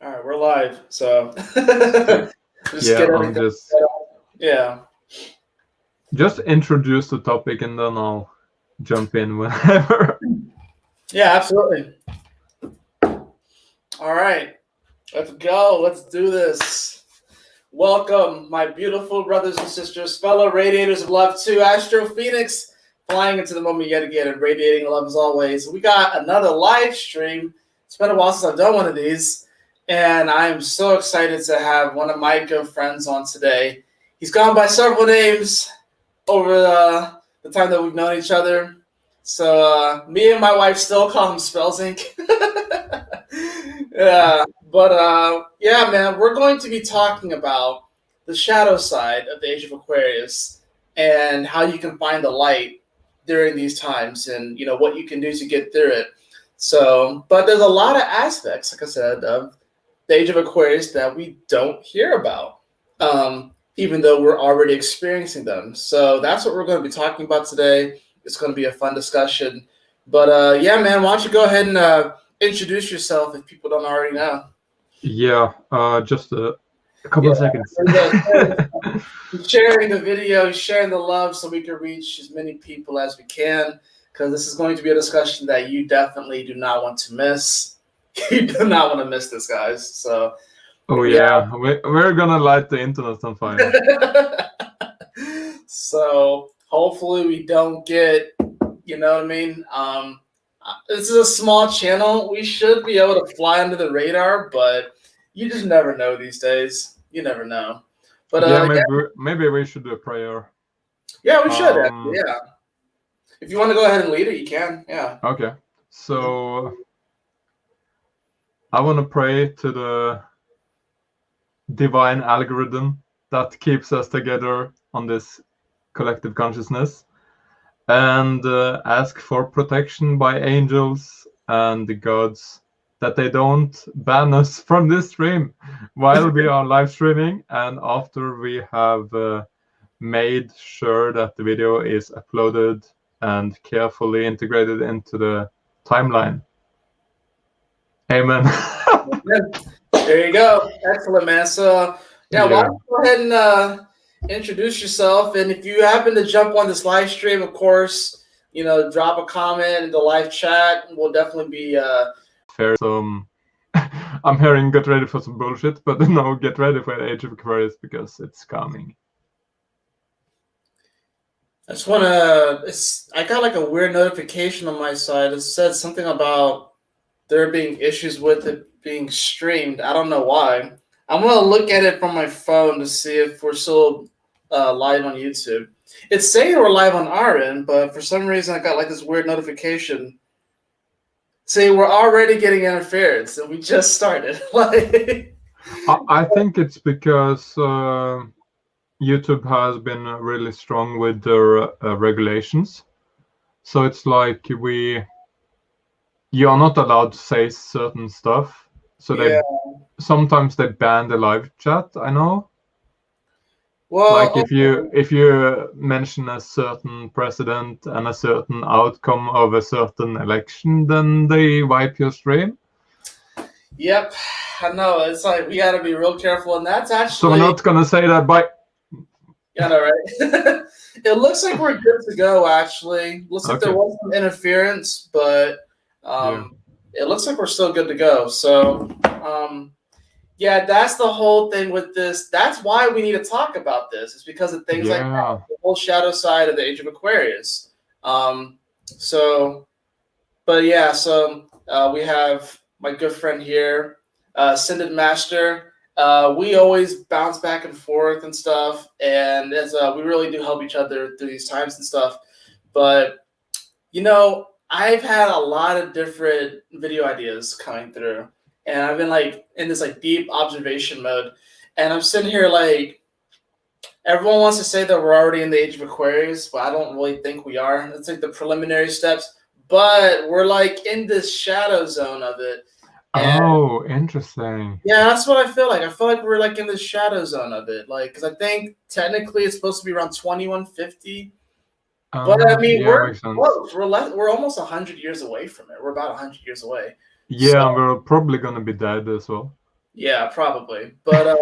All right, we're live. So just Yeah, get I'm everything. just Yeah. just introduce the topic and then I'll jump in whenever. Yeah, absolutely. All right. Let's go. Let's do this. Welcome, my beautiful brothers and sisters, fellow radiators of love to Astro Phoenix, flying into the moment yet again and radiating love as always. We got another live stream. It's been a while since I've done one of these, and I am so excited to have one of my good friends on today. He's gone by several names over the time that we've known each other. So me and my wife still call him Spells Inc. Yeah, but yeah, man, we're going to be talking about the shadow side of the Age of Aquarius and how you can find the light during these times, and what you can do to get through it. So, but there's a lot of aspects, like I said, of the Age of Aquarius that we don't hear about. Even though we're already experiencing them. So that's what we're going to be talking about today. It's going to be a fun discussion. But yeah, man, why don't you go ahead and introduce yourself if people don't already know? Yeah, just a couple of seconds. Sharing the video, sharing the love so we can reach as many people as we can, because this is going to be a discussion that you definitely do not want to miss. You do not want to miss this, guys. So Oh yeah, we're gonna light the internet on fire. So hopefully we don't get, you know what I mean? This is a small channel. We should be able to fly under the radar, but you just never know these days. You never know. But yeah, maybe we should do a prayer. Yeah, we should actually. Yeah. If you want to go ahead and lead it, you can. Yeah. Okay. So I want to pray to the divine algorithm that keeps us together on this collective consciousness, and ask for protection by angels and the gods that they don't ban us from this stream while we are live streaming and after we have made sure that the video is uploaded and carefully integrated into the timeline. Amen. There you go. Excellent, man. So yeah, why don't you go ahead and introduce yourself, and if you happen to jump on this live stream, of course, drop a comment in the live chat. We'll definitely be fair. I'm hearing get ready for some bullshit, but no, get ready for the Age of Aquarius because it's coming. I just want to. I got like a weird notification on my side. It said something about there being issues with it being streamed. I don't know why. I'm gonna look at it from my phone to see if we're still live on YouTube. It's saying we're live on our end, but for some reason I got like this weird notification saying we're already getting interference and we just started. I think it's because YouTube has been really strong with their regulations. So it's like you are not allowed to say certain stuff. So sometimes they ban the live chat, I know. Well, like if you mention a certain president and a certain outcome of a certain election, then they wipe your stream. Yep, I know. It's like we got to be real careful, and that's actually. So we're not gonna say that. Bye. Yeah, no, right. It looks like we're good to go. Actually, looks like there was some interference, but it looks like we're still good to go. So, yeah, that's the whole thing with this. That's why we need to talk about this. It's because of things like that, the whole shadow side of the Age of Aquarius. So, but yeah, so we have my good friend here, Ascended Master. We always bounce back and forth and stuff, and as we really do help each other through these times and stuff. But I've had a lot of different video ideas coming through, and I've been like in this like deep observation mode, and I'm sitting here like everyone wants to say that we're already in the Age of Aquarius, but I don't really think we are. It's like the preliminary steps, but we're like in this shadow zone of it. And, interesting. Yeah, that's what I feel like. I feel like we're like in the shadow zone of it, like because I think technically it's supposed to be around 2150. But I mean, we're close. We're almost 100 years away from it. We're about 100 years away. Yeah, so, we're probably gonna be dead as well. Yeah, probably. But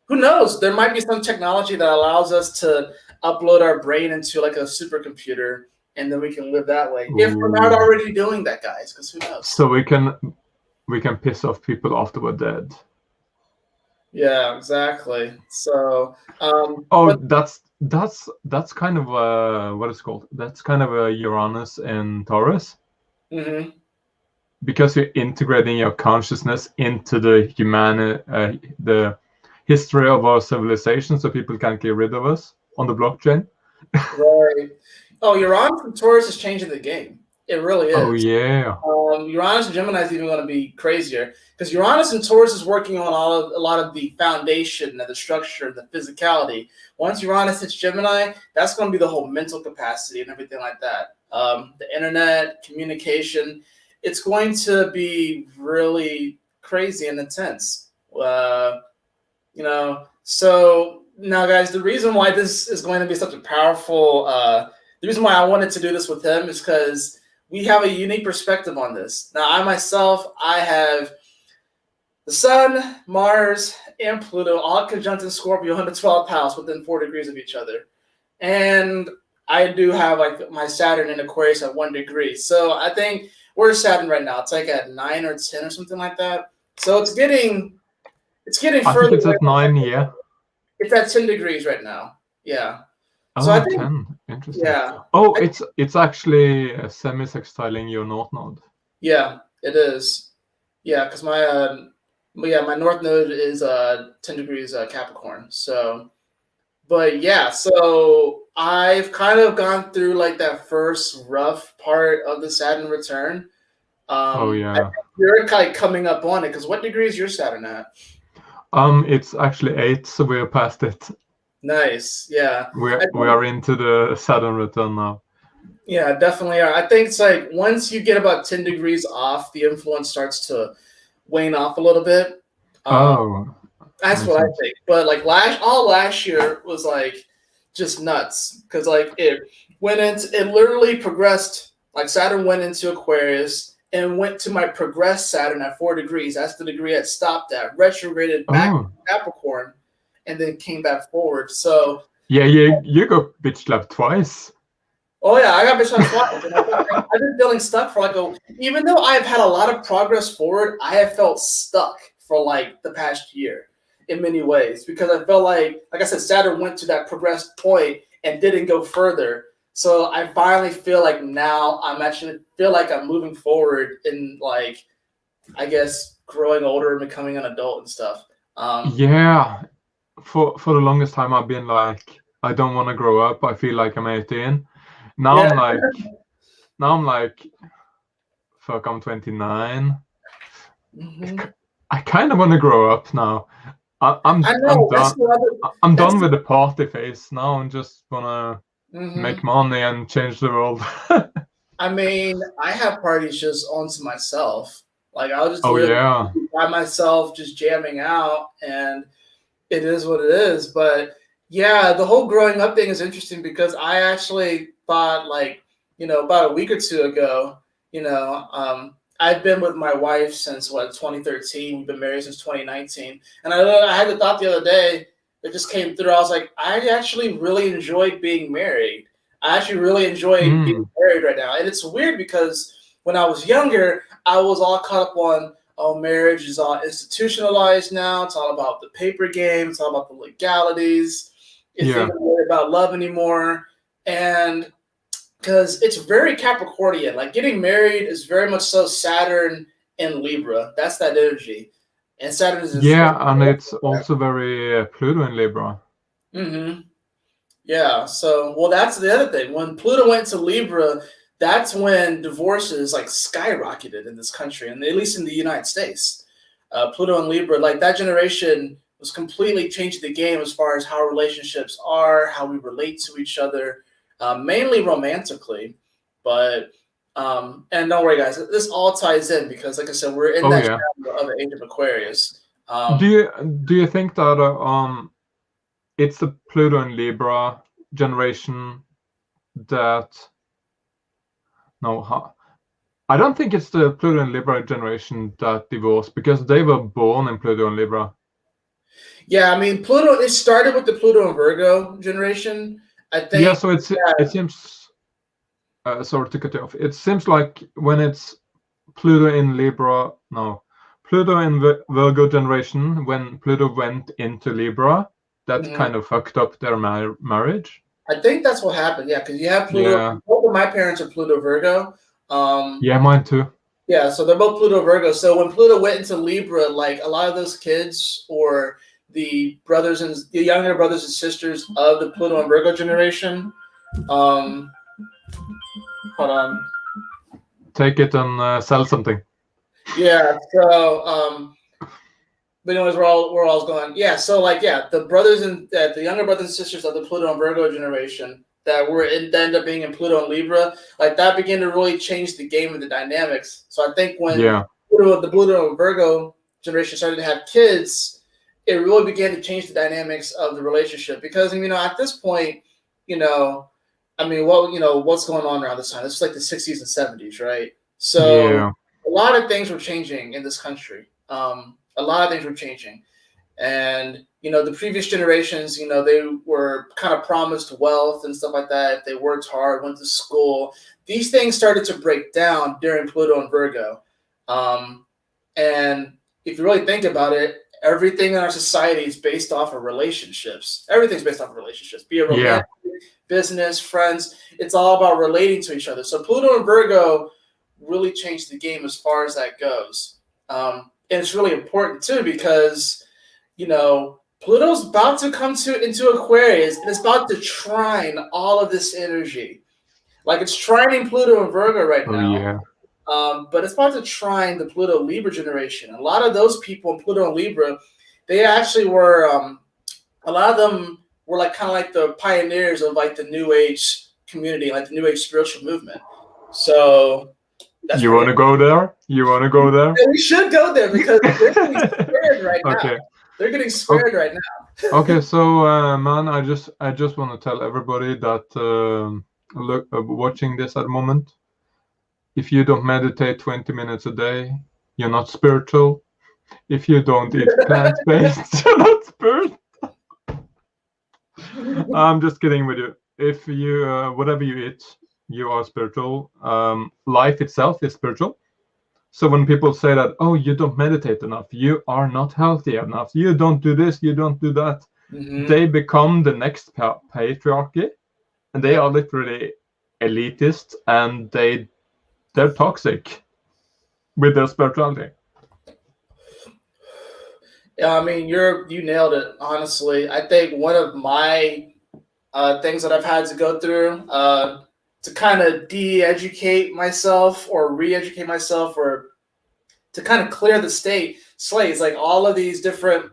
who knows? There might be some technology that allows us to upload our brain into like a supercomputer, and then we can live that way. If we're not Ooh. already doing that, guys, because who knows? So we can piss off people after we're dead. Yeah, exactly. So, Oh, but that's kind of what it's called. That's kind of a Uranus in Taurus. mm-hmm. Because you're integrating your consciousness into the the history of our civilization, so people can't get rid of us on the blockchain. Right. Oh, Uranus and Taurus is changing the game. It really Oh is. yeah. Uranus and Gemini is even going to be crazier because Uranus and Taurus is working on a lot of the foundation and the structure and the physicality. Once Uranus hits Gemini, that's going to be the whole mental capacity and everything like that. The internet, communication, it's going to be really crazy and intense. So now, guys, the reason why this is going to be such a powerful, the reason why I wanted to do this with him is because we have a unique perspective on this. Now, I have the Sun, Mars, and Pluto all conjunct in Scorpio in the 12th house within 4 degrees of each other. And I do have like my Saturn in Aquarius at 1 degree. So I think where's Saturn right now? It's like at 9 or 10 or something like that. So it's getting I further think it's away. at 9, yeah. It's at 10 degrees right now. Yeah. So Oh, I think, 10. Interesting. yeah. Oh, it's actually semi-sextiling your North Node. Yeah, it is. Yeah, because my North Node is 10 degrees Capricorn. So, but yeah, so I've kind of gone through like that first rough part of the Saturn return. Oh I yeah. think you're kind of coming up on it because what degree is your Saturn at? It's actually 8, so we're past it. Nice. Yeah. We are into the Saturn return now. Yeah, definitely are. I think it's like once you get about 10 degrees off, the influence starts to wane off a little bit. That's what sense. I think. But like last year was like just nuts because like it literally progressed. Like Saturn went into Aquarius and went to my progressed Saturn at 4 degrees. That's the degree it stopped at. Retrograded back to Capricorn, and then came back forward. So yeah, you got bitch slapped twice. Oh yeah, I got bitch slapped twice. I've been feeling stuck for even though I've had a lot of progress forward, I have felt stuck for like the past year in many ways because I felt like I said, Saturn went to that progressed point and didn't go further. So I finally feel like now I'm moving forward in like, I guess, growing older and becoming an adult and stuff. Yeah, for the longest time I've been like, I don't want to grow up. I feel like I'm 18. Now Yeah. I'm like, fuck, I'm 29. Mm-hmm. I kind of want to grow up now. I'm done. I'm done with the party phase. Now I'm just wanna make money and change the world. I mean, I have parties just onto myself. Like I'll just by myself, just jamming out, and it is what it is. But yeah, the whole growing up thing is interesting because I actually thought about a week or two ago, I've been with my wife since 2013. We've been married since 2019, and I had the thought the other day that just came through. I was like, I actually really enjoyed being married. I actually really enjoy being married right now. And it's weird because when I was younger, I was all caught up on, marriage is all institutionalized now. It's all about the paper game. It's all about the legalities. It's even really about love anymore. And because it's very Capricornian. Like getting married is very much so Saturn and Libra. That's that energy. And Saturn is and it's also very Pluto in Libra. Mm-hmm. Yeah. So, well, that's the other thing. When Pluto went to Libra, that's when divorces like skyrocketed in this country, and at least in the United States. Pluto and Libra, like that generation was completely changing the game as far as how relationships are, how we relate to each other, mainly romantically. But and don't worry, guys, this all ties in because, like I said, we're in of the age of Aquarius. Do you think that it's the Pluto and Libra generation that I don't think it's the Pluto and Libra generation that divorced, because they were born in Pluto and Libra. Yeah, I mean, Pluto, it started with the Pluto and Virgo generation. I think. Yeah, so it seems, sorry to cut you off. It seems like when it's Pluto in Libra, no, Pluto in Virgo generation, when Pluto went into Libra, that kind of fucked up their marriage. I think that's what happened. Yeah, because you have Pluto. Yeah. Both of my parents are Pluto Virgo. Yeah, mine too. Yeah, so they're both Pluto Virgo. So when Pluto went into Libra, like a lot of those kids or the younger brothers and sisters of the Pluto and Virgo generation, hold on. Take it and sell something. Yeah. So, but anyways, where I was going. Yeah. So the brothers and the younger brothers and sisters of the Pluto and Virgo generation that ended up being in Pluto and Libra, like that began to really change the game and the dynamics. So I think when the Pluto and Virgo generation started to have kids, it really began to change the dynamics of the relationship. Because at this point, what's going on around this time? This is like the 60s and 70s, right? So a lot of things were changing in this country. A lot of things were changing. And, the previous generations, they were kind of promised wealth and stuff like that. They worked hard, went to school. These things started to break down during Pluto and Virgo. And if you really think about it, everything in our society is based off of relationships. Everything's based off of relationships, be it romantic, business, friends. It's all about relating to each other. So Pluto and Virgo really changed the game as far as that goes. And it's really important too, because Pluto's about to come into Aquarius, and it's about to trine all of this energy. Like it's trining Pluto and Virgo right now. But it's about to trine the Pluto Libra generation. A lot of those people in Pluto and Libra, they actually were a lot of them were kind of like the pioneers of like the New Age community, like the New Age spiritual movement. So you want to go there? You want to go there? Yeah, we should go there because they're getting scared right now. They're getting scared right now. Okay, so man, I just want to tell everybody that watching this at the moment, if you don't meditate 20 minutes a day, you're not spiritual. If you don't eat plant-based, you're not spiritual. I'm just kidding with you. If you whatever you eat, you are spiritual. Life itself is spiritual. So when people say that, oh, you don't meditate enough, you are not healthy enough, you don't do this, you don't do that, they become the next patriarchy, and they are literally elitist, and they're toxic with their spirituality. Yeah, I mean, you nailed it, honestly. I think one of my things that I've had to go through to kind of de-educate myself or re-educate myself, or to kind of clear the slates, like all of these different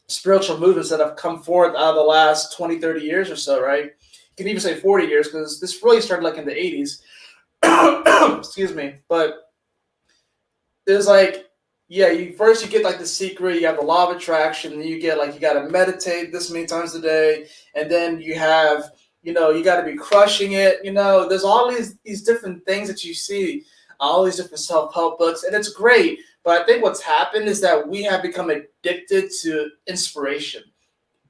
spiritual movements that have come forth out of the last 20, 30 years or so, right? You can even say 40 years, because this really started like in the 80s. Excuse me. But there's you get like The Secret, you have the law of attraction, and you get you got to meditate this many times a day, and then you have you got to be crushing it. There's all these different things that you see, all these different self-help books, and it's great. But I think what's happened is that we have become addicted to inspiration,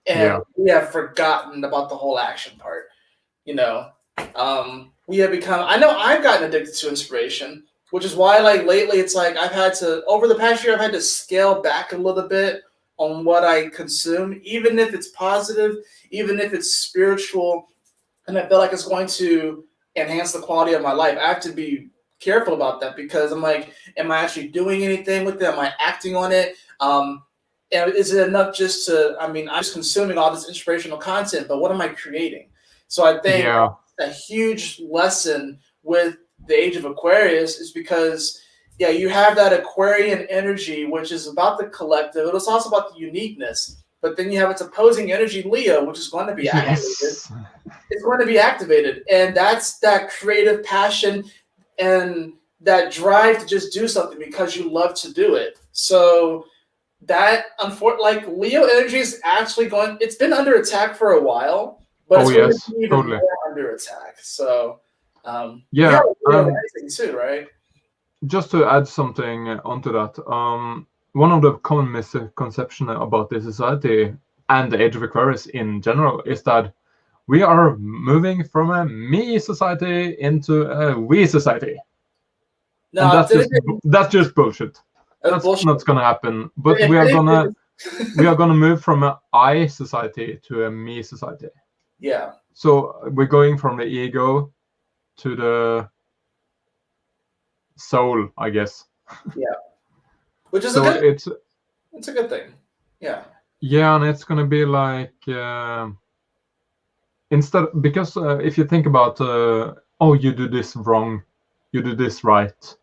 and we have forgotten about the whole action part. We have become. I know I've gotten addicted to inspiration, which is why lately it's I've had to, over the past year, I've had to scale back a little bit on what I consume, even if it's positive, even if it's spiritual, and I feel like it's going to enhance the quality of my life. I have to be careful about that, because I'm am I actually doing anything with it? Am I acting on it? And is it enough just to, I'm just consuming all this inspirational content, but what am I creating? So I think a huge lesson with the age of Aquarius is because, you have that Aquarian energy, which is about the collective. It's also about the uniqueness. But then you have its opposing energy, Leo, which is going to be activated. It's going to be activated. And that's that creative passion and that drive to just do something because you love to do it. So that, unfortunately, Leo energy is actually it's been under attack for a while, but it's going to be even more under attack. So, Leo rising too, right? just to add something onto that, one of the common misconceptions about this society and the age of Aquarius in general is that we are moving from a me society into a we society. No, and that's just bullshit. That's bullshit. not gonna happen. But we are gonna move from an I society to a me society. Yeah. So we're going from the ego to the soul, I guess. Yeah. Which is it's a good thing. Yeah. Yeah, and it's gonna be like instead, because if you think about oh, you do this wrong, you do this right.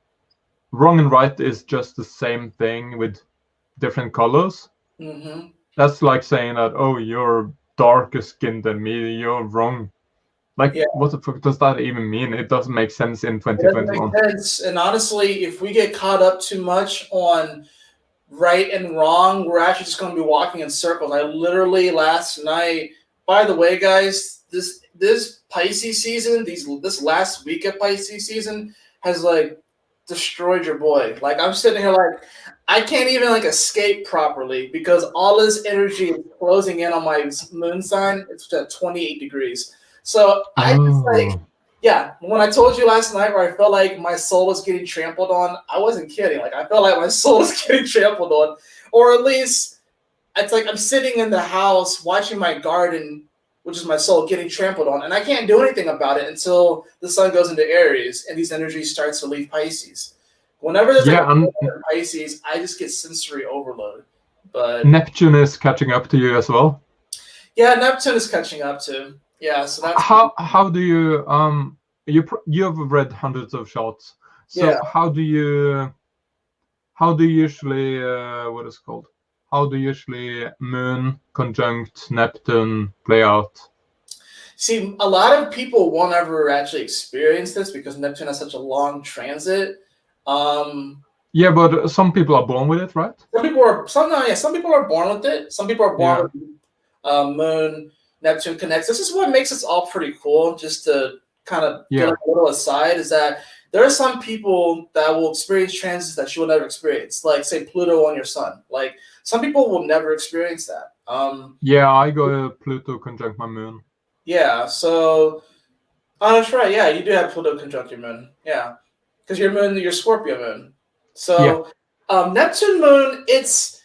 Wrong and right is just the same thing with different colors. Mm-hmm. That's like saying that, oh, you're darker skinned than me, you're wrong. Like, yeah. What the fuck does that even mean? It doesn't make sense in 2021. It doesn't make sense. And honestly, if we get caught up too much on right and wrong, we're actually just going to be walking in circles. I literally last night, by the way, guys, this Pisces season, this last week of Pisces season has like destroyed your boy. Like I'm sitting here like I can't even like escape properly because all this energy is closing in on my moon sign. It's at 28 degrees. So I just like, yeah, when I told you last night where I felt like my soul was getting trampled on, I wasn't kidding. Like I felt like my soul was getting trampled on, or at least it's like I'm sitting in the house watching my garden, which is my soul, getting trampled on, and I can't do anything about it until the sun goes into Aries and these energies starts to leave Pisces. Whenever there's Pisces, I just get sensory overload. But Neptune is catching up to you as well. Yeah, Neptune is catching up too. Yeah, so that's how do you you have read hundreds of charts. So yeah. how do you usually what is it called? How do usually Moon conjunct Neptune play out? See, a lot of people won't ever actually experience this because Neptune has such a long transit. Yeah, but some people are born with it, right? Some people are born with it. Some people are born with Moon, Neptune connects. This is what makes us all pretty cool. Just to kind of get a little aside, is that there are some people that will experience transits that you will never experience, like say Pluto on your sun. Like some people will never experience that. Yeah, I go Pluto conjunct my moon. Yeah, so that's right. Yeah, you do have Pluto conjunct your moon. Yeah, because your moon, your Scorpio moon. So Neptune moon, is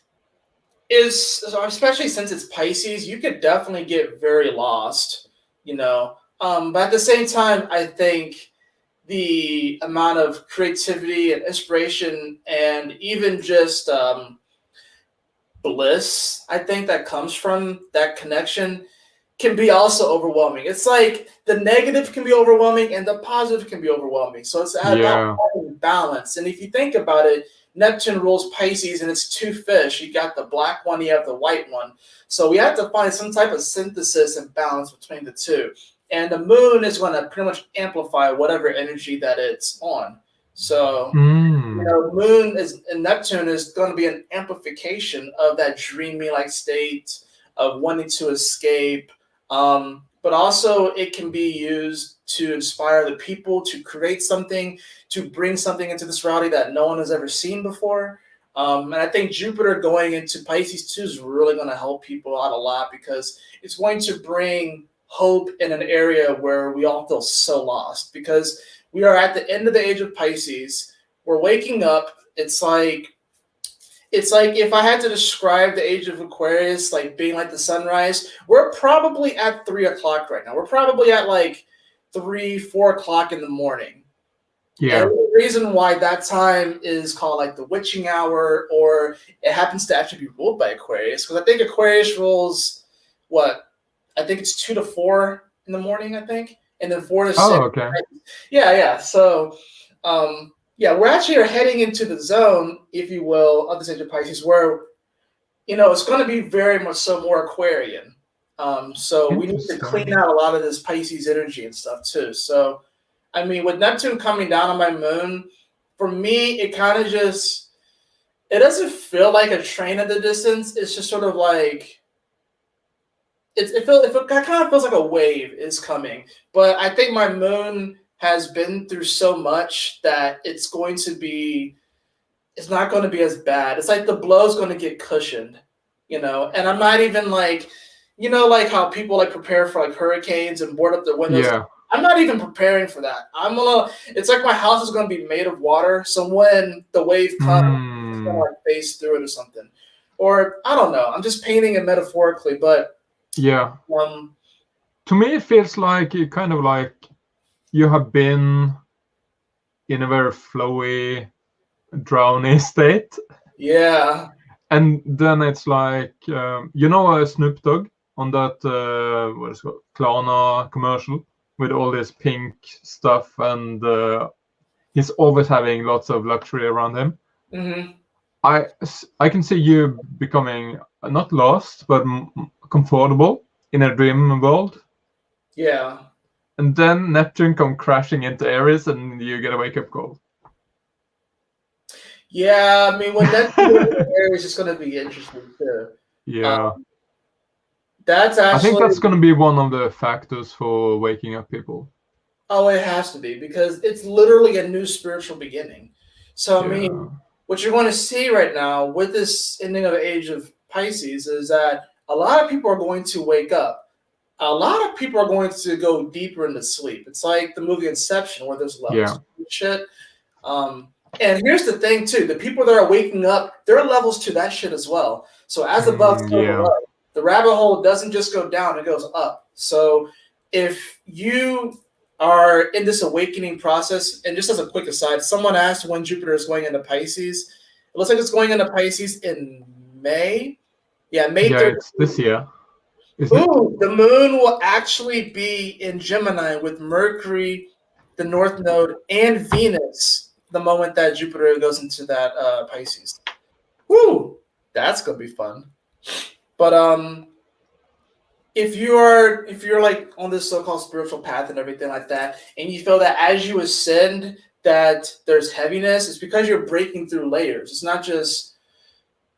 especially since it's Pisces, you could definitely get very lost, you know. But at the same time, I think the amount of creativity and inspiration and even just bliss, I think that comes from that connection can be also overwhelming. It's like the negative can be overwhelming and the positive can be overwhelming. So it's about balance. And if you think about it, Neptune rules Pisces and it's two fish. You got the black one, you have the white one. So we have to find some type of synthesis and balance between the two. And the moon is going to pretty much amplify whatever energy that it's on. So, moon and Neptune is going to be an amplification of that dreamy-like state of wanting to escape. But also it can be used to inspire the people to create something, to bring something into this reality that no one has ever seen before. And I think Jupiter going into Pisces too is really going to help people out a lot because it's going to bring hope in an area where we all feel so lost because we are at the end of the age of Pisces. We're waking up. It's like if I had to describe the age of Aquarius, like being like the sunrise, we're probably at 3 o'clock right now. We're probably at like 3, 4 o'clock in the morning. Yeah. And the reason why that time is called like the witching hour, or it happens to actually be ruled by Aquarius, because I think Aquarius rules I think it's 2 to 4 in the morning, I think, and then 4 to 6. Oh, okay. Right? Yeah. So, we're actually heading into the zone, if you will, of this age of Pisces, where it's going to be very much so more Aquarian. So we need to clean out a lot of this Pisces energy and stuff too. So, I mean, with Neptune coming down on my moon, for me, it kind of it doesn't feel like a train at the distance. It's just sort of like, it kind of feels like a wave is coming. But I think my moon has been through so much that it's not going to be as bad. It's like the blow's going to get cushioned, and I'm not even like, like how people like prepare for like hurricanes and board up their windows. Yeah. I'm not even preparing for that. It's like my house is going to be made of water. So when the wave comes, it's going to like face through it or something. Or I don't know. I'm just painting it metaphorically, but yeah. To me, it feels like you kind of like you have been in a very flowy, drowny state. Yeah. And then it's like, Snoop Dogg on that, what is it called, Klarna commercial with all this pink stuff, and he's always having lots of luxury around him. Mm-hmm. I can see you becoming not lost, but comfortable in a dream world. Yeah. And then Neptune come crashing into Aries, and you get a wake-up call. Yeah, I mean, when Neptune Aries is going to be interesting too. Yeah. That's actually. I think that's going to be one of the factors for waking up people. Oh, it has to be, because it's literally a new spiritual beginning. So, I mean, what you're going to see right now with this ending of the age of Pisces is that a lot of people are going to wake up. A lot of people are going to go deeper into sleep. It's like the movie Inception, where there's levels of shit. And here's the thing, too. The people that are waking up, there are levels to that shit as well. So as above, so below. The rabbit hole doesn't just go down, it goes up. So if you are in this awakening process, and just as a quick aside, someone asked when Jupiter is going into Pisces. It looks like it's going into Pisces in May. Yeah, May 30th. Yeah, it's this year. Ooh, the moon will actually be in Gemini with Mercury, the North Node, and Venus the moment that Jupiter goes into that Pisces. Woo! That's gonna be fun. But if you're like on this so-called spiritual path and everything like that, and you feel that as you ascend that there's heaviness, it's because you're breaking through layers. It's not just,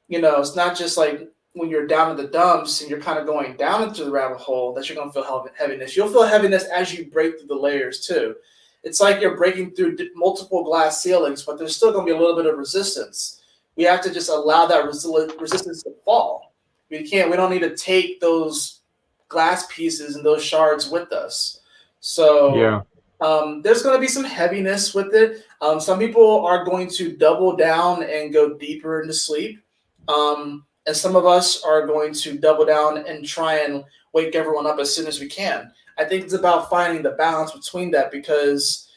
it's not just like when you're down in the dumps and you're kind of going down into the rabbit hole that you're going to feel heaviness. You'll feel heaviness as you break through the layers too. It's like you're breaking through multiple glass ceilings, but there's still going to be a little bit of resistance. We have to just allow that resistance to fall. We don't need to take those glass pieces and those shards with us. So there's going to be some heaviness with it. Some people are going to double down and go deeper into sleep. And some of us are going to double down and try and wake everyone up as soon as we can. I think it's about finding the balance between that, because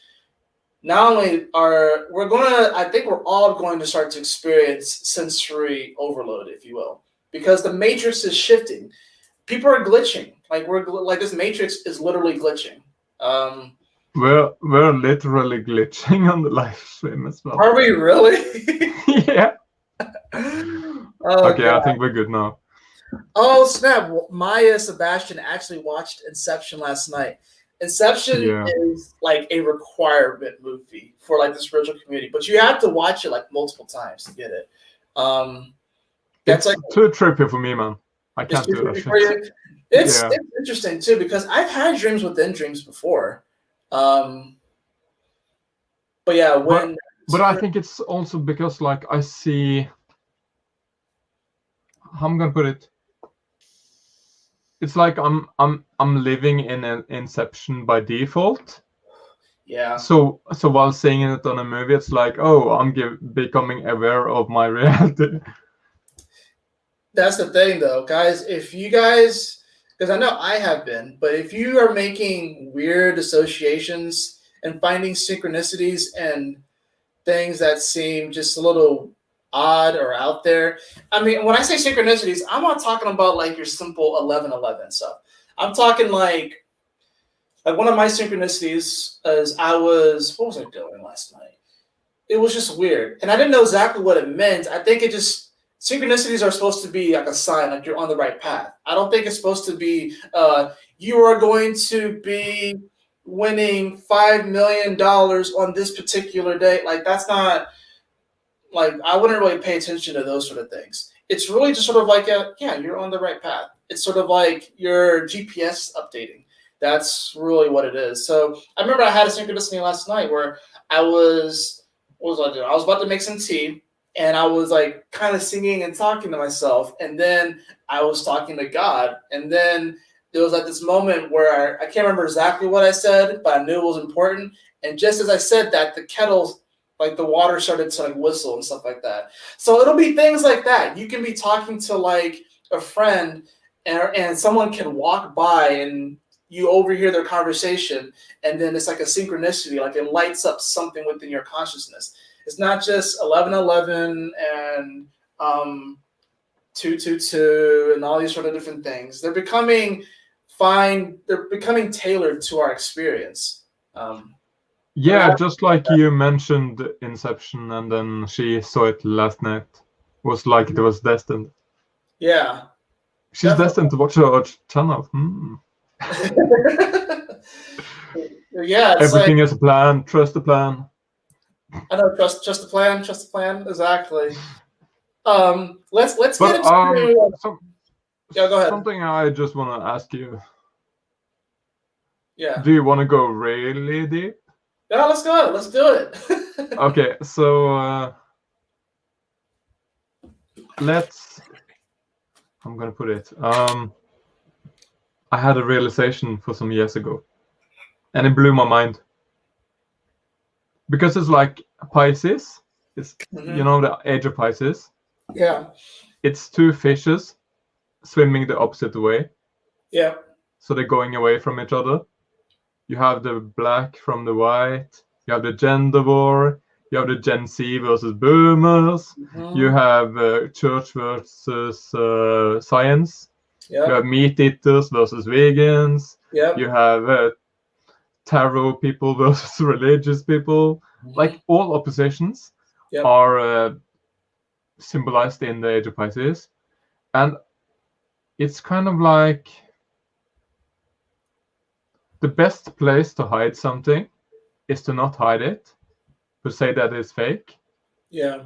not only I think we're all going to start to experience sensory overload, if you will, because the matrix is shifting. People are glitching. Like this matrix is literally glitching. We're literally glitching on the live stream as well. Are we really? Yeah. Okay, God. I think we're good now. Oh snap! Maya Sebastian actually watched Inception last night. Inception is like a requirement movie for like the spiritual community, but you have to watch it like multiple times to get it. It's like too trippy for me, man. I can't do that. It's interesting too, because I've had dreams within dreams before. But yeah, but I think it's also because like I see, how I'm gonna put it. It's like I'm living in an Inception by default. Yeah. So while seeing it on a movie, it's like, oh, I'm becoming aware of my reality. That's the thing, though, guys. If you guys, because I know I have been, but if you are making weird associations and finding synchronicities and things that seem just a little odd or out there. I mean, when I say synchronicities, I'm not talking about like your simple 11-11 stuff. I'm talking like one of my synchronicities is what was I doing last night? It was just weird. And I didn't know exactly what it meant. I think synchronicities are supposed to be like a sign, like you're on the right path. I don't think it's supposed to be, you are going to be winning $5 million on this particular day. Like that's not, like I wouldn't really pay attention to those sort of things. It's really just sort of like you're on the right path. It's sort of like your GPS updating. That's really what it is. So I remember I had a synchronicity last night where I was, what was I doing? I was about to make some tea, and I was like kind of singing and talking to myself, and then I was talking to God, and then there was like this moment where I can't remember exactly what I said, but I knew it was important. And just as I said that, the kettle, like the water started to like whistle and stuff like that. So it'll be things like that. You can be talking to like a friend, and someone can walk by and you overhear their conversation, and then it's like a synchronicity, like it lights up something within your consciousness. It's not just 1111 and 222 and all these sort of different things. They're becoming tailored to our experience. Yeah, just like you mentioned Inception, and then she saw it last night. It was like it was destined. Yeah. She's destined to watch our channel. Yeah. Everything is a plan. Trust the plan. I know. Trust the plan. Trust the plan. Exactly. Let's get into. Yeah, go ahead. Something I just want to ask you. Yeah. Do you want to go really deep? Yeah, let's go. Let's do it. Okay, so let's. I'm gonna put it. I had a realization for some years ago, and it blew my mind. Because it's like Pisces. It's you know the age of Pisces. Yeah. It's two fishes swimming the opposite way. Yeah. So they're going away from each other. You have the black from the white. You have the gender war. You have the Gen Z versus boomers. You have church versus science. Yep. You have meat eaters versus vegans. Yep. You have tarot people versus religious people. Like all oppositions are symbolized in the age of Pisces. And it's kind of like the best place to hide something is to not hide it, to say that it's fake. Yeah.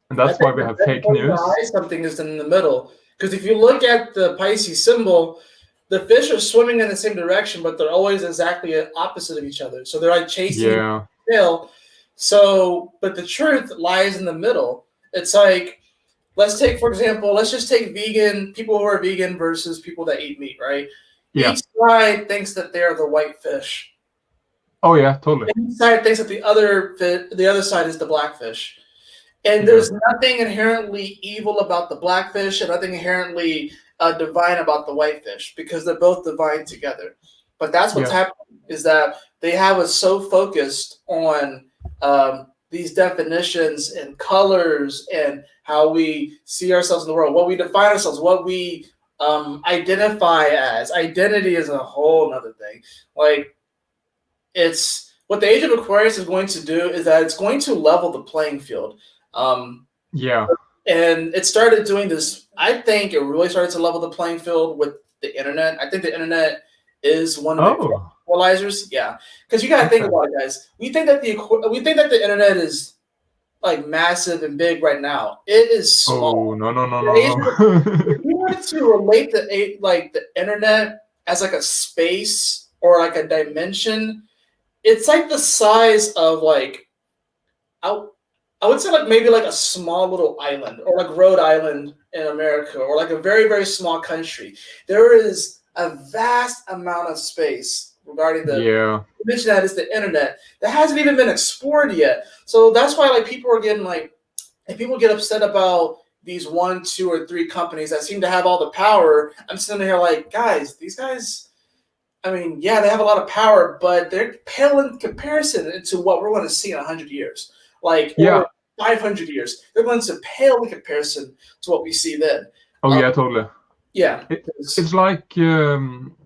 And that's why we have fake news. Something is in the middle. Because if you look at the Pisces symbol, the fish are swimming in the same direction, but they're always exactly opposite of each other. So they're like chasing the tail. So, but the truth lies in the middle. It's like, let's just take people who are vegan versus people that eat meat, right? Yeah. Each side thinks that they're the white fish. Oh yeah, totally. Each side thinks that the other side is the black fish. And there's nothing inherently evil about the blackfish and nothing inherently divine about the whitefish, because they're both divine together. But that's what's happening, is that they have us so focused on these definitions and colors and how we see ourselves in the world, what we define ourselves, what we identify as. Identity is a whole other thing. Like, it's what the age of Aquarius is going to do is that it's going to level the playing field. And it started doing this. I think it really started to level the playing field with the internet. I think the internet is one of the equalizers. Yeah, because you got to think about it, guys. We think that the internet is like massive and big right now. It is small. Oh no. If you wanted to relate the internet as like a space or like a dimension, it's like the size of like I would say like maybe like a small little island, or like Rhode Island in America, or like a very, very small country. There is a vast amount of space regarding the dimension that is the internet that hasn't even been explored yet. So that's why like people are getting like, and people get upset about these 1, 2, or 3 companies that seem to have all the power. I'm sitting here like, guys, these guys, I mean, yeah, they have a lot of power, but they're pale in comparison to what we're going to see in 100 years. Like, 500 years. They're going to pale in comparison to what we see then. Oh, yeah, totally. Yeah. It's like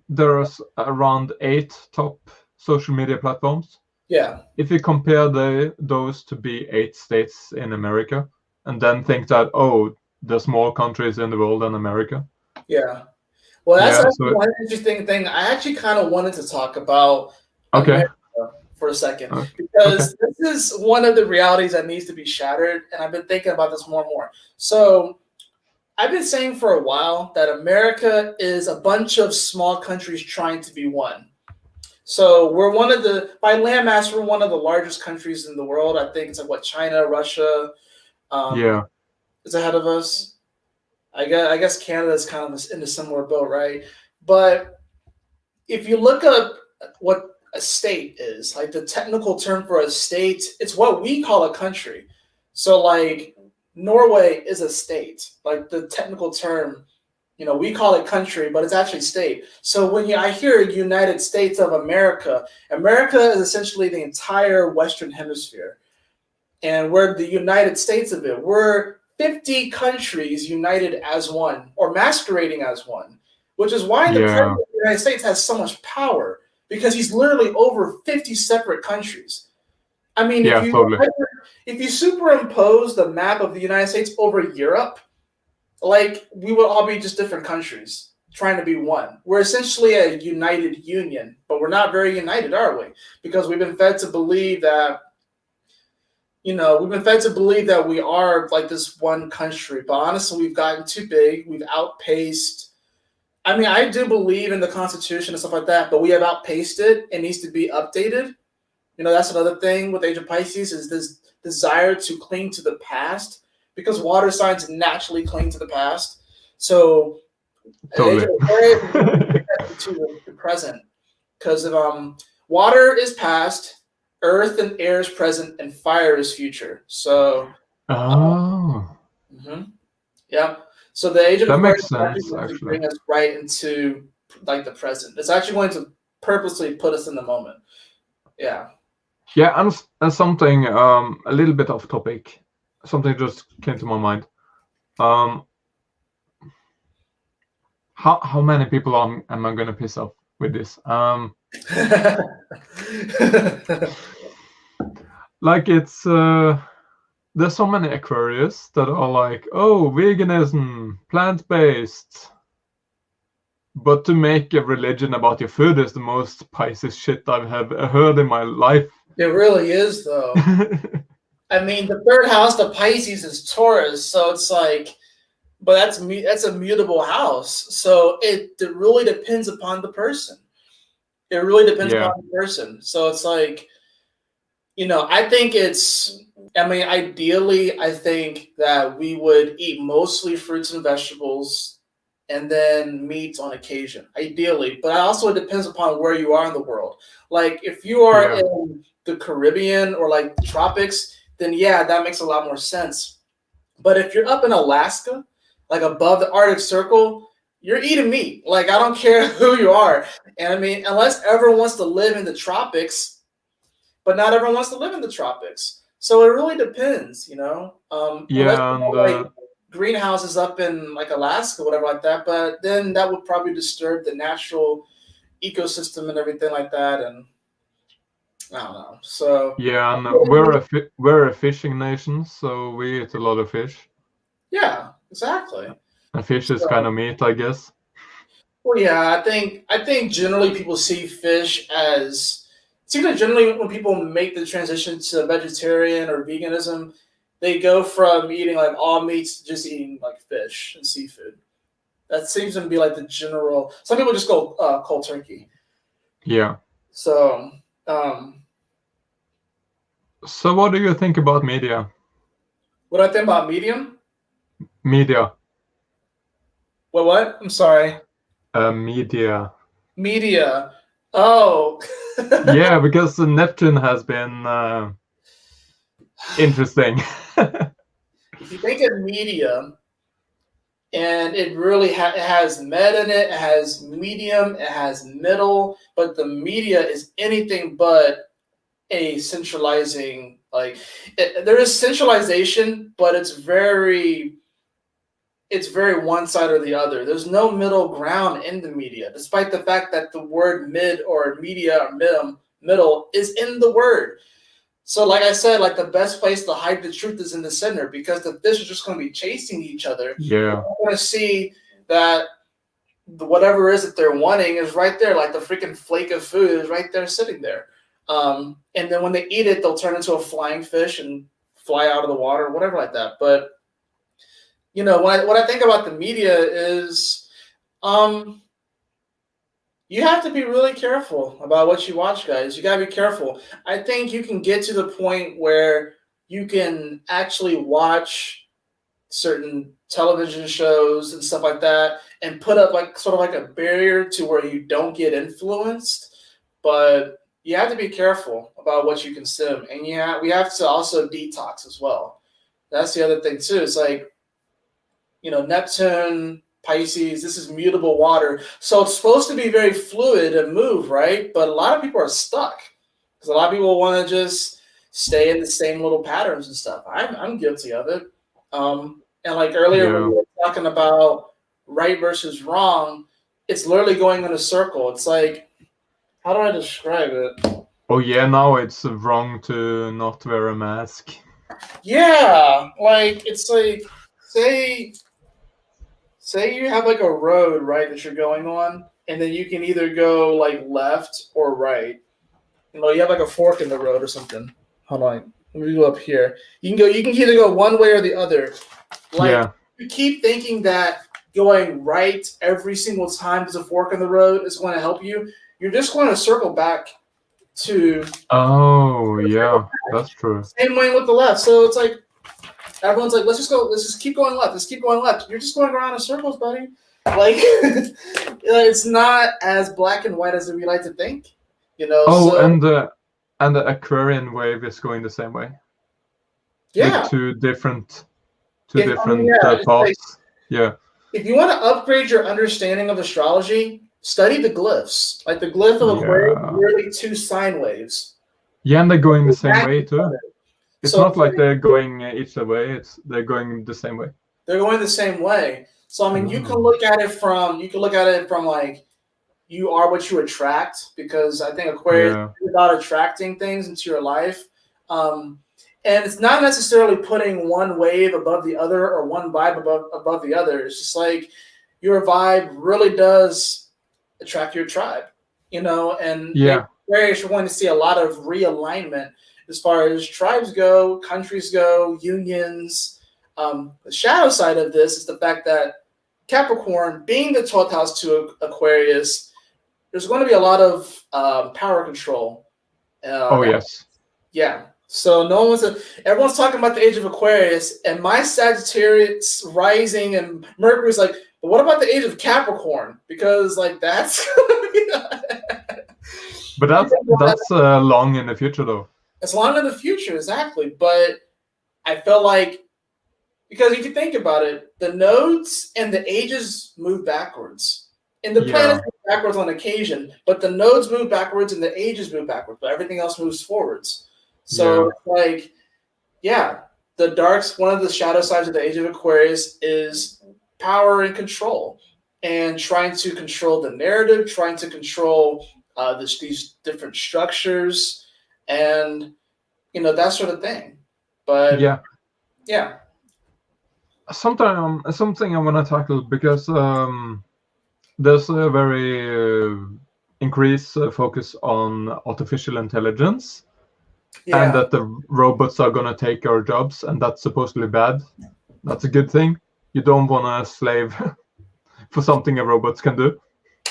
there's around 8 top social media platforms. Yeah. If you compare those to be 8 states in America, and then think that, there's more countries in the world than America. Yeah. Well, that's actually one interesting thing. I actually kind of wanted to talk about America for a second, because this is one of the realities that needs to be shattered, and I've been thinking about this more and more. So I've been saying for a while that America is a bunch of small countries trying to be one. So we're by landmass, we're one of the largest countries in the world. I think it's like China, Russia, is ahead of us. I guess Canada's kind of in a similar boat, right? But if you look up what a state is, like the technical term for a state, it's what we call a country. So like Norway is a state, like the technical term, we call it country, but it's actually state. So when I hear United States of America, America is essentially the entire Western Hemisphere. And we're the United States of it. We're 50 countries united as one or masquerading as one, which is why the president of the United States has so much power, because he's literally over 50 separate countries. I mean, if you superimpose the map of the United States over Europe, like we would all be just different countries trying to be one. We're essentially a united union, but we're not very united, are we? Because we've been fed to believe that, we are like this one country. But honestly, we've gotten too big. We've outpaced. I mean, I do believe in the Constitution and stuff like that, but we have outpaced it. It needs to be updated. That's another thing with Age of Pisces is this desire to cling to the past, because water signs naturally cling to the past. So totally. to the present, because if water is past, earth and air is present, and fire is future. So yeah. So the Age of Aquarius is actually going to bring us right into like the present. It's actually going to purposely put us in the moment. Yeah. Yeah, and something a little bit off topic. Something just came to my mind. How many people am I going to piss off with this? Like it's there's so many Aquarius that are like, oh, veganism, plant-based. But to make a religion about your food is the most Pisces shit I've heard in my life. It really is, though. I mean, the third house, the Pisces, is Taurus, so it's like, but that's a mutable house. So it really depends upon the person. It really depends upon the person. So it's like, I think ideally, I think that we would eat mostly fruits and vegetables and then meat on occasion, ideally. But also it depends upon where you are in the world. Like if you are in the Caribbean or like the tropics, then that makes a lot more sense. But if you're up in Alaska, like above the Arctic Circle, you're eating meat. Like I don't care who you are. And I mean, unless everyone wants to live in the tropics, but not everyone wants to live in the tropics. So it really depends, greenhouses up in like Alaska, whatever like that. But then that would probably disturb the natural ecosystem and everything like that. And I don't know. So and we're a fishing nation, so we eat a lot of fish. Yeah, exactly. And fish is kind of meat, I guess. Well, yeah, I think generally people see fish as. It seems like generally when people make the transition to vegetarian or veganism, they go from eating like all meats to just eating like fish and seafood. That seems to be like the general. Some people just go cold turkey. Yeah. So. So what do you think about media? What do I think about medium? Media. What? I'm sorry. Media. Media. Oh. Yeah, because Neptune has been interesting. If you think of media, and it really it has med in it, it has medium, it has middle, but the media is anything but a centralizing, like there is centralization, but it's very one side or the other. There's no middle ground in the media, despite the fact that the word mid or media or middle is in the word. So like I said, like the best place to hide the truth is in the center, because the fish are just going to be chasing each other. Yeah. You're going to see that whatever it is that they're wanting is right there, like the freaking flake of food is right there sitting there. And then when they eat it, they'll turn into a flying fish and fly out of the water, whatever like that. But you know, what I think about the media is, you have to be really careful about what you watch, guys. You gotta be careful. I think you can get to the point where you can actually watch certain television shows and stuff like that and put up like sort of like a barrier to where you don't get influenced. But you have to be careful about what you consume. And we have to also detox as well. That's the other thing too. It's like, you know, Neptune, Pisces, this is mutable water. So it's supposed to be very fluid and move, right? But a lot of people are stuck because a lot of people want to just stay in the same little patterns and stuff. I'm guilty of it. And like earlier when we were talking about right versus wrong, it's literally going in a circle. It's like, how do I describe it? Oh yeah, now it's wrong to not wear a mask. Yeah, like it's like say you have like a road, right, that you're going on, and then you can either go like left or right. You know, you have like a fork in the road or something. Hold on, let me go up here. You can either go one way or the other. Like you keep thinking that going right every single time there's a fork in the road is going to help you. You're just going to circle back to. Oh yeah, that's true. Same way with the left. So it's like everyone's like, let's just keep going left. Let's keep going left. You're just going around in circles, buddy. Like it's not as black and white as we like to think. You know. Oh, so, and the Aquarian wave is going the same way. Yeah. With two different paths. Like, yeah. If you want to upgrade your understanding of astrology, study the glyphs. Like the glyph of Aquarius, really two sine waves. Yeah, and they're going the same way too. It's not like they're going each way. They're going the same way. They're going the same way. So I mean, you can look at it from like you are what you attract, because I think Aquarius is about attracting things into your life. And it's not necessarily putting one wave above the other or one vibe above the other. It's just like your vibe really does attract your tribe, you know, and Aquarius, you're going to see a lot of realignment as far as tribes go, countries go, unions. The shadow side of this is the fact that Capricorn, being the 12th house to Aquarius, there's going to be a lot of power control. Yes. Yeah. So everyone's talking about the age of Aquarius, and my Sagittarius rising and Mercury's like, but what about the age of Capricorn? Because like that's. But that's long in the future, though. It's long in the future, exactly. But I felt like, because if you think about it, the nodes and the ages move backwards. And the planets move backwards on occasion, but the nodes move backwards and the ages move backwards, but everything else moves forwards. So like, one of the shadow sides of the age of Aquarius is power and control, and trying to control the narrative, trying to control these different structures, and you know, that sort of thing. But something I want to tackle, because there's a very increased focus on artificial intelligence. And that the robots are going to take our jobs, and that's supposedly bad. That's a good thing. You don't want to slave for something a robot can do.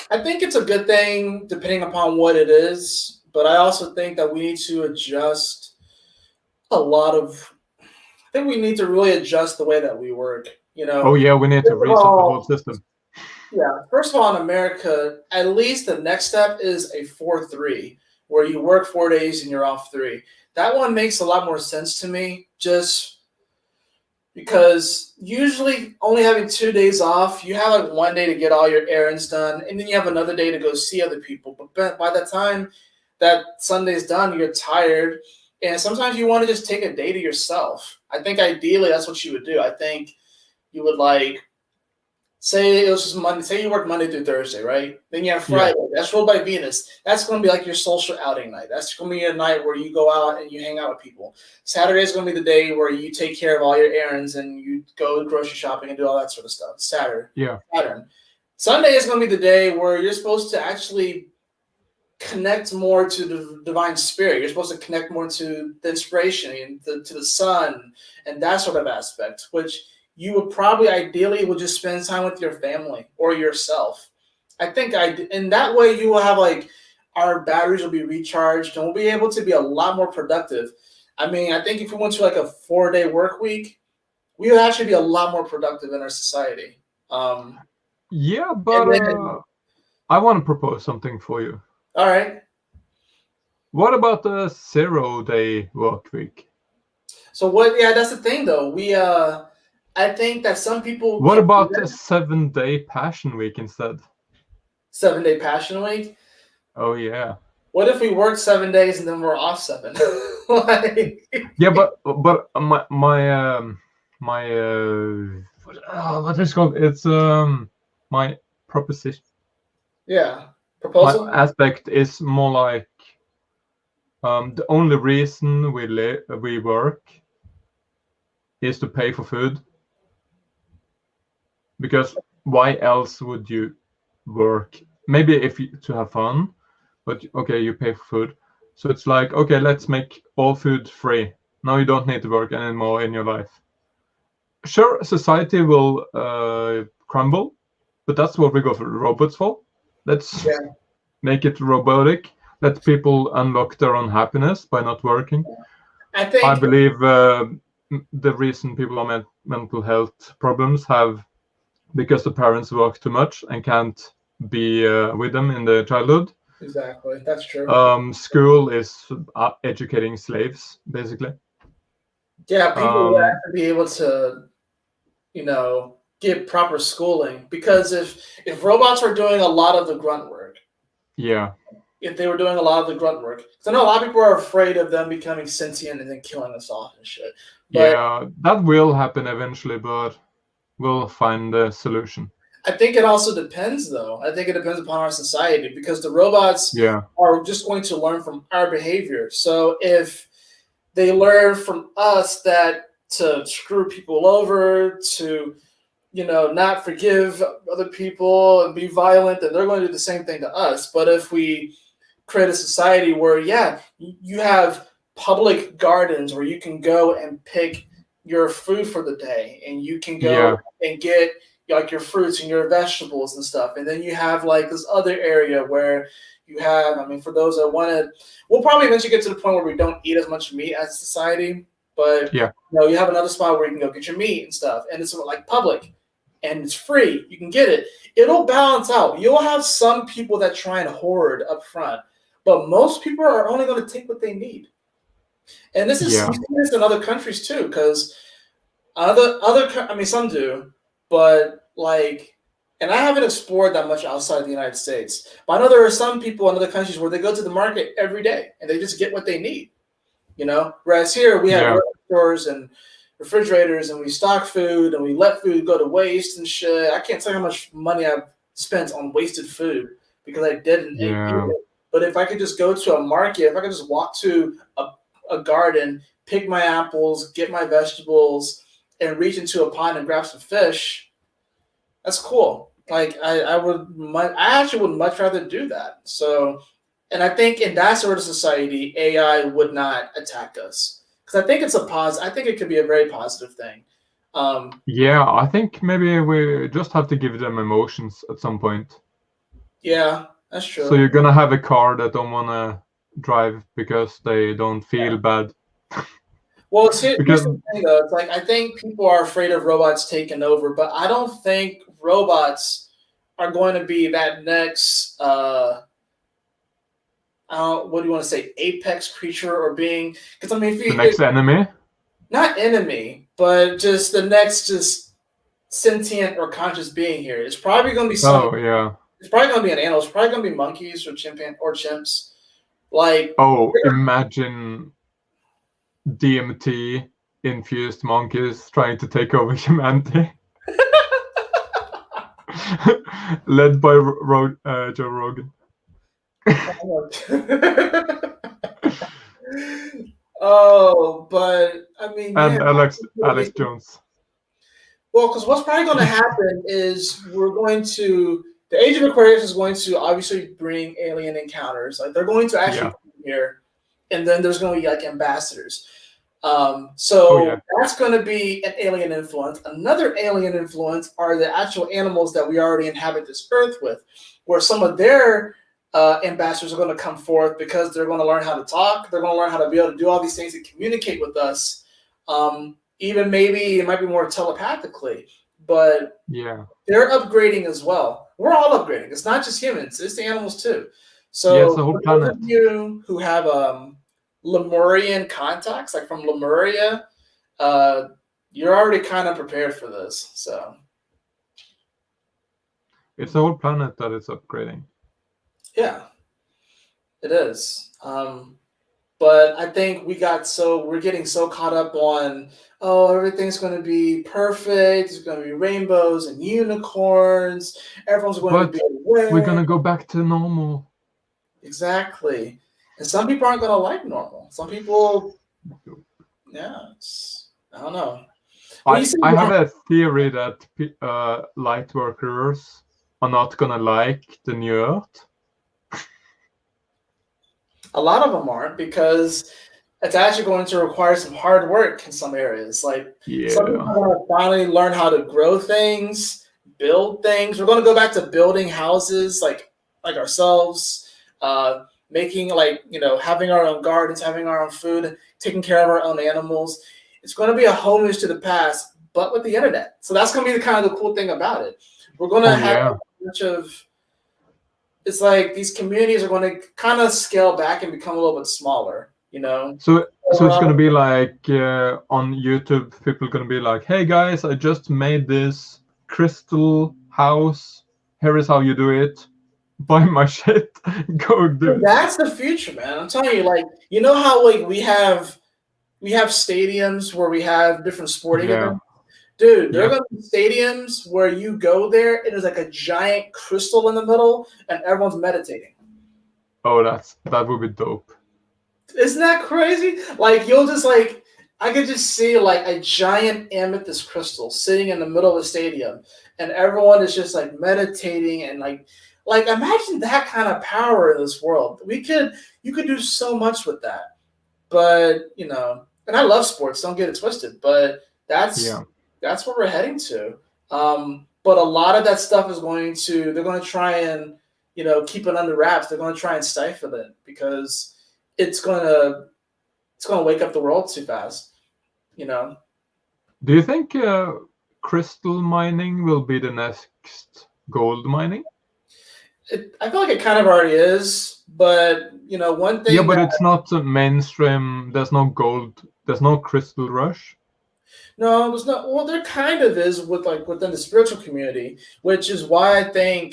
I think it's a good thing depending upon what it is, but I also think that we need to adjust I think we need to really adjust the way that we work, you know. Oh yeah, we need to reset the whole system. Yeah, first of all, in America, at least the next step is a 4-3, where you work 4 days and you're off 3. That one makes a lot more sense to me, just because usually only having 2 days off, you have like 1 day to get all your errands done, and then you have another day to go see other people. But by the time that Sunday's done, you're tired, and sometimes you want to just take a day to yourself. I think ideally that's what you would do. I think you would like, say it was just Monday. Say you work Monday through Thursday, right? Then you have Friday. That's ruled by Venus. That's going to be like your social outing night. That's going to be a night where you go out and you hang out with people. Saturday is going to be the day where you take care of all your errands and you go grocery shopping and do all that sort of stuff. Saturn. Sunday is going to be the day where you're supposed to actually connect more to the divine spirit. You're supposed to connect more to the inspiration and to the sun and that sort of aspect, which you would probably ideally would just spend time with your family or yourself. I think in that way you will have like our batteries will be recharged and we'll be able to be a lot more productive. I mean, I think if we went to like a 4-day work week, we would actually be a lot more productive in our society. Yeah, but I want to propose something for you. All right. What about the 0-day work week? So what? Yeah, that's the thing, though. I think that some people. What about a 7-day passion week instead? 7-day passion week. Oh yeah. What if we work 7 days and then we're off 7? Like... Yeah, but my what is it called? It's my proposition. Yeah, proposal. My aspect is more like the only reason we work is to pay for food. Because why else would you work? Maybe if you, to have fun, but okay, you pay for food. So it's like, okay, let's make all food free. Now you don't need to work anymore in your life. Sure, society will crumble, but that's what we go for robots for. Let's make it robotic. Let people unlock their own happiness by not working. I believe the reason people are mental health problems have because the parents work too much and can't be with them in their childhood. Exactly, that's true. School is educating slaves, basically. Yeah, people would have to be able to, get proper schooling, because if robots were doing a lot of the grunt work, if they were doing a lot of the grunt work, because I know a lot of people are afraid of them becoming sentient and then killing us off and shit. But, yeah, that will happen eventually, but we'll find a solution. I think it also depends, though. I think it depends upon our society, because the robots are just going to learn from our behavior. So if they learn from us that to screw people over, to not forgive other people and be violent, then they're going to do the same thing to us. But if we create a society where, you have public gardens where you can go and pick your food for the day, and you can go and get like your fruits and your vegetables and stuff, and then you have like this other area where you have, for those that want to, we'll probably eventually get to the point where we don't eat as much meat as a society, but you have another spot where you can go get your meat and stuff, and it's like public and it's free. You can get it. It'll balance out. You'll have some people that try and hoard up front, but most people are only going to take what they need. And this is this in other countries too, because some do, but and I haven't explored that much outside of the United States. But I know there are some people in other countries where they go to the market every day and they just get what they need. Whereas here we have stores and refrigerators, and we stock food and we let food go to waste and shit. I can't tell you how much money I've spent on wasted food because I didn't eat it. But if I could just go to a market, if I could just walk to a garden, pick my apples, get my vegetables, and reach into a pond and grab some fish, that's cool. I actually would much rather do that. So, and I think in that sort of society, AI would not attack us. Because I think I think it could be a very positive thing. I think maybe we just have to give them emotions at some point. Yeah, that's true. So you're gonna have a car that don't wanna drive because they don't feel bad. Well, here's the thing, though. It's like I think people are afraid of robots taking over, but I don't think robots are going to be that next. What do you want to say? Apex creature or being? Because if the next enemy. Not enemy, but just the next sentient or conscious being here. It's probably going to be some. Oh yeah. It's probably going to be an animal. It's probably going to be monkeys or chimps. Imagine DMT infused monkeys trying to take over humanity. Led by Joe Rogan. But and Alex Jones. Well, because what's probably going to happen is the Age of Aquarius is going to obviously bring alien encounters. Like they're going to actually come here, and then there's going to be like ambassadors. So that's going to be an alien influence. Another alien influence are the actual animals that we already inhabit this earth with, where some of their ambassadors are going to come forth because they're going to learn how to talk. They're going to learn how to be able to do all these things and communicate with us. Even maybe it might be more telepathically, but they're upgrading as well. We're all upgrading. It's not just humans; it's the animals too. So it's a whole for planet. those of you who have Lemurian contacts, like from Lemuria, you're already kind of prepared for this. So it's a whole planet that is upgrading. Yeah, it is. But I think we're getting so caught up on, everything's going to be perfect. There's going to be rainbows and unicorns. Everyone's going to be aware. We're going to go back to normal. Exactly. And some people aren't going to like normal. Some people, I don't know. I have a theory that light workers are not going to like the new Earth. A lot of them aren't, because it's actually going to require some hard work in some areas. Like some people want to finally learn how to grow things, build things. We're going to go back to building houses like ourselves, making having our own gardens, having our own food, taking care of our own animals. It's going to be a homage to the past, but with the internet. So that's going to be the cool thing about it. We're going to have a bunch of. It's like these communities are going to kind of scale back and become a little bit smaller, So it's going to be like on YouTube, people are going to be like, "Hey guys, I just made this crystal house. Here is how you do it. Buy my shit. Go do it." That's the future, man. I'm telling you, how we have stadiums where we have different sporting events. Dude, there are going to be stadiums where you go there and there's like a giant crystal in the middle and everyone's meditating. Oh, that would be dope. Isn't that crazy? Like, you'll just I could just see like a giant amethyst crystal sitting in the middle of a stadium and everyone is just like meditating and like imagine that kind of power in this world. You could do so much with that. But, and I love sports, don't get it twisted, but that's what we're heading to. But a lot of that stuff they're going to try and, keep it under wraps. They're going to try and stifle it because it's going to wake up the world too fast, Do you think crystal mining will be the next gold mining? I feel like it kind of already is, but, one thing. Yeah, but it's not mainstream. There's no gold. There's no crystal rush. No, there's not. Well, there kind of is within the spiritual community, which is why I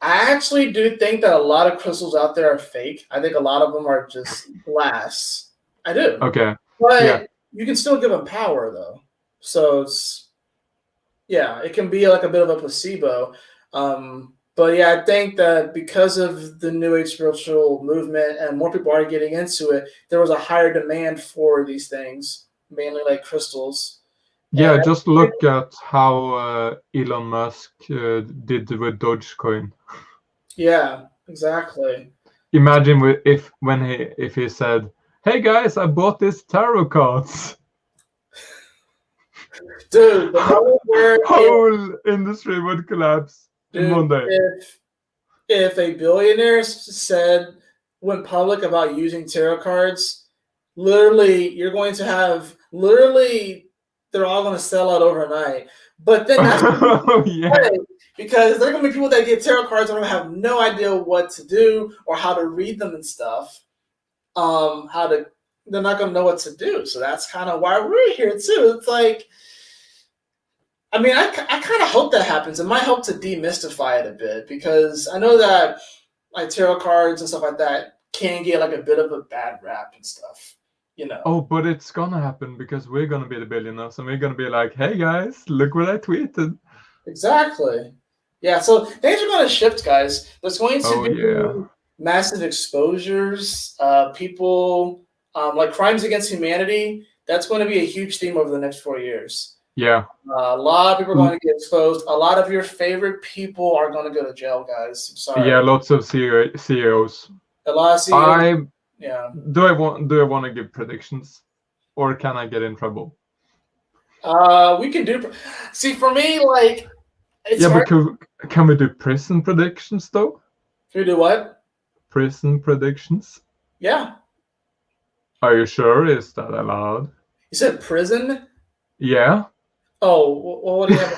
actually do think that a lot of crystals out there are fake. I think a lot of them are just glass. I do. Okay. But you can still give them power, though. So it can be like a bit of a placebo. But I think that because of the New Age spiritual movement and more people are getting into it, there was a higher demand for these things, mainly like crystals. Yeah, just look at how Elon Musk did with Dogecoin. Yeah, exactly. Imagine if he said, "Hey guys, I bought this tarot cards." Dude, the whole industry would collapse in one day. If a billionaire went public about using tarot cards, literally, you're going to have they're all going to sell out overnight. But then that's because there are going to be people that get tarot cards and have no idea what to do or how to read them and stuff. They're not going to know what to do. So that's kind of why we're here too. It's like, I mean, I kind of hope that happens. It might help to demystify it a bit because I know that like tarot cards and stuff like that can get like a bit of a bad rap and stuff. Oh, but it's gonna happen because we're gonna be the billionaires and we're gonna be like, "Hey guys, look what I tweeted." Exactly. Yeah, so things are going to shift, guys. There's going to be massive exposures. People like crimes against humanity. That's going to be a huge theme over the next 4 years. Yeah. A lot of people are going to get exposed. A lot of your favorite people are going to go to jail, guys. I'm sorry. Yeah, lots of CEOs. A lot of CEOs. Do I want to give predictions? or can I get in trouble? We can do. See, for me, like, it's yeah, hard. but can we do prison predictions though? Can we do what? Prison predictions? Yeah. Are you sure? Is that allowed? You said prison? Yeah. Oh, well, what do you have?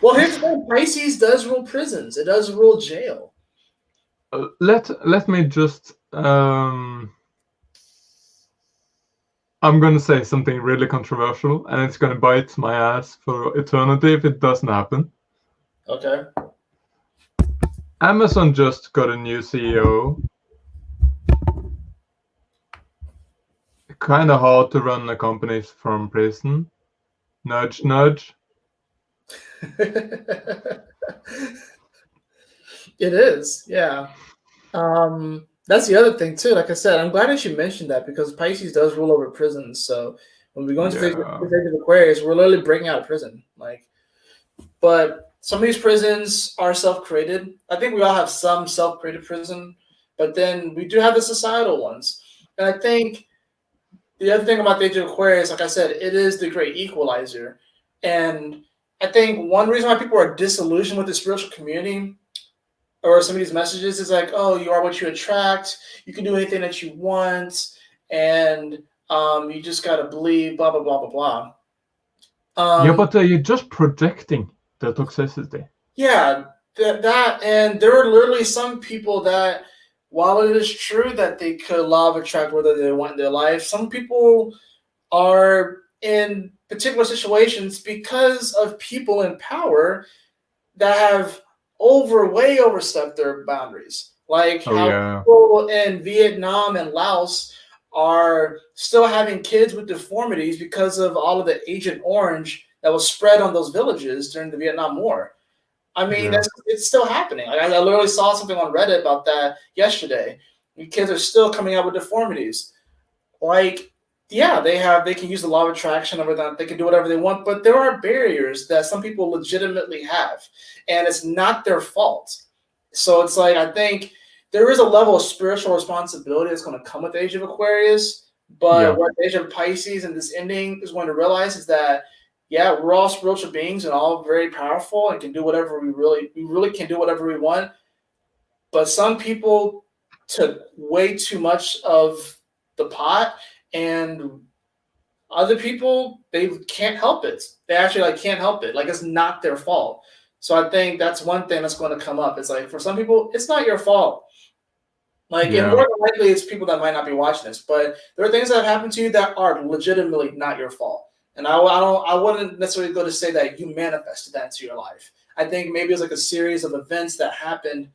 Well, here's the thing: Pisces does rule prisons. It does rule jail. Let me just. I'm going to say something really controversial, and it's going to bite my ass for eternity if it doesn't happen. Okay. Amazon just got a new CEO. Kind of hard to run the companies from prison. Nudge, nudge. It is, yeah. That's the other thing too. Like I said, I'm glad that you mentioned that because Pisces does rule over prisons. So when we go into the age of Aquarius, we're literally breaking out of prison. Like, but some of these prisons are self-created. I think we all have some self-created prison, but then we do have the societal ones. And I think the other thing about the age of Aquarius, like I said, it is the great equalizer. And I think one reason why people are disillusioned with the spiritual community or some of these messages is like, oh, you are what you attract. You can do anything that you want, and you just gotta believe, blah blah blah blah blah. Yeah, but you're just projecting the toxicity. Yeah, that, and there are literally some people that, while it is true that they could law of attract whether they want in their life, some people are in particular situations because of people in power that have way overstepped their boundaries. Like how people in Vietnam and Laos are still having kids with deformities because of all of the Agent Orange that was spread on those villages during the Vietnam War. I mean, it's still happening. Like, I literally saw something on Reddit about that yesterday. The kids are still coming out with deformities. Like, yeah, they can use the law of attraction over that. They can do whatever they want, but there are barriers that some people legitimately have, and it's not their fault. So it's like, I think there is a level of spiritual responsibility that's going to come with the age of Aquarius, but what the age of Pisces and this ending is going to realize is that, yeah, we're all spiritual beings and all very powerful and can do whatever we really can do whatever we want. But some people took way too much of the pot, and other people, they can't help it. They actually can't help it. Like, it's not their fault. So I think that's one thing that's going to come up. It's like, for some people, it's not your fault. Like, and more than likely, it's people that might not be watching this, but there are things that have happened to you that are legitimately not your fault. And I wouldn't necessarily go to say that you manifested that into your life. I think maybe it's like a series of events that happened,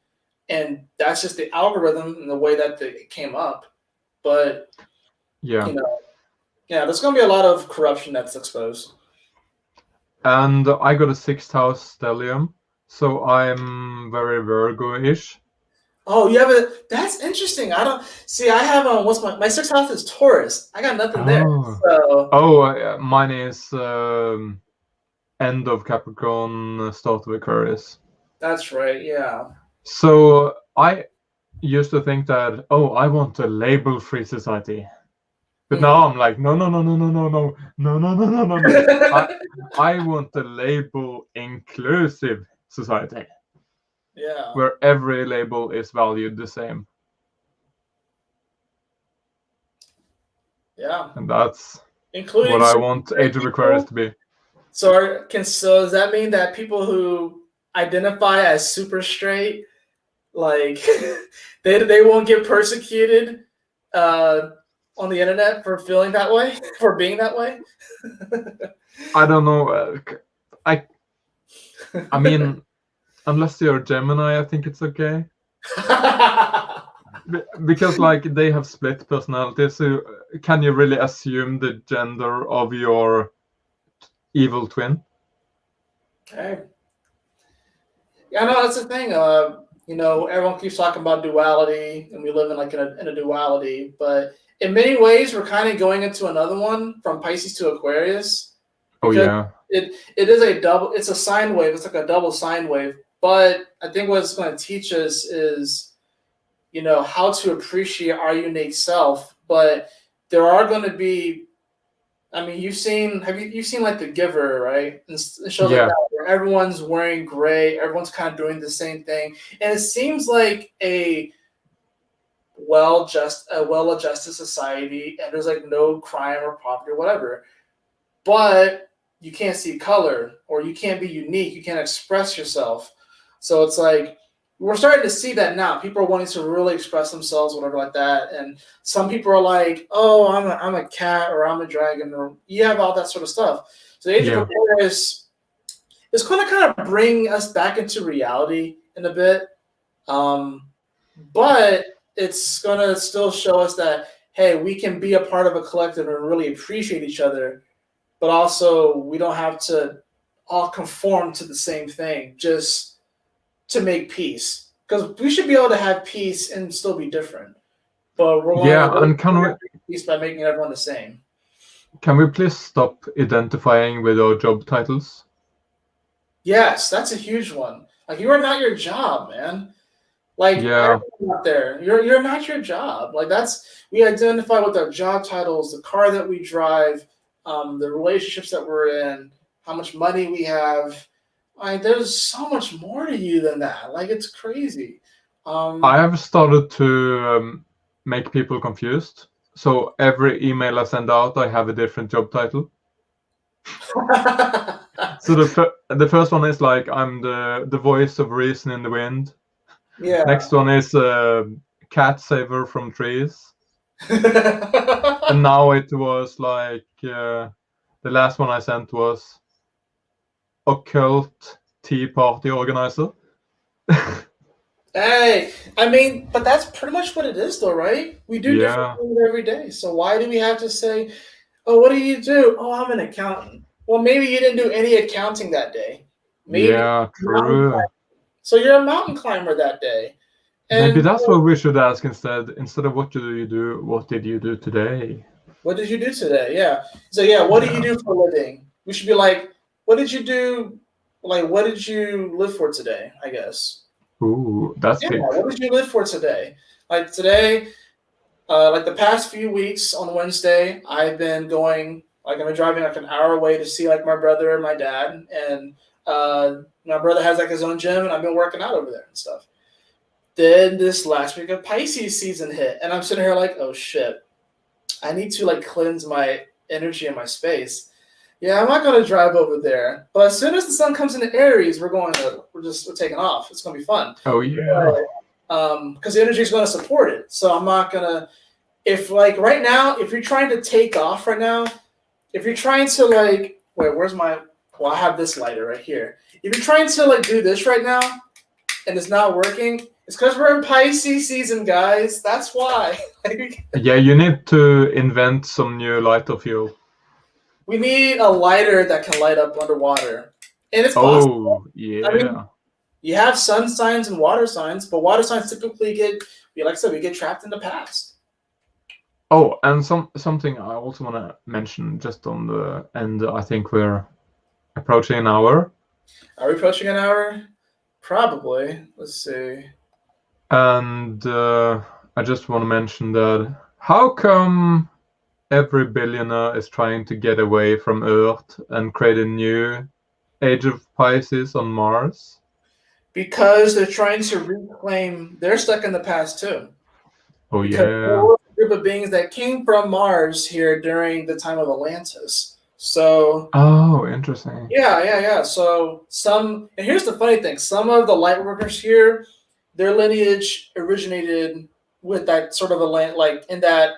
and that's just the algorithm and the way that it came up. But there's going to be a lot of corruption that's exposed. And I got a 6th house stellium, so I'm very Virgo-ish. Oh, you have a. That's interesting. I don't see. I have what's my 6th house is Taurus. I got nothing there. So. Mine is end of Capricorn, start of Aquarius. That's right. Yeah. So I used to think that I want a label-free society, but now I'm like no. I want a label-inclusive society. Yeah. Where every label is valued the same. Yeah. And that's including what I want Age of Aquarius to be. So does that mean that people who identify as super straight, like they won't get persecuted on the internet for feeling that way, for being that way? I don't know. I mean, unless you're Gemini, I think it's okay. Because they have split personalities, so can you really assume the gender of your evil twin? Okay. Yeah, no, that's the thing. Everyone keeps talking about duality, and we live in a duality, but in many ways, we're kind of going into another one from Pisces to Aquarius. Oh yeah. It is a double. It's a sine wave. It's like a double sine wave. But I think what it's going to teach us is, how to appreciate our unique self. But there are going to be. I mean, you've seen like The Giver, right? And shows like that where everyone's wearing gray, everyone's kind of doing the same thing, and it seems like a well-adjusted society, and there's like no crime or poverty or whatever. But you can't see color, or you can't be unique, you can't express yourself. So it's like we're starting to see that now. People are wanting to really express themselves, whatever like that. And some people are like, "Oh, I'm a cat, or I'm a dragon," or you have all that sort of stuff. So the Age of Aquarius is going to kind of bring us back into reality in a bit, but it's going to still show us that, hey, we can be a part of a collective and really appreciate each other, but also we don't have to all conform to the same thing just to make peace. Because we should be able to have peace and still be different. But we're going to have peace by making everyone the same. Can we please stop identifying with our job titles? Yes, that's a huge one. Like, you are not your job, man. Like, everyone out there, you're not your job. Like, we identify with our job titles, the car that we drive, the relationships that we're in, how much money we have. Like, there's so much more to you than that. Like, it's crazy. I have started to make people confused. So every email I send out, I have a different job title. So the first one is like, I'm the voice of reason in the wind. Yeah. Next one is cat saver from trees. And now it was like the last one I sent was occult tea party organizer. Hey, I mean, but that's pretty much what it is, though, right? We do different things every day. So why do we have to say, "Oh, what do you do?" "Oh, I'm an accountant." Well, maybe you didn't do any accounting that day. Maybe true. So you're a mountain climber that day. And maybe that's what we should ask instead. Instead of what do you do, what did you do today? What did you do today? Yeah. So what do you do for a living? We should be like, what did you do? Like, what did you live for today? I guess. Ooh, that's deep. What did you live for today? Like today, like the past few weeks on Wednesday, I've been going. Like, I'm driving like an hour away to see like my brother and my dad, and my brother has like his own gym, and I've been working out over there and stuff. Then this last week of Pisces season hit, and I'm sitting here like, oh shit, I need to like cleanse my energy and my space. Yeah, I'm not going to drive over there. But as soon as the sun comes into Aries, we're taking off. It's going to be fun. Oh, yeah. Because the energy is going to support it. So I'm not going to, if like right now, if you're trying to take off right now, if you're trying to like, wait, I have this lighter right here. If you're trying to like do this right now and it's not working, it's because we're in Pisces season, guys. That's why. Yeah, you need to invent some new lighter fuel. We need a lighter that can light up underwater. And it's possible. Oh, yeah. I mean, you have sun signs and water signs, but water signs typically like I said, we get trapped in the past. Oh, and something I also want to mention just on the end. I think we're approaching an hour. Are we approaching an hour? Probably. Let's see. And I just want to mention that how come every billionaire is trying to get away from Earth and create a new Age of Pisces on Mars? Because they're trying to reclaim. They're stuck in the past too. Oh, because yeah. There were a group of beings that came from Mars here during the time of Atlantis. So. Oh, interesting. Yeah. So and here's the funny thing: some of the light workers here, their lineage originated with that sort of in that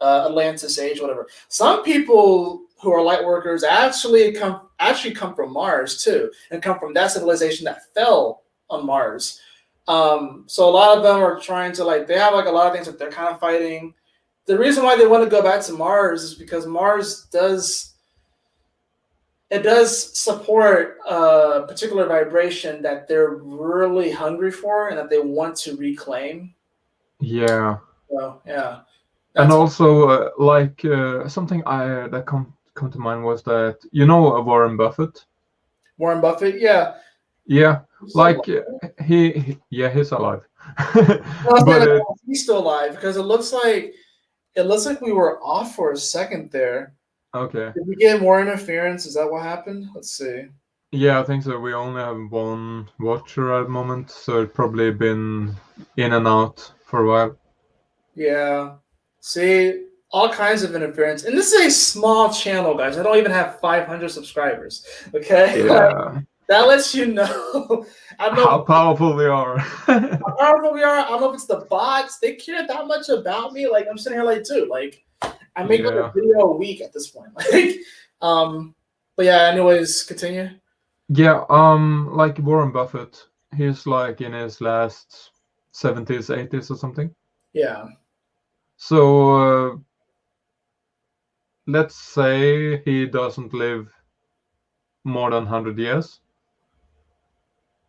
Atlantis age, whatever. Some people who are light workers actually come from Mars too, and come from that civilization that fell on Mars. So a lot of them are trying to they have like a lot of things that they're kind of fighting. The reason why they want to go back to Mars is because Mars does support a particular vibration that they're really hungry for and that they want to reclaim. Yeah. So yeah. And also, something that come to mind was that Warren Buffett. Warren Buffett, yeah. Yeah, he's alive. But he's still alive because it looks like It looks like we were off for a second there. Okay. Did we get more interference? Is that what happened? Let's see. Yeah, I think so. We only have one watcher at the moment, so it's probably been in and out for a while. Yeah. See, all kinds of interference. And this is a small channel, guys. I don't even have 500 subscribers. Okay? Yeah. That lets you know. I don't know How powerful we are. how powerful we are. I don't know if it's the bots. They care that much about me. Like, I'm sitting here like, dude, like, I make like a video a week at this point. But yeah, anyways, continue. Yeah, like Warren Buffett, he's like in his last 70s, 80s or something. Yeah. So let's say he doesn't live more than 100 years.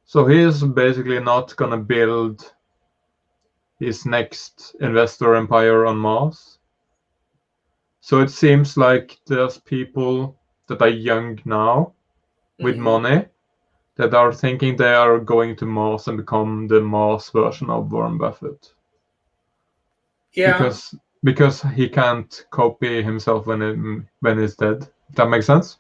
So he's basically not gonna build his next investor empire on Mars. So it seems like there's people that are young now with money that are thinking they are going to Mars and become the Mars version of Warren Buffett. Yeah. Because he can't copy himself when he's dead. If that makes sense?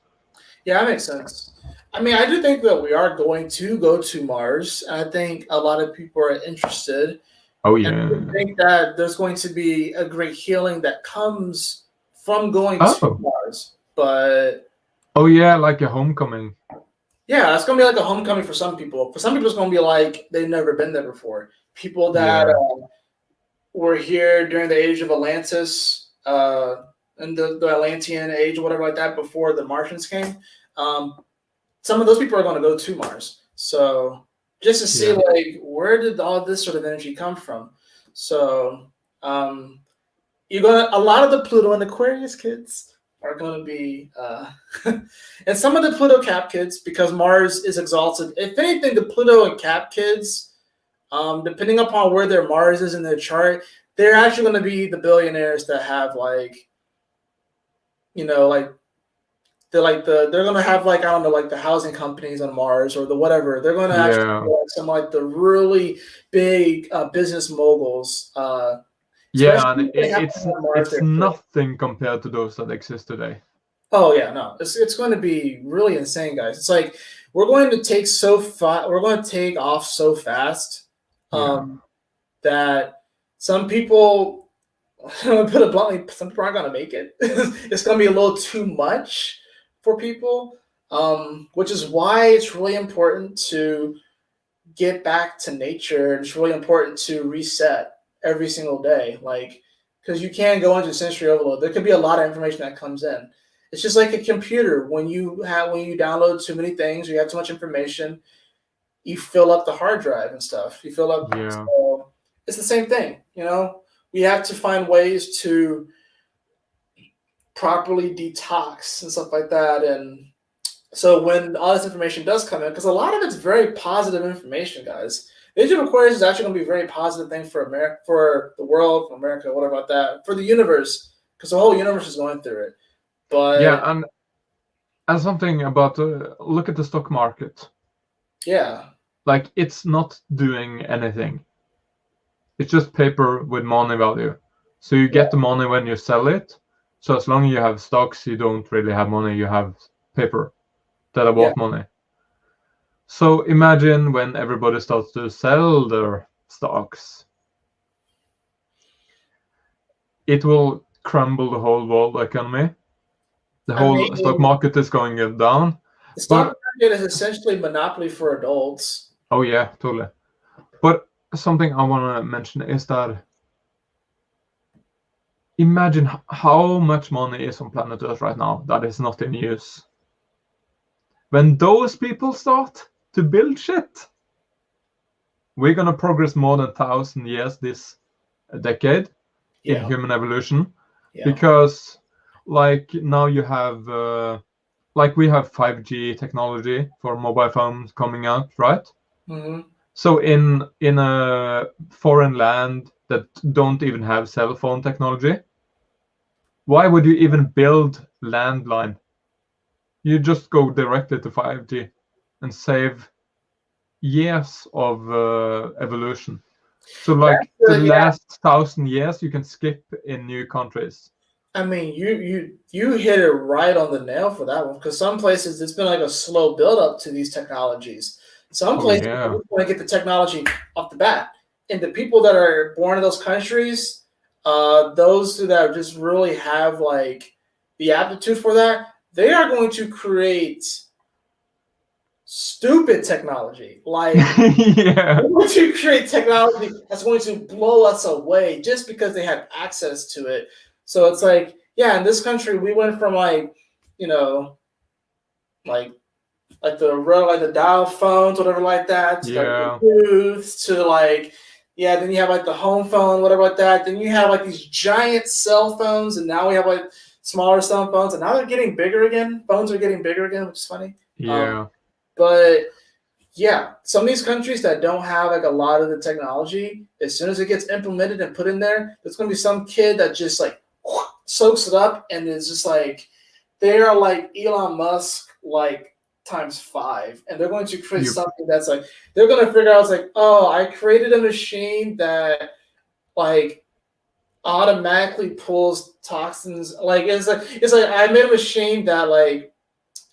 Yeah, that makes sense. I mean, I do think that we are going to go to Mars. And I think a lot of people are interested. Oh yeah. And I think that there's going to be a great healing that comes from going to Mars. But oh yeah, like a homecoming. yeah, it's gonna be like a homecoming for some people. For some people, it's gonna be like they've never been there before. People that were here during the age of Atlantis, and the Atlantean age or whatever like that before the Martians came. Some of those people are going to go to Mars. So just to see like where did all this sort of energy come from? So you're gonna a lot of the Pluto and Aquarius kids are going to be, and some of the Pluto Cap kids, because Mars is exalted. If anything, the Pluto and Cap kids, depending upon where their Mars is in their chart, they're actually going to be the billionaires that have like, like they're going to have like, I don't know, like the housing companies on Mars or the whatever. They're going to actually be like some like the really big business moguls. Yeah, and it's nothing compared to those that exist today. Oh yeah, no, it's going to be really insane, guys. It's like we're going to take off so fast that some people, put it bluntly, some people aren't going to make it. It's going to be a little too much for people, which is why it's really important to get back to nature. It's really important to reset every single day, like, because you can go into sensory overload. There could be a lot of information that comes in. It's just like a computer. When you download too many things, or you have too much information, you fill up the hard drive and stuff. You fill up. Yeah. So it's the same thing. We have to find ways to properly detox and stuff like that. And so when all this information does come in, because a lot of it's very positive information, guys. The Age of Aquarius is actually going to be a very positive thing for America, for the world, for America, whatever about that, for the universe, because the whole universe is going through it. But yeah, and something about look at the stock market. Yeah, like it's not doing anything. It's just paper with money value. So you get the money when you sell it. So as long as you have stocks, you don't really have money. You have paper that are worth money. So imagine when everybody starts to sell their stocks, it will crumble the whole world economy. The whole stock market is going down. The stock market is essentially monopoly for adults. Oh yeah, totally. But something I want to mention is that imagine how much money is on planet Earth right now that is not in use. When those people start to build shit, we're gonna progress more than 1,000 years this decade in human evolution, because like now you have like we have 5G technology for mobile phones coming out, right? So in a foreign land that don't even have cell phone technology, why would you even build landline? You just go directly to 5G and save years of evolution. So like the last 1,000 years, you can skip in new countries. I mean, you hit it right on the nail for that one, because some places it's been like a slow build up to these technologies. Some places you want to get the technology off the bat, and the people that are born in those countries, those that just really have like the aptitude for that, they are going to create stupid technology. Like they're going to create technology that's going to blow us away just because they have access to it. So it's like, yeah, in this country, we went from like, you know, like the dial phones, whatever like that, to like the booths, to like, yeah, then you have like the home phone, whatever like that. Then you have like these giant cell phones, and now we have like smaller cell phones, and now they're getting bigger again. Phones are getting bigger again, which is funny. But yeah, some of these countries that don't have like a lot of the technology, as soon as it gets implemented and put in there, there's going to be some kid that just like soaks it up and is just like, they are like Elon Musk like ×5, and they're going to create something that's like, they're going to figure out, it's like, oh, I created a machine that like automatically pulls toxins. Like it's like I made a machine that like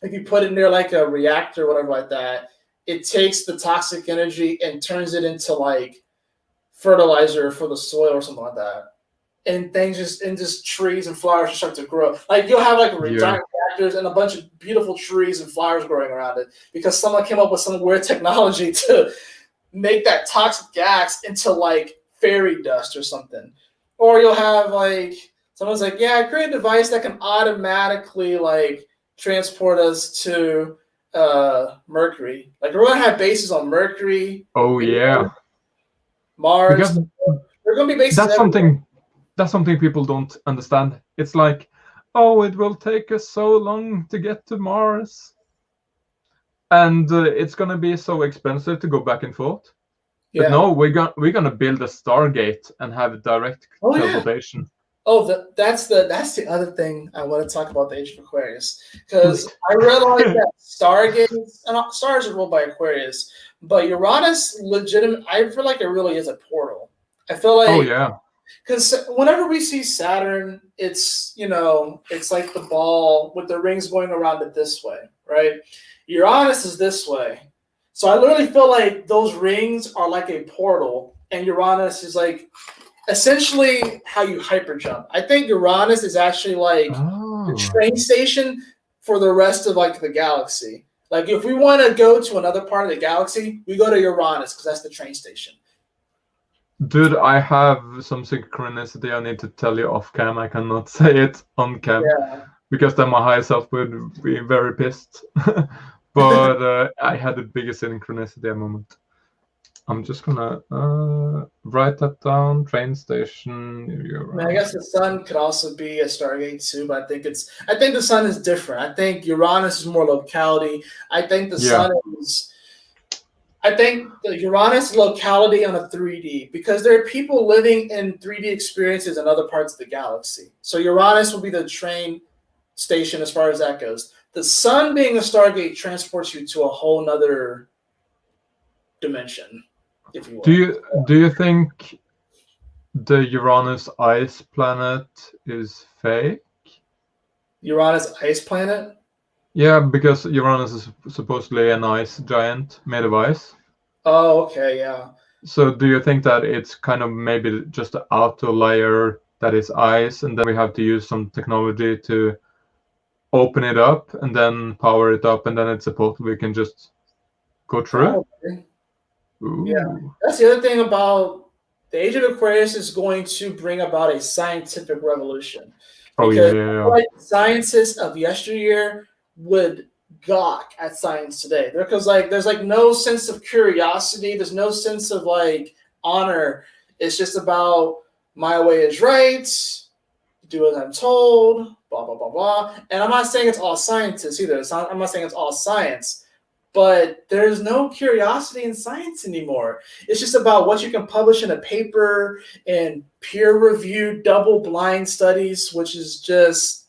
if you put it near like a reactor or whatever like that, it takes the toxic energy and turns it into like fertilizer for the soil or something like that. And things just trees and flowers start to grow. Like you'll have like giant reactors and a bunch of beautiful trees and flowers growing around it because someone came up with some weird technology to make that toxic gas into like fairy dust or something. Or you'll have like someone's like, yeah, I created a device that can automatically like transport us to Mercury. Like we're gonna have bases on Mercury. Oh yeah. Mars. Because there are gonna be bases. That's something people don't understand. It's like, oh, it will take us so long to get to Mars, and it's gonna be so expensive to go back and forth. Yeah. But no, we're gonna build a Stargate and have direct teleportation. Yeah. Oh, that's the other thing I want to talk about the age of Aquarius, because I realized that Stargates and stars are ruled by Aquarius, but Uranus I feel like it really is a portal. I feel like because whenever we see Saturn, it's it's like the ball with the rings going around it this way, right? Uranus is this way. So I literally feel like those rings are like a portal, and Uranus is like essentially how you hyper jump. I think Uranus is actually like the train station for the rest of like the galaxy. Like if we want to go to another part of the galaxy, we go to Uranus because that's the train station. Dude, I have some synchronicity I need to tell you off cam. I cannot say it on cam because then my higher self would be very pissed. But I had the biggest synchronicity moment. I'm just gonna write that down. Train station. I mean, I guess the sun could also be a Stargate too, but I think the sun is different. I think Uranus is more locality. I think the sun is. I think the Uranus locality on a 3D, because there are people living in 3D experiences in other parts of the galaxy. So Uranus will be the train station as far as that goes. The sun being a Stargate transports you to a whole nother dimension, if you will. Do you think the Uranus ice planet is fake? Uranus ice planet? Yeah, because Uranus is supposedly an ice giant made of ice. Oh, okay, yeah. So do you think that it's kind of maybe just the outer layer that is ice, and then we have to use some technology to open it up and then power it up, and then it's a portal we can just go through? Yeah, that's the other thing about the Age of Aquarius is going to bring about a scientific revolution. Because like scientists of yesteryear would gawk at science today. Because like there's like no sense of curiosity, there's no sense of like honor. It's just about my way is right, do as I'm told, blah blah blah blah. And I'm not saying it's all scientists either. I'm not saying it's all science, but there's no curiosity in science anymore. It's just about what you can publish in a paper and peer-reviewed double-blind studies, which is just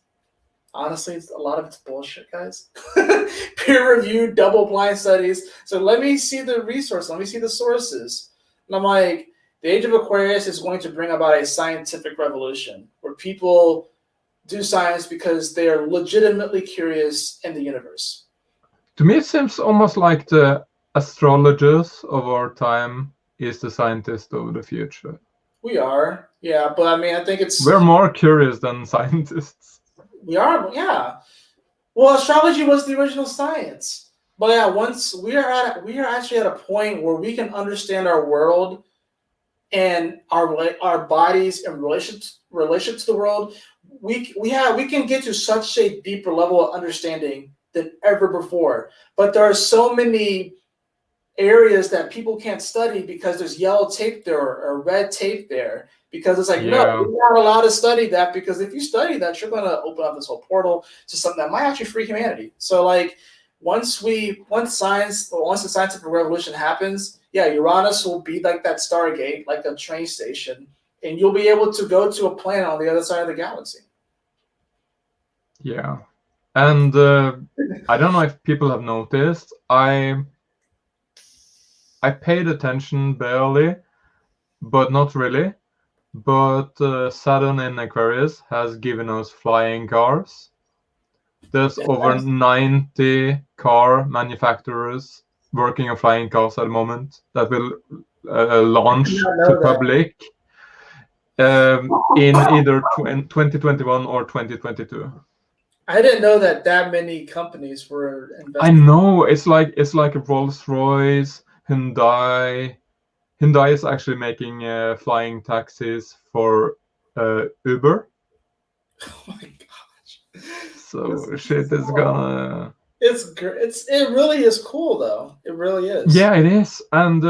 honestly, a lot of it's bullshit, guys. Peer-reviewed double-blind studies. So let me see the resource. Let me see the sources. And I'm like, The age of Aquarius is going to bring about a scientific revolution where people do science because they are legitimately curious in the universe. To me, it seems almost like the astrologers of our time is the scientist of the future. We are, yeah, but I mean, I think we're more curious than scientists. We are, yeah. Well, astrology was the original science, but yeah, once we are actually at a point where we can understand our world and our bodies in relation to the world. We can get to such a deeper level of understanding than ever before. But there are so many areas that people can't study because there's yellow tape there or red tape there. Because it's like, no, we're not allowed to study that, because if you study that, you're going to open up this whole portal to something that might actually free humanity. So like once the scientific revolution happens, yeah, Uranus will be like that Stargate, like a train station, and you'll be able to go to a planet on the other side of the galaxy. Yeah. And I don't know if people have noticed, I paid attention barely, but not really. But Saturn in Aquarius has given us flying cars. There's over 90 car manufacturers working on flying cars at the moment that will launch to public in either 2021 or 2022. I didn't know that many companies were investing. I know, it's like Rolls-Royce, Hyundai. Hyundai is actually making flying taxis for Uber. Oh my gosh! So shit is gonna. It really is cool though. It really is. Yeah, it is. And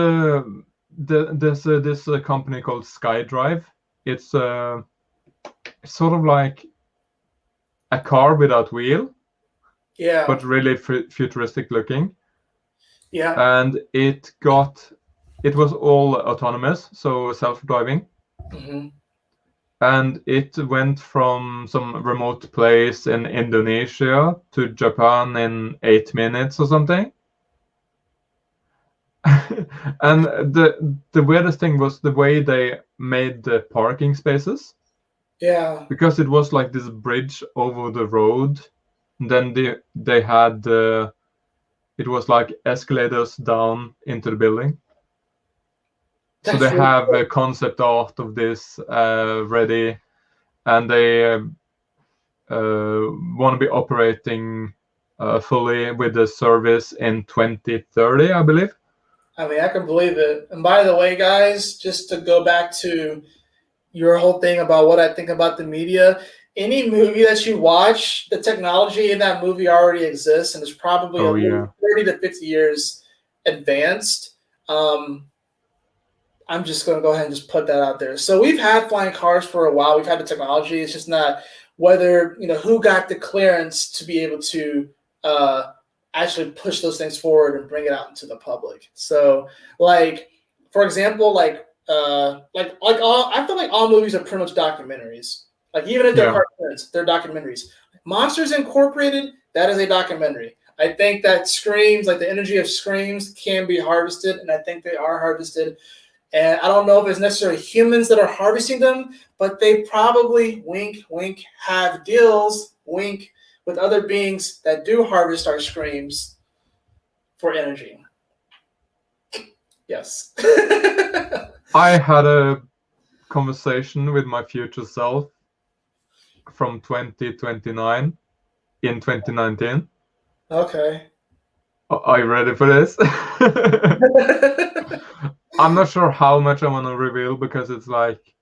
there's this company called SkyDrive. It's sort of like a car without wheel. Yeah. But really futuristic looking. Yeah. And it was all autonomous, so self-driving. Mm-hmm. And it went from some remote place in Indonesia to Japan in 8 minutes or something. And the weirdest thing was the way they made the parking spaces. Yeah. Because it was like this bridge over the road. And then they had it was like escalators down into the building. So they have a concept art of this ready, and they want to be operating fully with the service in 2030, I believe. I mean, I can believe it. And by the way, guys, just to go back to your whole thing about what I think about the media, any movie that you watch, the technology in that movie already exists and is probably 30 to 50 years advanced. I'm just going to go ahead and just put that out there. So we've had flying cars for a while. We've had the technology. It's just not whether, who got the clearance to be able to actually push those things forward and bring it out into the public. So, like, for example, I feel like all movies are pretty much documentaries. Like, even if they're cartoons, they're documentaries. Monsters Incorporated, that is a documentary. I think that Screams, like the energy of Screams, can be harvested, and I think they are harvested. And I don't know if it's necessarily humans that are harvesting them, but they probably, wink, wink, have deals, wink, with other beings that do harvest our screams for energy. Yes. I had a conversation with my future self from 2029 in 2019. Okay. Are you ready for this? I'm not sure how much I want to reveal because it's like.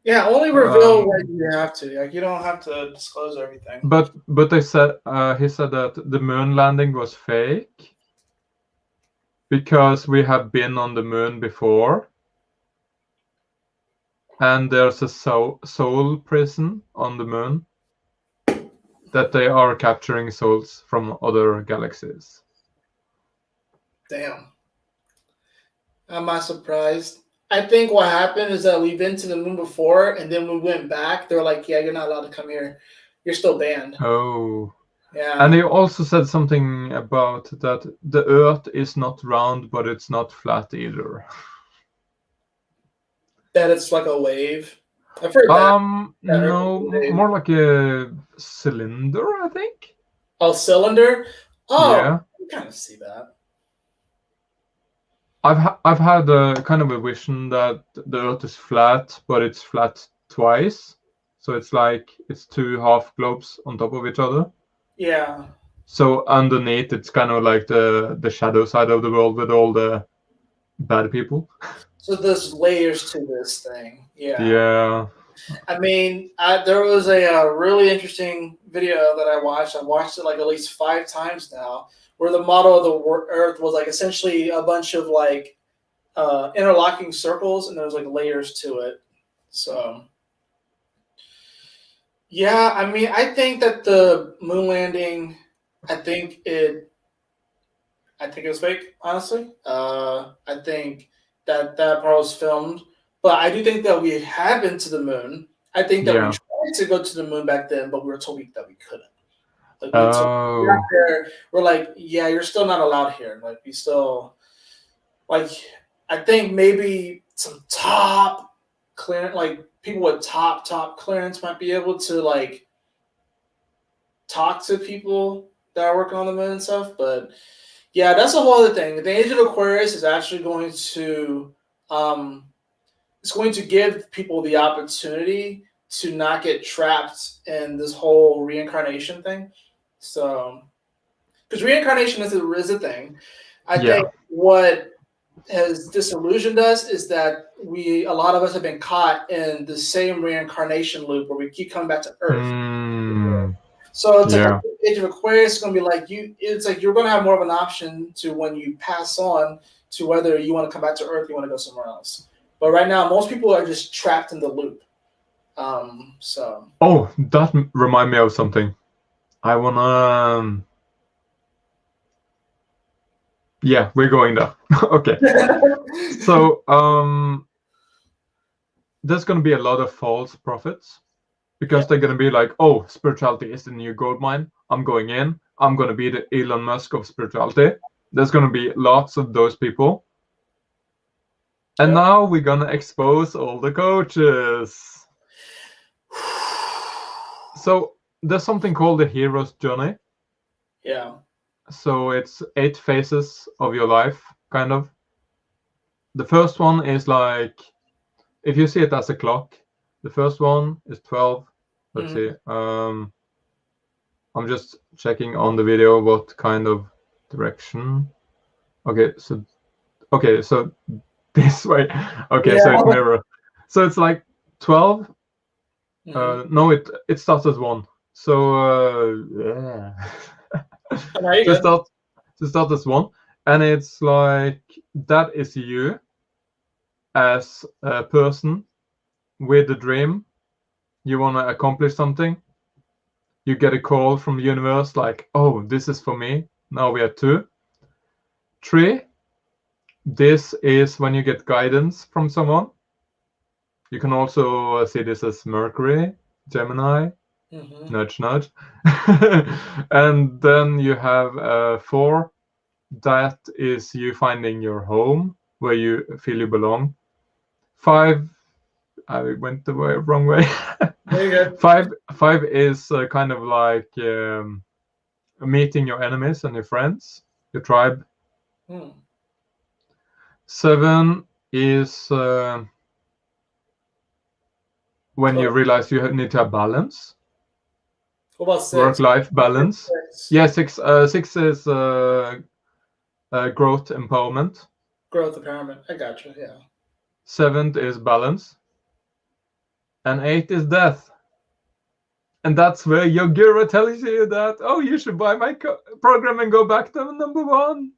Yeah, only reveal what you have to. Like, you don't have to disclose everything. But they said he said that the moon landing was fake because we have been on the moon before, and there's a soul prison on the moon that they are capturing souls from other galaxies. Damn. I'm not surprised. I think what happened is that we've been to the moon before, and then we went back. They're like, yeah, you're not allowed to come here. You're still banned. Oh. Yeah. And he also said something about that the Earth is not round, but it's not flat either. That it's like a wave. I've heard that. No, more like a cylinder, I think. Oh, cylinder. Oh, Yeah. I kind of see that. I've had a kind of a vision that the Earth is flat, but it's flat twice. So it's like it's two half globes on top of each other. Yeah. So underneath, it's kind of like the shadow side of the world with all the bad people. So there's layers to this thing. Yeah. Yeah. I mean, there was a really interesting video that I watched. I watched it like at least 5 times now, where the model of the Earth was like essentially a bunch of like interlocking circles, and there's like layers to it. So, yeah, I mean, I think that the moon landing, I think it was fake. Honestly, I think that part was filmed, but I do think that we had been to the moon. I think that we tried to go to the moon back then, but we were told that we couldn't. Like we got there, we're like, yeah, you're still not allowed here. Like we still, like, I think maybe some top clearance, like people with top clearance might be able to like talk to people that are working on the moon and stuff. But yeah, that's a whole other thing. The age of Aquarius is actually going to it's going to give people the opportunity to not get trapped in this whole reincarnation thing. So, because reincarnation is a thing. I think what has disillusioned us is that a lot of us have been caught in the same reincarnation loop where we keep coming back to Earth. So it's like Age of Aquarius is going to be like it's like you're going to have more of an option to when you pass on to whether you want to come back to Earth or you want to go somewhere else. But right now, most people are just trapped in the loop. So. Oh, that remind me of something. I wanna. Yeah, we're going there. Okay. So there's gonna be a lot of false prophets because they're gonna be like, oh, spirituality is the new gold mine. I'm going in. I'm gonna be the Elon Musk of spirituality. There's gonna be lots of those people. And now we're gonna expose all the coaches. So there's something called the hero's journey. Yeah. So it's 8 phases of your life, kind of. The first one is like, if you see it as a clock, the first one is 12. Let's see. I'm just checking on the video what kind of direction. Okay, so this way. Okay, so it's mirror. So it's like 12. No, it starts as 1. So yeah. to start as 1, and it's like that is you as a person with a dream. You want to accomplish something. You get a call from the universe like, oh, this is for me. Now we are 2. 3, this is when you get guidance from someone. You can also see this as Mercury, Gemini, nudge nudge. And then you have 4, that is you finding your home where you feel you belong. 5, I went the wrong way. 5 is kind of like meeting your enemies and your friends, your tribe. 7 is when you realize you need to have balance. What about 6? Work-life balance. 6. Yeah, 6. 6 is growth empowerment. Growth empowerment. I got you. Yeah. 7th is balance. And 8 is death. And that's where your guru tells you that, oh, you should buy my program and go back to number 1.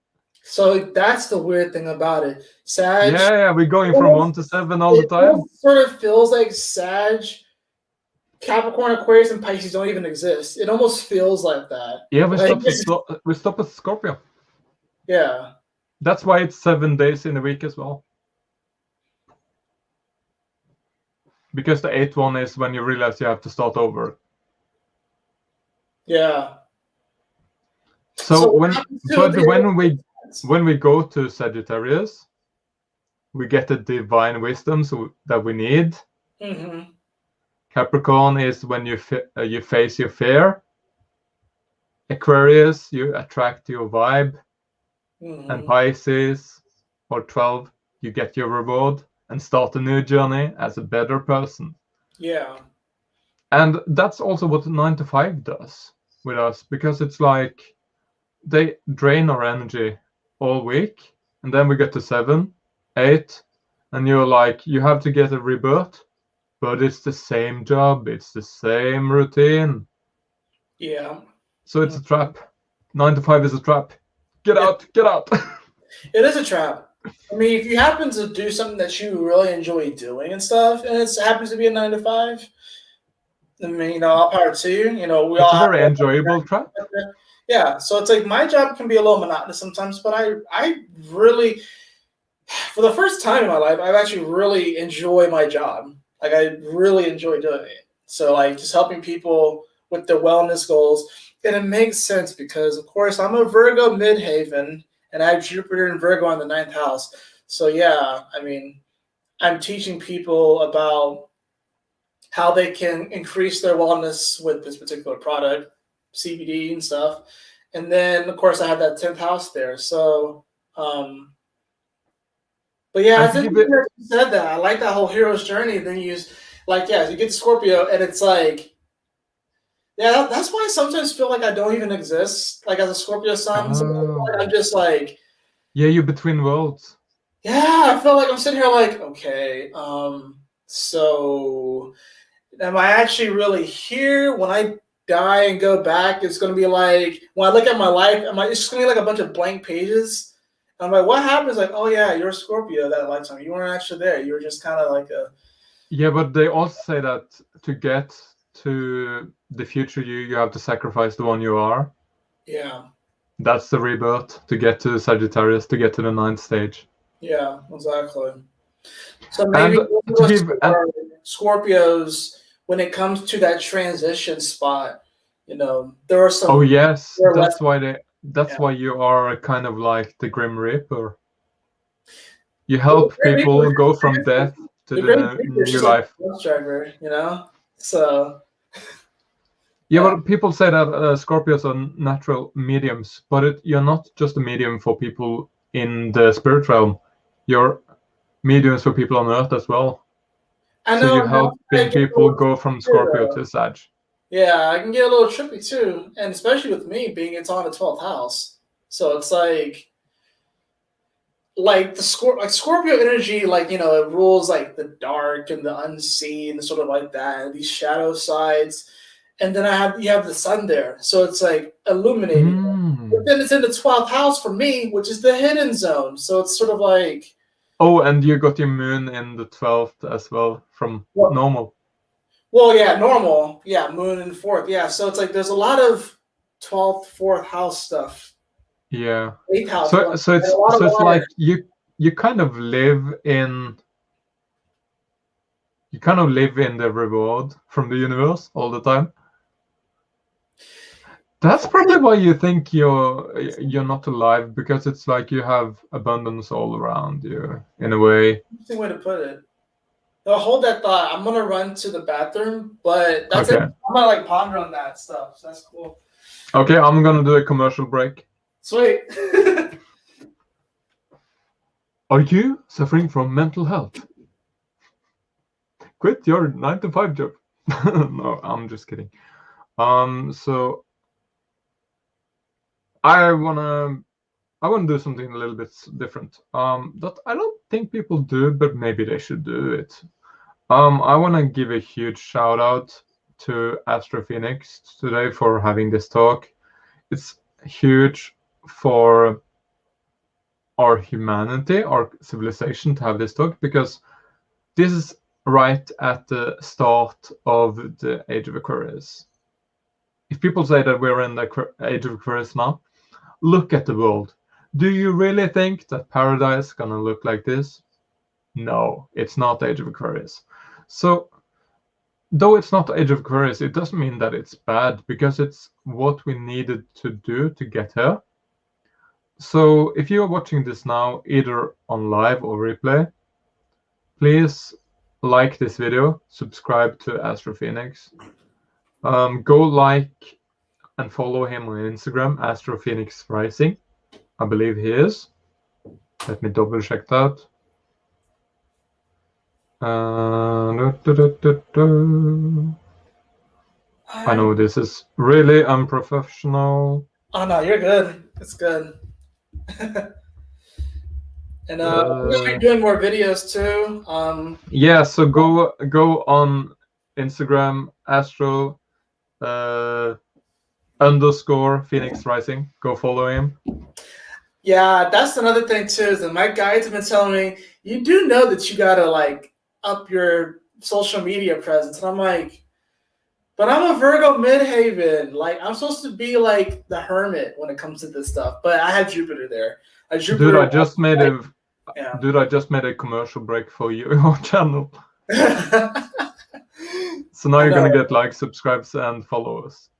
So that's the weird thing about it. Sag. Yeah, we're going from 1 to 7 all the time. It sort of feels like Sag, Capricorn, Aquarius, and Pisces don't even exist. It almost feels like that. Yeah, we stop at Scorpio. Yeah. That's why it's 7 days in a week as well. Because the 8th one is when you realize you have to start over. Yeah. So when we go to Sagittarius, we get the divine wisdom that we need. Mm-hmm. Capricorn is when you face your fear. Aquarius, you attract your vibe. Mm-hmm. And Pisces, or 12, you get your reward and start a new journey as a better person. Yeah. And that's also what 9 to 5 does with us, because it's like they drain our energy all week, and then we get to 7, 8, and you're like, you have to get a rebirth, but it's the same job, it's the same routine. Yeah. So it's a trap. 9 to 5 is a trap. Get out, get out. It is a trap. I mean, if you happen to do something that you really enjoy doing and stuff, and it happens to be a 9 to 5, I mean, all power to you. We It's all a have very enjoyable trap. Yeah, so it's like my job can be a little monotonous sometimes, but I really, for the first time in my life, I've actually really enjoyed my job. Like I really enjoy doing it. So like just helping people with their wellness goals, and it makes sense because of course I'm a Virgo midhaven, and I have Jupiter and Virgo on the 9th house. So yeah, I mean, I'm teaching people about how they can increase their wellness with this particular product, CBD and stuff. And then, of course, I have that 10th house there. So, but yeah, I think you said that. I like that whole hero's journey. Then you you get to Scorpio, and it's like, yeah, that's why I sometimes feel like I don't even exist. Like as a Scorpio Sun, I'm just like, yeah, you're between worlds. Yeah, I feel like I'm sitting here like, okay, so am I actually really here? When I die and go back, it's gonna be like when I look at my life, it's just gonna be like a bunch of blank pages. I'm like, what happens? Like, oh yeah, you're a Scorpio that lifetime. You weren't actually there. You were just kind of like a. Yeah, but they also say that to get to the future you have to sacrifice the one you are. Yeah. That's the rebirth, to get to Sagittarius, to get to the 9th stage. Yeah, exactly. So maybe Scorpios, when it comes to that transition spot, there are some. Oh yes, that's why you are kind of like the Grim Reaper. You help people go from death to the new life. Driver, so. Yeah, but people say that Scorpios are natural mediums, but you're not just a medium for people in the spirit realm. You're mediums for people on Earth as well. So you're helping people go from Scorpio to Sag. Yeah, I can get a little trippy too, and especially with me being it's on the 12th house, so it's like the Scorpio energy, it rules like the dark and the unseen, sort of like that, these shadow sides, and then you have the sun there, so it's like illuminating. But then it's in the 12th house for me, which is the hidden zone, so it's sort of like. Oh, and you got your moon in the 12th as well from normal. Well, yeah, normal. Yeah, moon in 4th. Yeah, so it's like there's a lot of 12th, 4th house stuff. Yeah. 8th house. So it's like you kind of live in the reward from the universe all the time. That's probably why you think you're not alive, because it's like you have abundance all around you in a way. Interesting way to put it. No, hold that thought. I'm gonna run to the bathroom, but that's okay. I'm gonna ponder on that stuff. So that's cool. Okay, I'm gonna do a commercial break. Sweet. Are you suffering from mental health? Quit your 9 to 5 job. No, I'm just kidding. So I wanna do something a little bit different. That I don't think people do, but maybe they should do it. I want to give a huge shout out to Astro Phoenix today for having this talk. It's huge for our humanity, our civilization, to have this talk, because this is right at the start of the Age of Aquarius. If people say that we're in the Age of Aquarius now, look at the world. Do you really think that paradise is gonna look like this? No, it's not Age of Aquarius. So, though it's not Age of Aquarius, it doesn't mean that it's bad, because it's what we needed to do to get here. So, if you are watching this now, either on live or replay, please like this video, subscribe to Astro Phoenix. Go like and follow him on Instagram, Astro Phoenix Rising. I believe he is. Let me double check that. I know this is really unprofessional. Oh no, you're good. It's good. And we're gonna be doing more videos too. Yeah, so go on Instagram, Astro _ Phoenix Rising. Go follow him. Yeah, that's another thing too. Is that my guides have been telling me, you do know that you gotta like up your social media presence, and I'm like, but I'm a Virgo midhaven. Like I'm supposed to be like the hermit when it comes to this stuff. But I have Jupiter there. Dude, I just made I just made a commercial break for your channel. So now you're gonna get like subscribes and followers.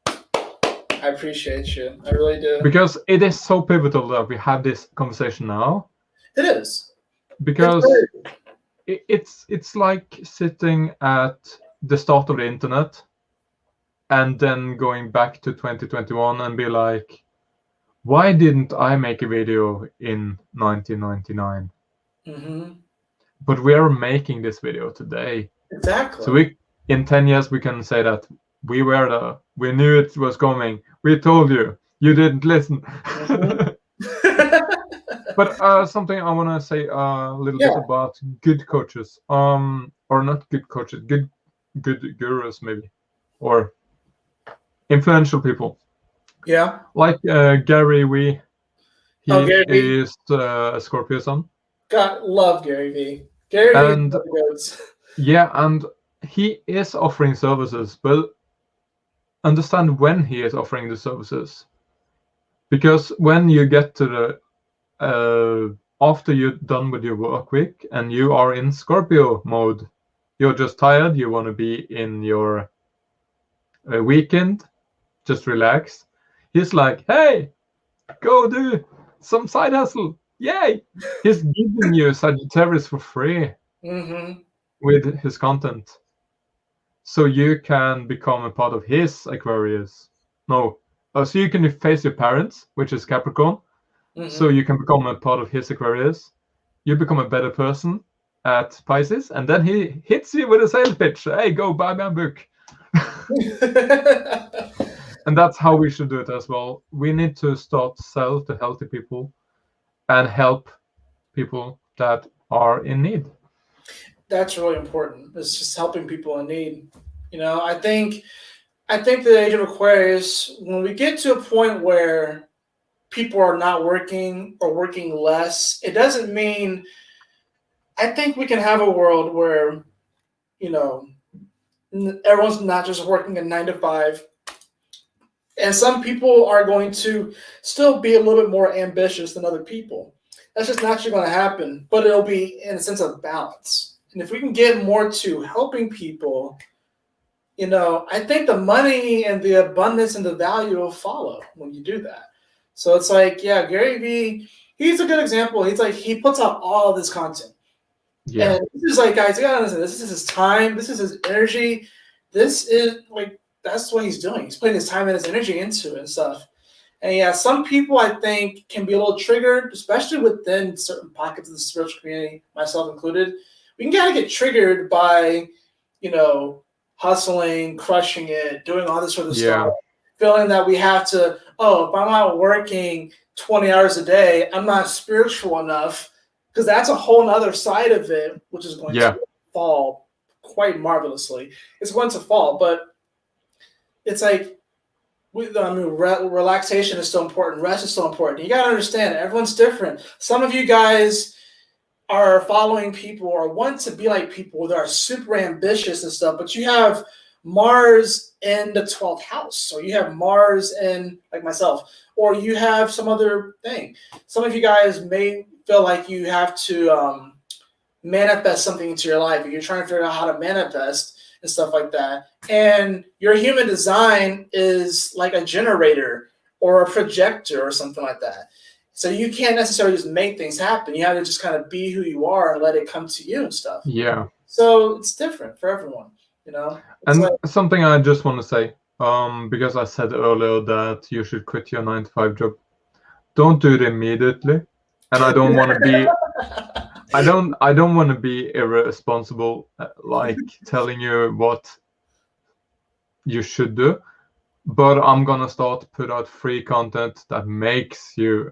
I appreciate you. I really do. Because it is so pivotal that we have this conversation now. It is. Because it's like sitting at the start of the internet and then going back to 2021 and be like, why didn't I make a video in 1999? Mm-hmm. But we are making this video today. Exactly. So in 10 years, we can say that we were there. We knew it was coming. We told you. You didn't listen. Mm-hmm. But something I want to say a little bit about good coaches. Or not good coaches. Good gurus, maybe. Or influential people. Yeah. Like Gary Vee. He Gary is a Scorpio Sun. God, love Gary Vee. Gary Vee goes. Yeah, and he is offering services, but understand when he is offering the services. Because when you get to the after you're done with your work week and you are in Scorpio mode, you're just tired, you want to be in your weekend, just relax. He's like, hey, go do some side hustle. Yay! He's giving you Sagittarius for free with his content. So you can become a part of his Aquarius. So you can face your parents, which is Capricorn. So you can become a part of his Aquarius. You become a better person at Pisces, and then he hits you with a sales pitch. Hey, go buy my book. And that's how we should do it as well. We need to start sell to healthy people and help people that are in need. That's really important. It's just helping people in need. You know, I think the age of Aquarius, when we get to a point where people are not working or working less, it doesn't mean, I think we can have a world where, you know, everyone's not just working a 9 to 5. And some people are going to still be a little bit more ambitious than other people. That's just naturally going to happen, but it'll be in a sense of balance. And if we can get more to helping people, you know, I think the money and the abundance and the value will follow when you do that. So it's like, yeah, Gary Vee, he's a good example. He's like, he puts out all of this content. Yeah. And this is like, guys, you gotta understand, this is his time, this is his energy. This is like, that's what he's doing. He's putting his time and his energy into it and stuff. And yeah, some people I think can be a little triggered, especially within certain pockets of the spiritual community, myself included. We can kind of get triggered by, you know, hustling, crushing it, doing all this sort of stuff, feeling that we have to, if I'm not working 20 hours a day, I'm not spiritual enough, because that's a whole other side of it, which is going to fall quite marvelously. It's going to fall, but it's like, relaxation is so important. Rest is so important. You got to understand, everyone's different. Some of you guys are following people or want to be like people that are super ambitious and stuff, but you have Mars in the 12th house, or you have Mars in, like myself, or you have some other thing. Some of you guys may feel like you have to manifest something into your life, or you're trying to figure out how to manifest and stuff like that. And your human design is like a generator or a projector or something like that. So you can't necessarily just make things happen. You have to just kind of be who you are and let it come to you and stuff. Yeah. So it's different for everyone, you know? It's and something I just want to say, because I said earlier that you should quit your 9 to 5 job. Don't do it immediately. And I don't want to be I don't want to be irresponsible, like telling you what you should do. But I'm gonna start to put out free content that makes you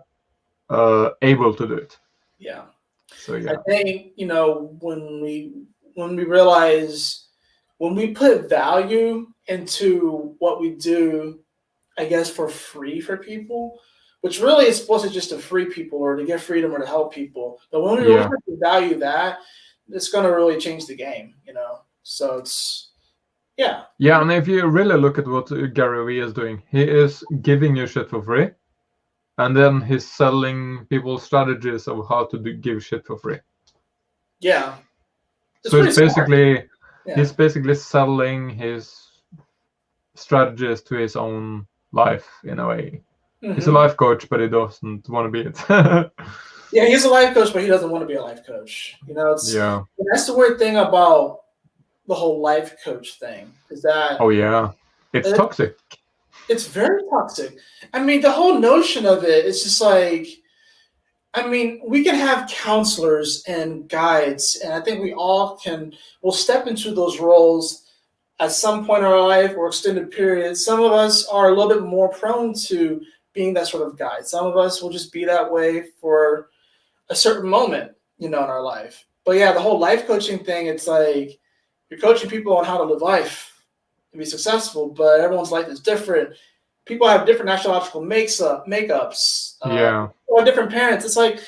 able to do it. Yeah. So yeah. I think, you know, when we realize, when we put value into what we do, I guess for free for people, which really is supposed to just to free people or to give freedom or to help people. But when we really value that, it's going to really change the game, you know? So it's, yeah. Yeah, and if you really look at what Gary Vee is doing, he is giving you shit for free, and then he's selling people strategies of how to give shit for free. Yeah. So it's basically, he's basically selling his strategies to his own life in a way. Mm-hmm. He's a life coach, but he doesn't want to be it. Yeah, he's a life coach, but he doesn't want to be a life coach. You know, that's the weird thing about the whole life coach thing, is that it's toxic. It's very toxic. I mean, the whole notion of it is just like, I mean, we can have counselors and guides, and I think we all will step into those roles at some point in our life or extended periods. Some of us are a little bit more prone to being that sort of guide. Some of us will just be that way for a certain moment, you know, in our life. But yeah, the whole life coaching thing, it's like you're coaching people on how to live life and be successful, but everyone's life is different. People have different astrological makeups. Or different parents. It's like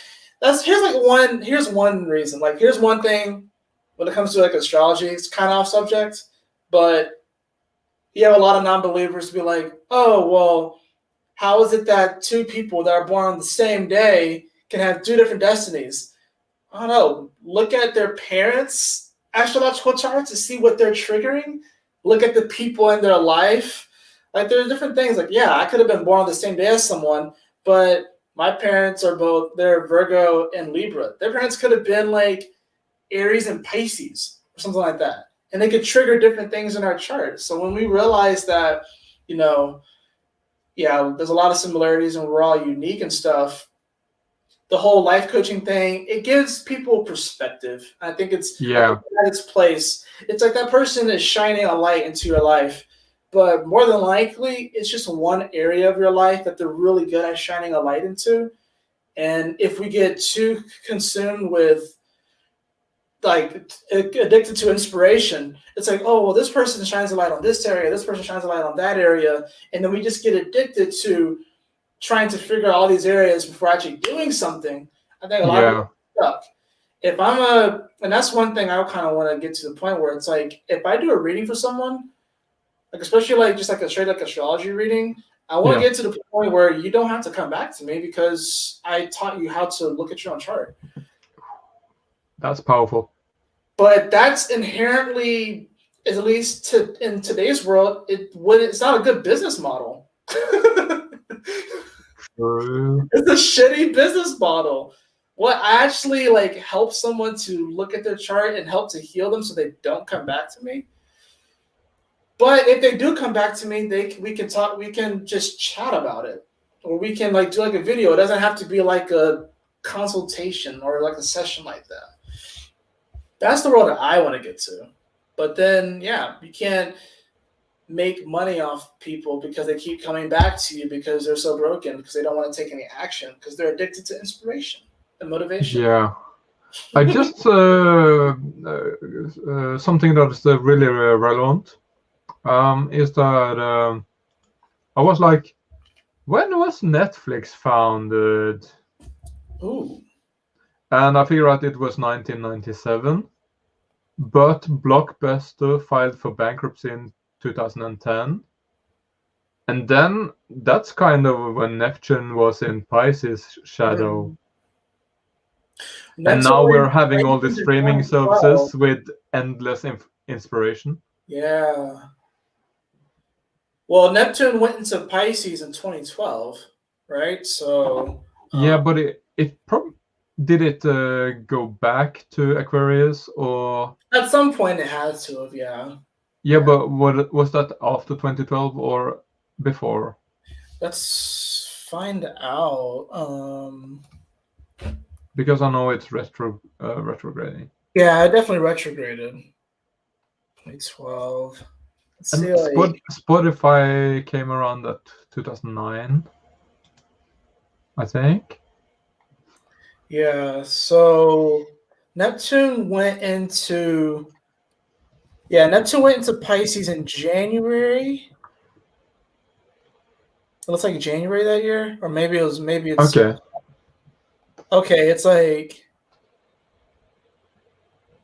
here's one reason. Like, here's one thing when it comes to like astrology, it's kind of off subject, but you have a lot of non-believers be like, oh, well, how is it that two people that are born on the same day can have two different destinies? I don't know. Look at their parents' astrological charts to see what they're triggering. Look at the people in their life. Like, there are different things. Like, yeah, I could have been born on the same day as someone, but my parents they're Virgo and Libra. Their parents could have been like Aries and Pisces or something like that. And they could trigger different things in our chart. So when we realize that, you know, yeah, there's a lot of similarities and we're all unique and stuff, the whole life coaching thing, it gives people perspective. I think it's at its place. It's like that person is shining a light into your life, but more than likely, it's just one area of your life that they're really good at shining a light into. And if we get too consumed with, like, addicted to inspiration, it's like, oh, well, this person shines a light on this area, this person shines a light on that area, and then we just get addicted to trying to figure out all these areas before actually doing something. I think a lot of people are stuck. And that's one thing I kind of want to get to the point where it's like, if I do a reading for someone, like, especially like just like a straight like astrology reading, I want to get to the point where you don't have to come back to me because I taught you how to look at your own chart. That's powerful. But that's inherently, at least in today's world, it's not a good business model. It's a shitty business model. What actually like helps someone to look at their chart and help to heal them so they don't come back to me? But if they do come back to me, we can talk. We can just chat about it, or we can like do like a video. It doesn't have to be like a consultation or like a session like that. That's the world that I want to get to. But then, yeah, you can't make money off people because they keep coming back to you because they're so broken, because they don't want to take any action, because they're addicted to inspiration and motivation. Yeah. I just something that is really relevant is that I was like, when was Netflix founded? Ooh. And I figured out it was 1997, but Blockbuster filed for bankruptcy in 2010. And then that's kind of when Neptune was in Pisces shadow. And now we're having all these streaming services with endless inspiration. Yeah. Well, Neptune went into Pisces in 2012, right? So Yeah, but did it go back to Aquarius or? At some point, it has to have, yeah. Yeah, but what was that after 2012 or before? Let's find out. Because I know it's retrograding. Yeah, I definitely retrograded. 2012. Let's And see. Like, Spotify came around at 2009, I think. yeah, so Neptune went into Pisces in January. It looks like January that year, or maybe it's Okay. Okay, it's like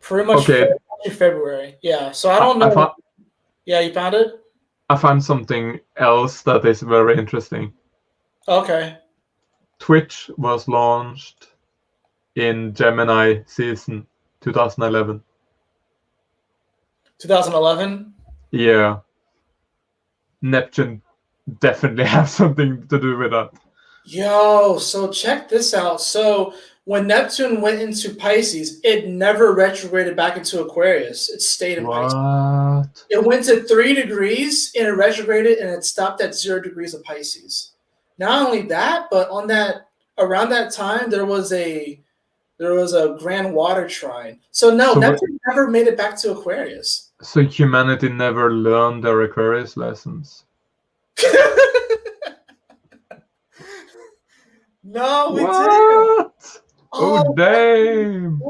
pretty much February. Yeah, so I don't know. Yeah, you found it? I found something else that is very interesting. Okay. Twitch was launched in Gemini season 2011. 2011? Yeah. Neptune definitely has something to do with that. Yo, so check this out. So when Neptune went into Pisces, it never retrograded back into Aquarius. It stayed in Pisces. It went to 3 degrees and it retrograded and it stopped at 0 degrees of Pisces. Not only that, but around that time there was a grand water trine. So no, Neptune never made it back to Aquarius. So humanity never learned their Aquarius lessons. No, we didn't. Oh, damn.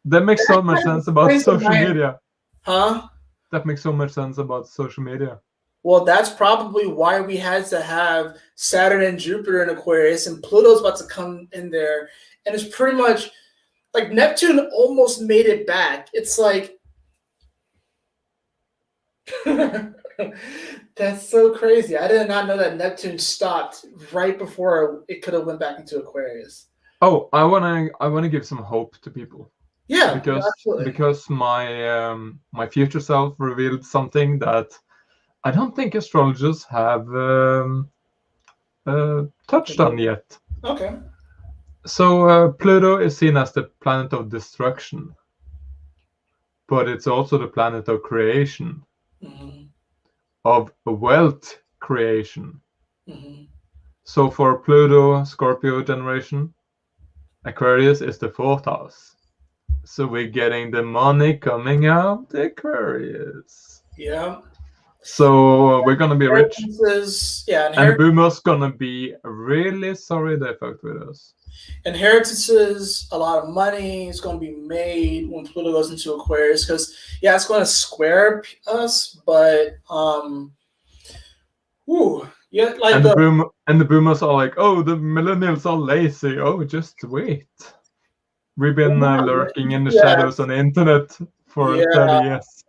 That makes so much sense about social media. Huh? That makes so much sense about social media. Well, that's probably why we had to have Saturn and Jupiter in Aquarius, and Pluto's about to come in there. And it's pretty much like Neptune almost made it back. It's like that's so crazy. I did not know that Neptune stopped right before it could have went back into Aquarius. Oh, I wanna give some hope to people. Yeah, because my future self revealed something that I don't think astrologers have touched on yet. Okay. So Pluto is seen as the planet of destruction, but it's also the planet of creation, of wealth creation. So for Pluto Scorpio generation, Aquarius is the 4th house. So we're getting the money coming out the Aquarius. Yeah. So we're gonna be rich. Yeah, and boomers gonna be really sorry they fucked with us. Inheritances, a lot of money is going to be made when Pluto goes into Aquarius because it's going to square us, but the boomers are like, oh, the millennials are lazy. Oh, just wait. We've been lurking in the shadows on the internet for 30 years.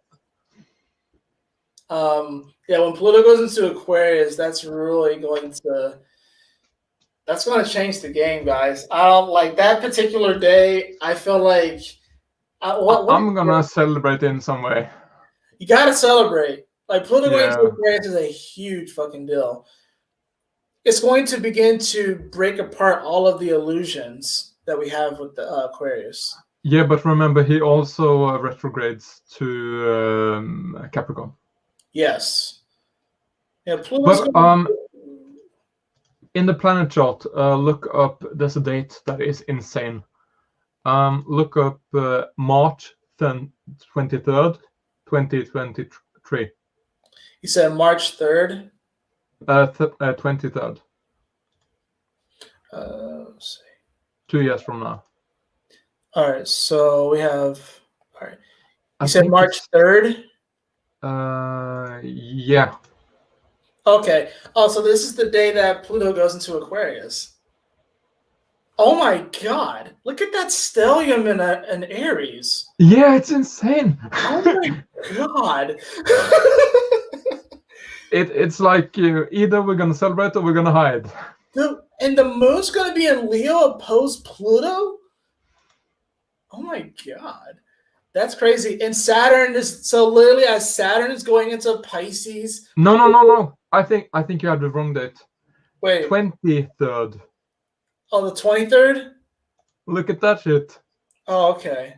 When Pluto goes into Aquarius, that's really going to change the game, guys. I don't like that particular day. I feel like I'm gonna celebrate in some way. You gotta celebrate. Like Pluto going into Aquarius is a huge fucking deal. It's going to begin to break apart all of the illusions that we have with the Aquarius. Yeah, but remember, he also retrogrades to Capricorn. Yes. Yeah, Pluto's in the planet chart, look up. There's a date that is insane. Look up March 23rd, 2023. You said March 3rd? 23rd. Let's see. 2 years from now. All right, so we have. All right. You said March 3rd? Yeah. Okay. Oh, so this is the day that Pluto goes into Aquarius. Oh my God! Look at that stellium in Aries. Yeah, it's insane. Oh my God! It's like either we're gonna celebrate or we're gonna hide. And the moon's gonna be in Leo opposed Pluto. Oh my God, that's crazy. And Saturn is literally as Saturn is going into Pisces. No. I think you had the wrong date. Wait. 23rd. Oh, the 23rd? Look at that shit. Oh, okay.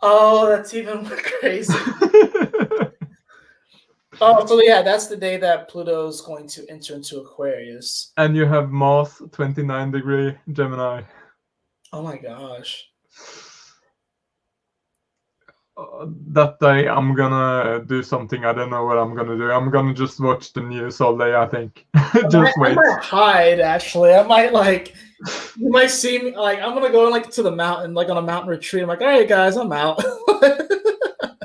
Oh, that's even more crazy. Oh, so yeah, that's the day that Pluto's going to enter into Aquarius. And you have Mars 29-degree Gemini. Oh my gosh. That day I'm gonna do something. I don't know what I'm gonna do. I'm gonna just watch the news all day, I think. Just wait. I might hide, actually. I might you might see me, I'm gonna go to the mountain, on a mountain retreat. I'm like, all right, guys, I'm out.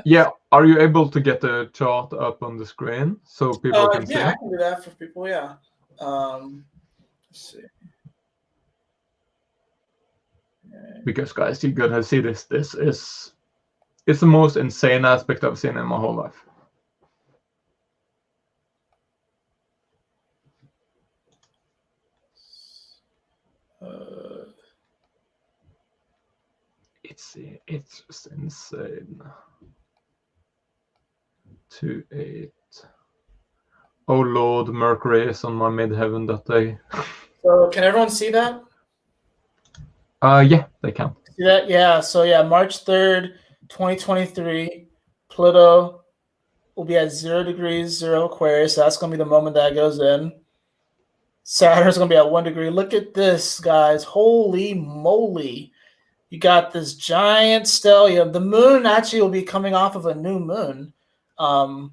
Yeah, are you able to get the chart up on the screen so people can see? Yeah, I can do that for people. Yeah. Let's see. Because guys, you gotta see this. It's the most insane aspect I've seen in my whole life. It's just insane. 2-8. Oh Lord, Mercury is on my midheaven that day. So can everyone see that? Yeah, they can. See that? Yeah. So yeah, March 3rd, 2023, Pluto will be at 0 degrees, 0 Aquarius. So that's gonna be the moment that goes in. Saturn's gonna be at 1 degree. Look at this, guys. Holy moly. You got this giant stellium. The moon actually will be coming off of a new moon. I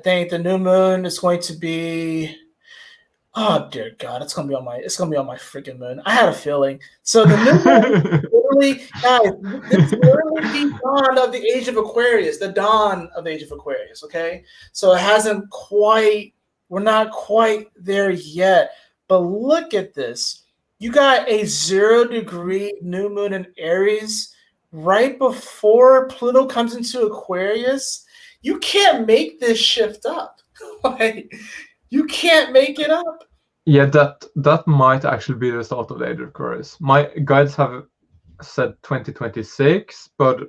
think the new moon is going to be. Oh dear God, it's gonna be on my freaking moon. I had a feeling. So the new moon, literally, guys, this is literally the dawn of the age of Aquarius. The dawn of the age of Aquarius. Okay, so it hasn't quite. We're not quite there yet. But look at this. You got a 0 degree new moon in Aries right before Pluto comes into Aquarius. You can't make this shift up. You can't make it up. Yeah, that might actually be the start of the age of Aquarius. My guides have said 2026, but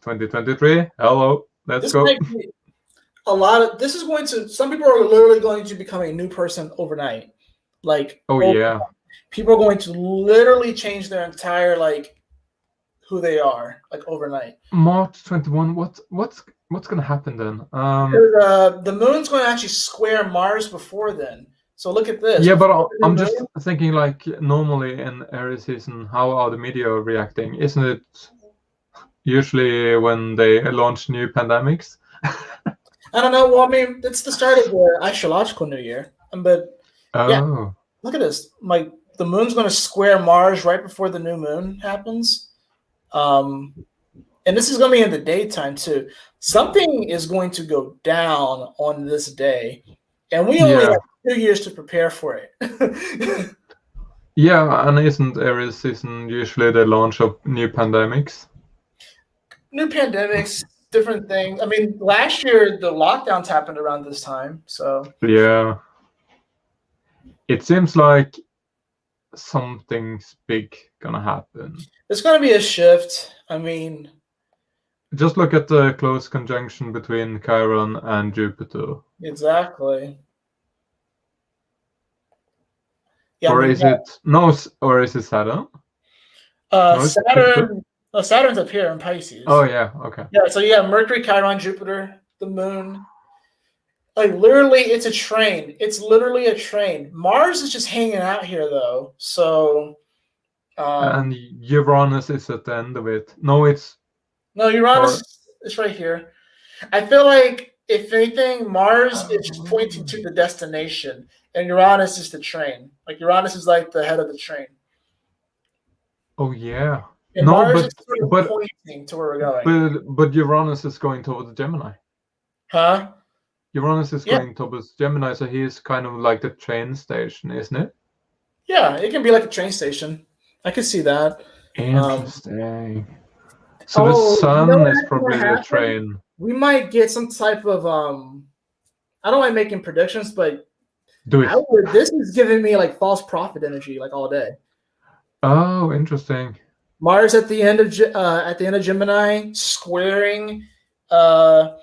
2023. Hello, let's go. This is going to. Some people are literally going to become a new person overnight. Yeah. People are going to literally change their entire who they are overnight. March 21. What's gonna happen then? The moon's going to actually square Mars before then. So look at this. Yeah, but I'm just thinking normally in Aries season, how are the media reacting? Isn't it usually when they launch new pandemics? I don't know. Well, I mean, it's the start of the astrological new year. But yeah, look at this. The moon's going to square Mars right before the new moon happens. And this is going to be in the daytime too. Something is going to go down on this day. And we only have 2 years to prepare for it. Yeah, and isn't Aries season usually the launch of new pandemics? New pandemics, different things. I mean, last year the lockdowns happened around this time. So yeah. It seems like something's big gonna happen. There's gonna be a shift. I mean, just look at the close conjunction between Chiron and Jupiter. Exactly. Yeah, or is it Saturn? Saturn. Oh, Saturn's up here in Pisces. Oh yeah, okay. Yeah, so you have Mercury, Chiron, Jupiter, the moon. Literally, it's a train. It's literally a train. Mars is just hanging out here, though. So. And Uranus is at the end of it. No, Uranus is right here. I feel like, if anything, Mars is just pointing to the destination, and Uranus is the train. Uranus is the head of the train. Oh yeah. And Mars is sort of pointing to where we're going. But Uranus is going towards Gemini. Huh? Uranus is going towards Gemini, so he is kind of like the train station, isn't it? Yeah, it can be like a train station. I can see that. Interesting. So the sun is probably the train. We might get some type of I don't like making predictions, but this is giving me false prophet energy all day. Oh, interesting. Mars at the end of Gemini, squaring the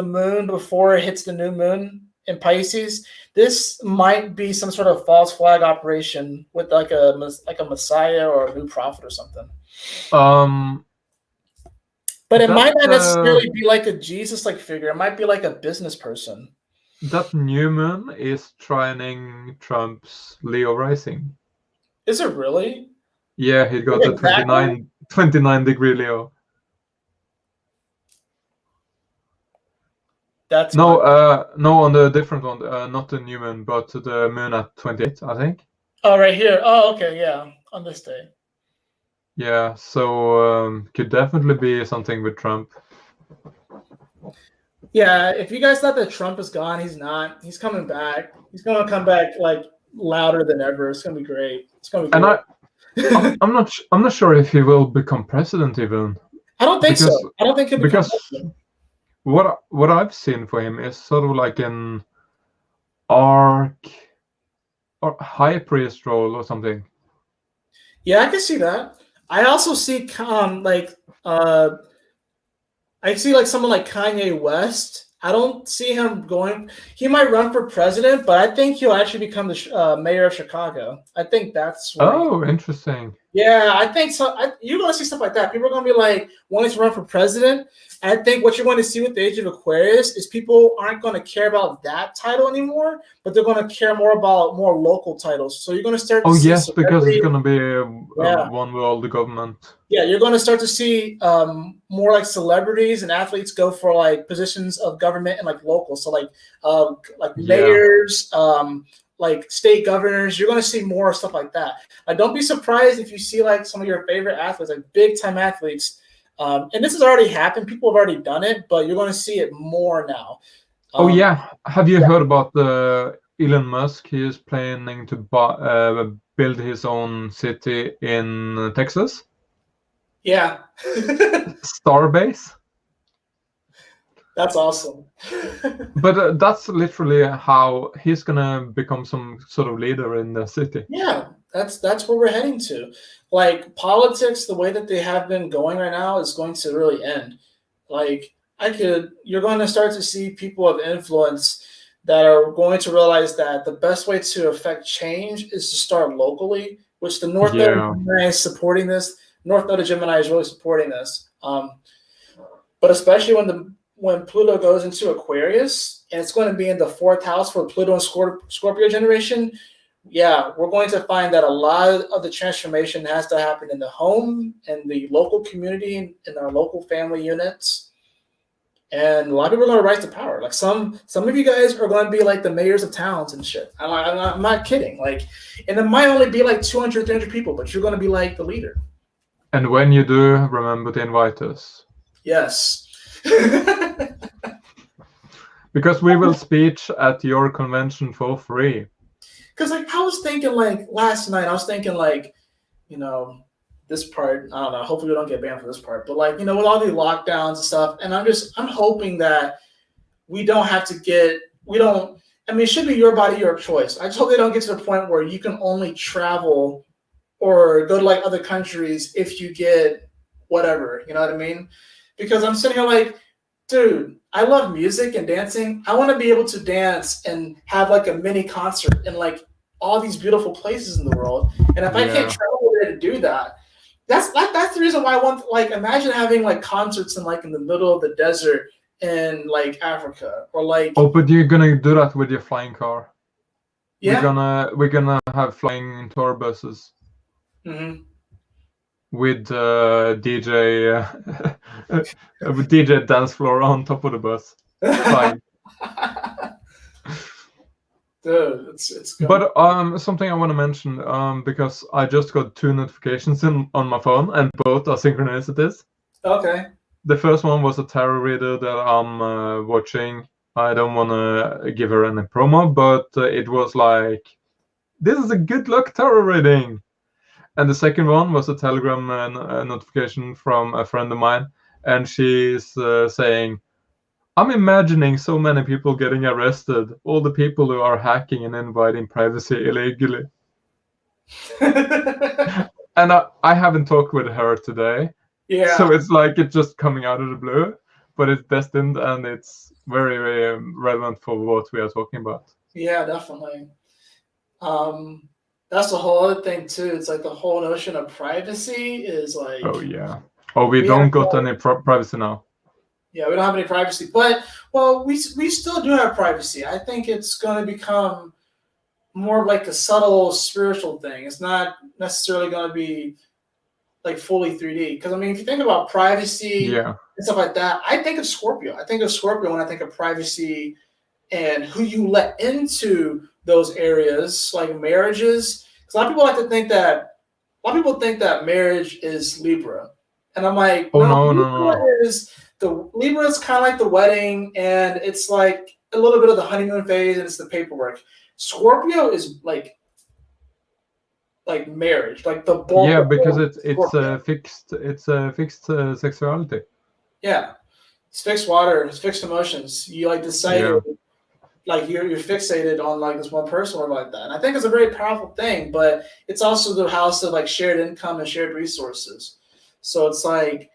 moon before it hits the new moon. in Pisces, this might be some sort of false flag operation with like a messiah or a new prophet or something. But it might not necessarily be like a Jesus-like figure. It might be like a business person. That new moon is trining Trump's Leo rising. Is it really? Yeah, he got a 29-degree Leo. That's no, on the different one, not the new moon, but the moon at 28, I think. Oh, right here. Oh, okay, yeah, on this day. Yeah, so could definitely be something with Trump. Yeah, if you guys thought that Trump is gone, he's not. He's coming back. He's gonna come back like louder than ever. It's gonna be great. It's gonna be great. And I'm not sure if he will become president even. I don't think so. I don't think he'll become president. What I've seen for him is sort of like an arc or high priest role or something. Yeah, I can see that. I also see I see like someone like Kanye West. I don't see him going. He might run for president, but I think he'll actually become the mayor of Chicago. I think that's. Interesting. Yeah, I think so. You're going to see stuff like that. People are going to be like wanting to run for president. I think what you're going to see with the age of Aquarius is people aren't going to care about that title anymore, but they're going to care more about more local titles. So you're going to start to see because it's going to be one world government. Yeah, you're going to start to see more like celebrities and athletes go for like positions of government and like local. So like mayors, like state governors. You're going to see more stuff like that. Like, don't be surprised if you see like some of your favorite athletes, like big time athletes. And this has already happened. People have already done it, but you're going to see it more now. Have you heard about Elon Musk? He is planning to build his own city in Texas. Yeah. Starbase. That's awesome. But that's literally how he's gonna become some sort of leader in the city. Yeah, that's where we're heading to. Like politics, the way that they have been going right now is going to really end. Like you're going to start to see people of influence that are going to realize that the best way to affect change is to start locally, which the North Node of Gemini is supporting this. North Node of Gemini is really supporting this. But especially when Pluto goes into Aquarius, and it's going to be in the 4th house for Pluto and Scorpio generation, yeah, we're going to find that a lot of the transformation has to happen in the home and the local community, in our local family units. And a lot of people are going to rise to power. Like some of you guys are going to be like the mayors of towns and shit. I'm not kidding. Like, and it might only be like 200, 300 people, but you're going to be like the leader. And when you do, remember to invite us. Yes. Because we will speech at your convention for free. Because like I was thinking like last night, I was thinking like, this part, I don't know, hopefully we don't get banned for this part, but like, with all the lockdowns and stuff, and I'm hoping that we don't have to it should be your body, your choice. I just hope they don't get to the point where you can only travel or go to like other countries if you get whatever, you know what I mean? Because I'm sitting here like, dude, I love music and dancing. I want to be able to dance and have like a mini concert in like all these beautiful places in the world. And if I can't travel there to do that, that's the reason why I want, like, imagine having like concerts in the middle of the desert in like Africa or like. Oh, but you're gonna do that with your flying car. Yeah. We're gonna have flying tour buses. Mm-hmm. With DJ with DJ dance floor on top of the bus. Fine. Dude, it's good. But something I want to mention, because I just got 2 notifications on my phone, and both are synchronicities. Okay. The first one was a tarot reader that I'm watching. I don't want to give her any promo, but it was like, this is a good luck tarot reading. And the second one was a Telegram notification from a friend of mine, and she's saying, I'm imagining so many people getting arrested, all the people who are hacking and inviting privacy illegally. And I haven't talked with her today. Yeah. So it's like it's just coming out of the blue. but it's destined, and it's very, very relevant for what we are talking about. Yeah, definitely. That's the whole other thing too. It's like the whole notion of privacy is like. Oh yeah. Oh, we don't got any privacy now. Yeah, we don't have any privacy, but we still do have privacy. I think it's going to become more like a subtle spiritual thing. It's not necessarily going to be like fully 3D. Because I mean, if you think about privacy and stuff like that, I think of Scorpio. I think of Scorpio when I think of privacy and who you let into those areas, like marriages. Because a lot of people like to think that marriage is Libra, and I'm like, no. Libra is kind of like the wedding, and it's like a little bit of the honeymoon phase, and it's the paperwork. Scorpio is like marriage, like the bulk. Yeah, because it's a fixed sexuality. Yeah, it's fixed water, it's fixed emotions. You like decided, like you're fixated on like this one person or like that. And I think it's a very powerful thing, but it's also the house of like shared income and shared resources. So it's like,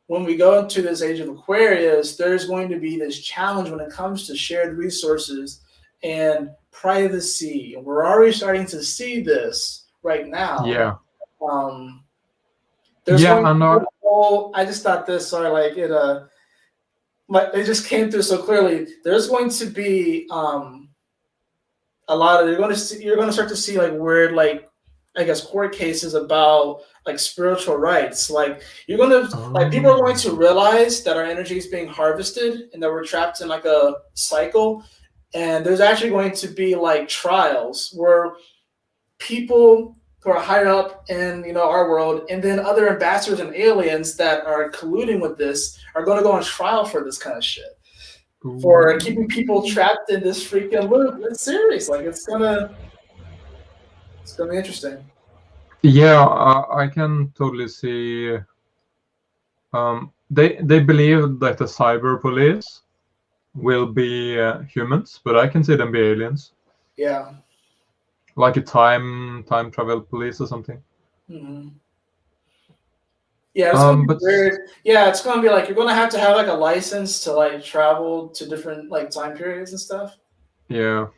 when we go into this age of Aquarius, there's going to be this challenge when it comes to shared resources and privacy. And we're already starting to see this right now. Yeah. There's I just thought this, sorry, it just came through so clearly. There's going to be a lot of you're going to start to see like weird I guess court cases about like spiritual rights. Like people are going to realize that our energy is being harvested and that we're trapped in like a cycle. And there's actually going to be like trials where people who are higher up in our world, and then other ambassadors and aliens that are colluding with this are going to go on trial for this kind of shit. For keeping people trapped in this freaking loop. It's serious. Like it's gonna be interesting. Yeah, I can totally see. They believe that the cyber police will be humans, but I can see them be aliens. Yeah. Like a time travel police or something. Mm-hmm. Yeah, it's gonna be weird. Yeah, it's gonna be like you're gonna have like a license to like travel to different like time periods and stuff. Yeah.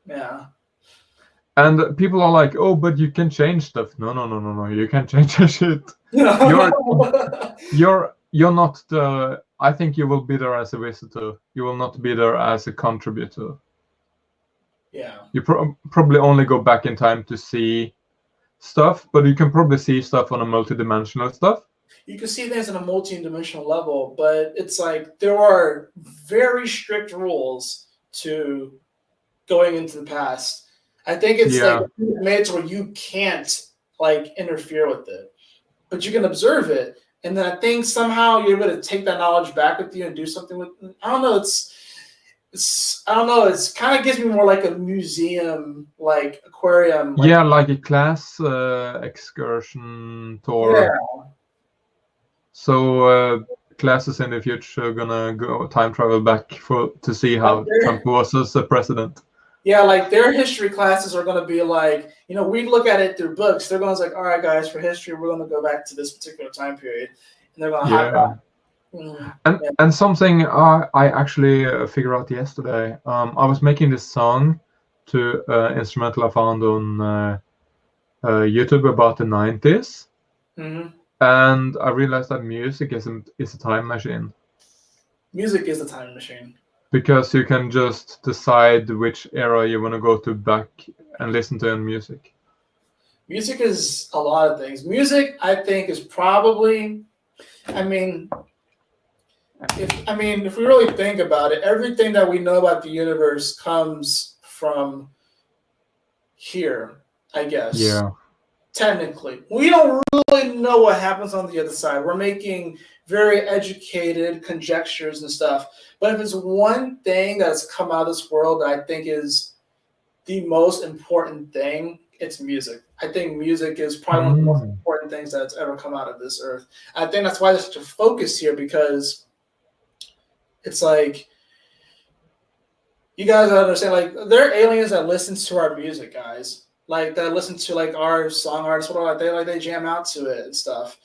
Yeah. And people are like, "Oh, but you can change stuff." No. You can't change that shit. You're not the. I think you will be there as a visitor. You will not be there as a contributor. Yeah. You probably only go back in time to see stuff, but you can probably see stuff on a multidimensional stuff. You can see things on a multi-dimensional level, but it's like there are very strict rules to going into the past. I think it's like made to where you can't like interfere with it, but you can observe it, and then I think somehow you're able to take that knowledge back with you and do something with it. I don't know. I don't know. It's kind of gives me more like a museum, like aquarium. Like a class excursion tour. Yeah. So classes in the future are gonna go time travel back to see how Trump was as a president. Yeah, like their history classes are going to be like, we look at it through books. They're going to like, all right, guys, for history, we're going to go back to this particular time period, and they're going to And something I actually figured out yesterday. I was making this song to instrumental I found on YouTube about the 90s. Mm-hmm. And I realized that music is a time machine. Music is a time machine. Because you can just decide which era you want to go to back and listen to in music. Music is a lot of things. Music, I think, is probably, if we really think about it, everything that we know about the universe comes from here, I guess. Yeah. Technically. We don't really know what happens on the other side. We're making very educated conjectures and stuff. But if it's one thing that's come out of this world that I think is the most important thing, it's music. I think music is probably one of the most important things that's ever come out of this earth. I think that's why there's such a focus here, because it's like, you guys understand, like, there are aliens that listen to our music, guys. Like, that listen to, like, our song artists, they jam out to it and stuff.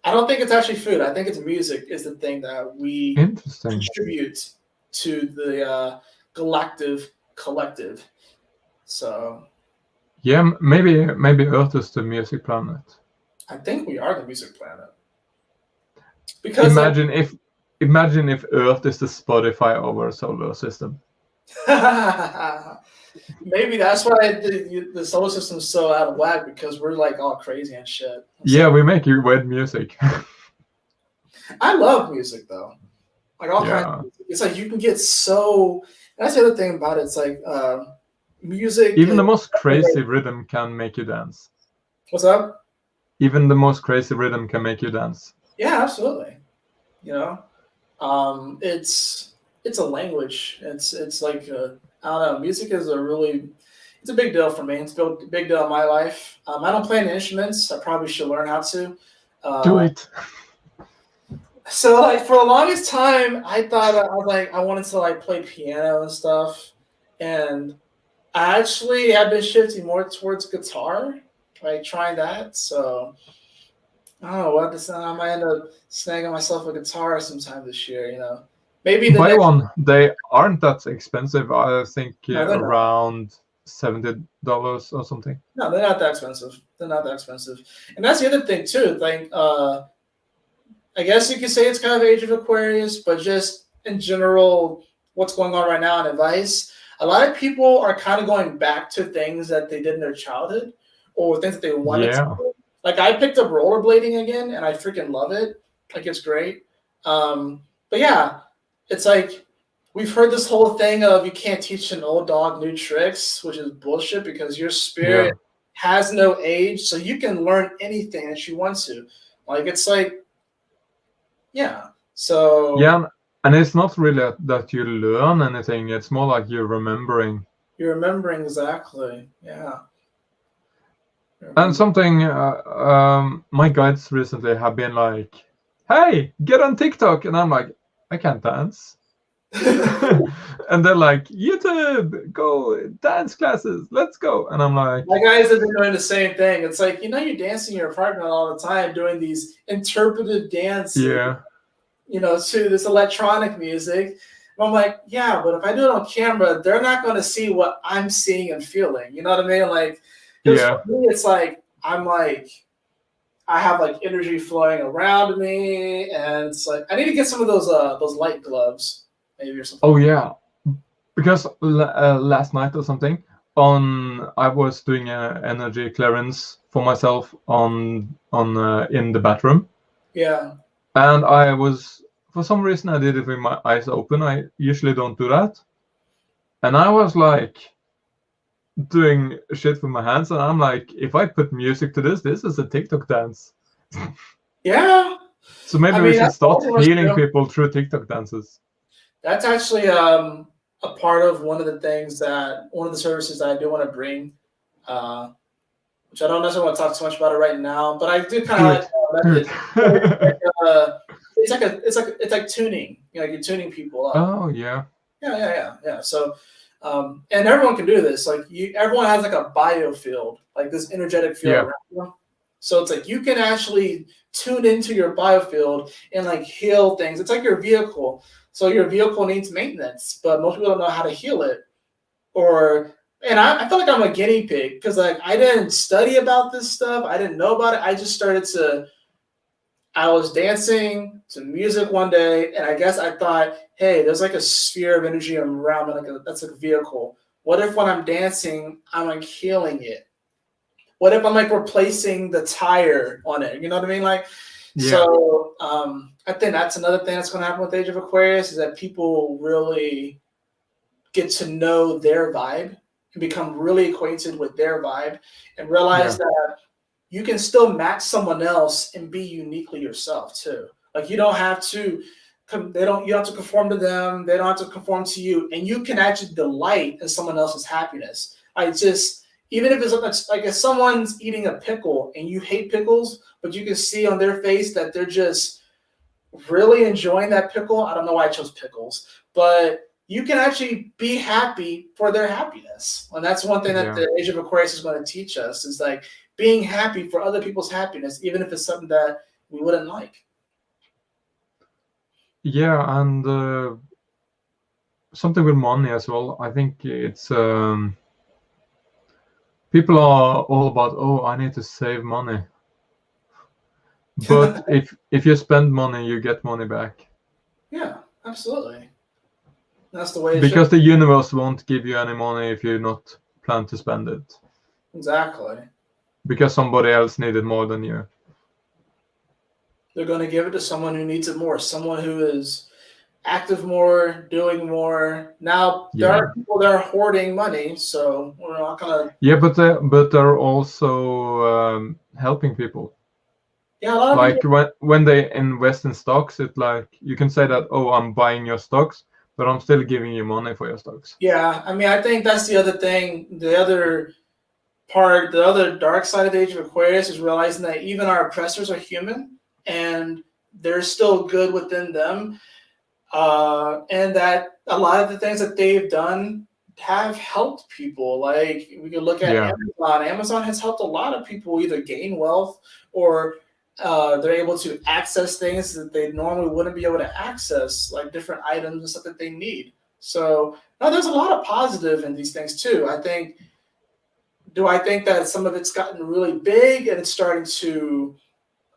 I don't think it's actually food. I think it's music is the thing that we contribute to the collective. So yeah, maybe Earth is the music planet. I think we are the music planet. Because imagine if Earth is the Spotify of our solar system. Maybe that's why the solar system is so out of whack, because we're like all crazy and shit. Yeah, we make weird music. I love music though, like all kinds of music. It's like you can get so. That's the other thing about it. It's like music. Even the most crazy rhythm can make you dance. What's up? Even the most crazy rhythm can make you dance. Yeah, absolutely. You know, it's a language. It's like I don't know. Music is it's a big deal for me. It's a big deal in my life. I don't play any instruments. I probably should learn how to. Do it. So like for the longest time, I thought I wanted to like play piano and stuff, and I actually have been shifting more towards guitar, like trying that. So I don't know what I might end up snagging myself a guitar sometime this year. You know, maybe buy one. They aren't that expensive. I think around $70 or something. No, they're not that expensive. They're not that expensive, and that's the other thing too. Like, I guess you could say it's kind of Age of Aquarius, but just in general, what's going on right now in advice, a lot of people are kind of going back to things that they did in their childhood or things that they wanted to do. Like I picked up rollerblading again, and I freaking love it. Like it's great. But yeah, it's like we've heard this whole thing of you can't teach an old dog new tricks, which is bullshit because your spirit has no age, so you can learn anything that you want to. Like it's like, yeah. So yeah, and it's not really that you learn anything. It's more like you're remembering. You're remembering exactly. Yeah. And something my guides recently have been like, "Hey, get on TikTok," and I'm like, "I can't dance." And they're like, "YouTube, go dance classes, let's go." And I'm like, my guys have been doing the same thing. It's like, you know, you're dancing in your apartment all the time, doing these interpretive dances, you know, to this electronic music. And I'm like, yeah, but if I do it on camera, they're not going to see what I'm seeing and feeling. You know what I mean? Like, for me, it's like I have like energy flowing around me, and it's like I need to get some of those light gloves, maybe or something. Oh yeah, because last night or something, I was doing an energy clearance for myself on in the bathroom. Yeah. And I was, for some reason, I did it with my eyes open. I usually don't do that. And I was like doing shit with my hands, and I'm like, if I put music to this is a TikTok dance. Yeah. So maybe we should start healing people through TikTok dances. That's actually a part of one of the services that I do want to bring, which I don't necessarily want to talk too much about it right now, but I do kind of it's like tuning. You know, you're tuning people up. Oh yeah. Yeah. So, and everyone can do this. Like everyone has like a biofield, like this energetic field around you. So it's like you can actually tune into your biofield and like heal things. It's like your vehicle. So your vehicle needs maintenance, but most people don't know how to heal it. And I feel like I'm a guinea pig because like I didn't study about this stuff. I didn't know about it. I just I was dancing to music one day, and I guess I thought, hey, there's like a sphere of energy around me, that's like a vehicle. What if when I'm dancing, I'm like healing it? What if I'm like replacing the tire on it? You know what I mean? Like, so I think that's another thing that's going to happen with Age of Aquarius is that people really get to know their vibe and become really acquainted with their vibe and realize that you can still match someone else and be uniquely yourself too. Like you don't have to, you don't have to conform to them. They don't have to conform to you, and you can actually delight in someone else's happiness. Even if it's like if someone's eating a pickle and you hate pickles, but you can see on their face that they're just really enjoying that pickle. I don't know why I chose pickles, but you can actually be happy for their happiness. And that's one thing that the Age of Aquarius is going to teach us is like being happy for other people's happiness, even if it's something that we wouldn't like. Yeah, and something with money as well. I think it's people are all about, oh, I need to save money. But if you spend money, you get money back. Yeah, absolutely. That's the way it because should. the universe won't give you any money if you not plan to spend it. Exactly. Because somebody else needed more than you. They're going to give it to someone who needs it more, someone who is active more, doing more. Now, there are people that are hoarding money, so we're not going to. Yeah, but they're also helping people. Yeah, a lot of like people. when they invest in stocks, it's like you can say that, oh, I'm buying your stocks, but I'm still giving you money for your stocks. Yeah, I mean, I think that's the other thing. The other part, the other dark side of the Age of Aquarius is realizing that even our oppressors are human and there's still good within them. And that a lot of the things that they've done have helped people. Like we could look at Amazon. Amazon has helped a lot of people either gain wealth or they're able to access things that they normally wouldn't be able to access, like different items and stuff that they need. So now there's a lot of positive in these things too. Do I think that some of it's gotten really big and it's starting to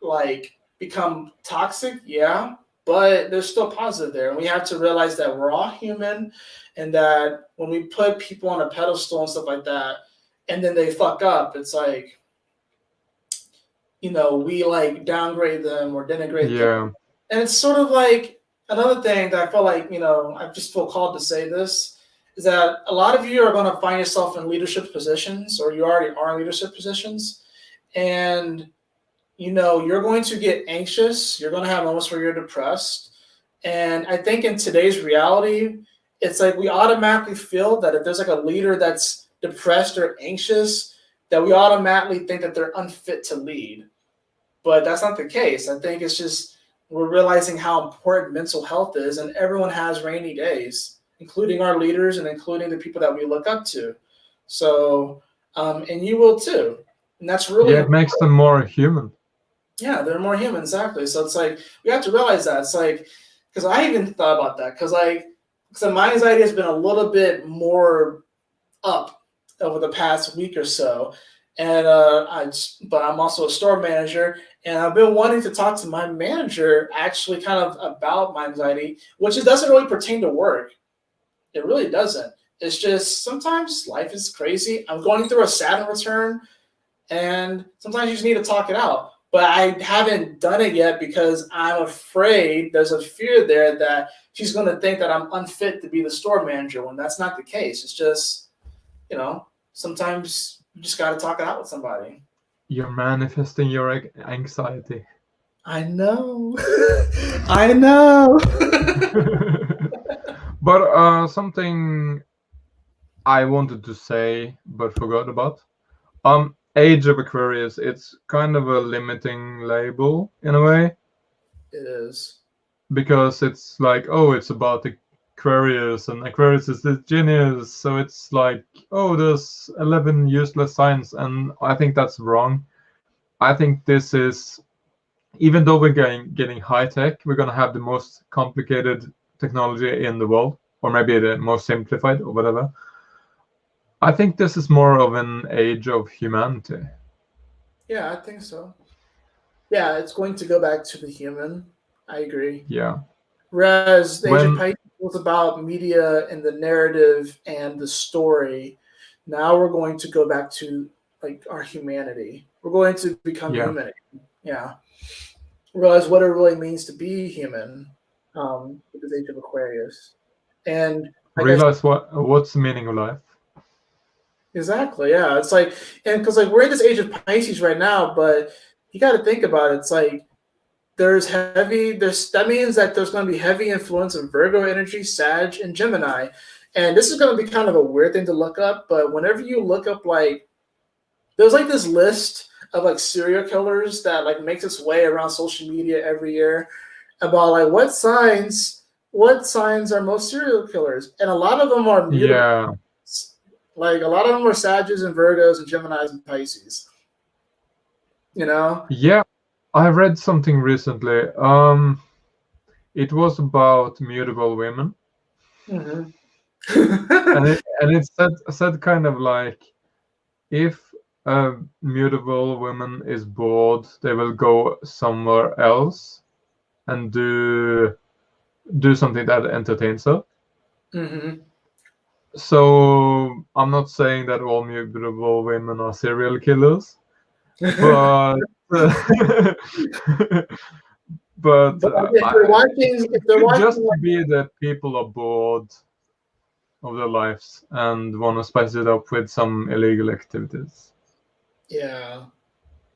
like become toxic? Yeah, but there's still positive there. And we have to realize that we're all human and that when we put people on a pedestal and stuff like that, and then they fuck up, it's like, we like downgrade them or denigrate them. And it's sort of like another thing that I feel like, I just feel called to say this is that a lot of you are going to find yourself in leadership positions or you already are in leadership positions. And you're going to get anxious. You're going to have moments where you're depressed. And I think in today's reality, it's like we automatically feel that if there's like a leader that's depressed or anxious, that we automatically think that they're unfit to lead. But that's not the case. I think it's just we're realizing how important mental health is, and everyone has rainy days, including our leaders and including the people that we look up to. So, and you will too. And that's really it makes them more human. Yeah, they're more human, exactly. So it's like we have to realize that. It's like because I even thought about that because my anxiety has been a little bit more up over the past week or so, and but I'm also a store manager, and I've been wanting to talk to my manager actually kind of about my anxiety, which it doesn't really pertain to work. It really doesn't. It's just sometimes life is crazy. I'm going through a Saturn return, and sometimes you just need to talk it out. But I haven't done it yet because I'm afraid there's a fear there that she's going to think that I'm unfit to be the store manager when that's not the case. It's just, sometimes you just got to talk it out with somebody. You're manifesting your anxiety. I know. I know. But something I wanted to say but forgot about. Age of Aquarius, it's kind of a limiting label in a way. It is. Because it's like, oh, it's about Aquarius, and Aquarius is the genius, so it's like, oh, there's 11 useless signs, and I think that's wrong. I think this is, even though we're getting high tech, we're going to have the most complicated technology in the world, or maybe the most simplified, or whatever. I think this is more of an age of humanity. Yeah, I think so. Yeah, it's going to go back to the human. I agree. Yeah. Whereas the Age of Pisces was about media and the narrative and the story. Now we're going to go back to like our humanity. We're going to become human. Yeah. Realize what it really means to be human with this Age of Aquarius. And realize what's the meaning of life. Exactly. Yeah. It's like, and because like we're in this Age of Pisces right now, but you got to think about it. It's like that means that there's going to be heavy influence of Virgo energy, Sag, and Gemini. And this is going to be kind of a weird thing to look up, but whenever you look up there's like this list of like serial killers that like makes its way around social media every year about like what signs are most serial killers. And a lot of them are mutable. Yeah. Like a lot of them are Sages and Virgos and Geminis and Pisces. Yeah. I read something recently. It was about mutable women. Mm-hmm. And it said kind of like, if a mutable woman is bored, they will go somewhere else and do something that entertains her. Mm-hmm. So I'm not saying that all mutable women are serial killers, but but But if they're could just watching, like, be that people are bored of their lives and want to spice it up with some illegal activities. yeah,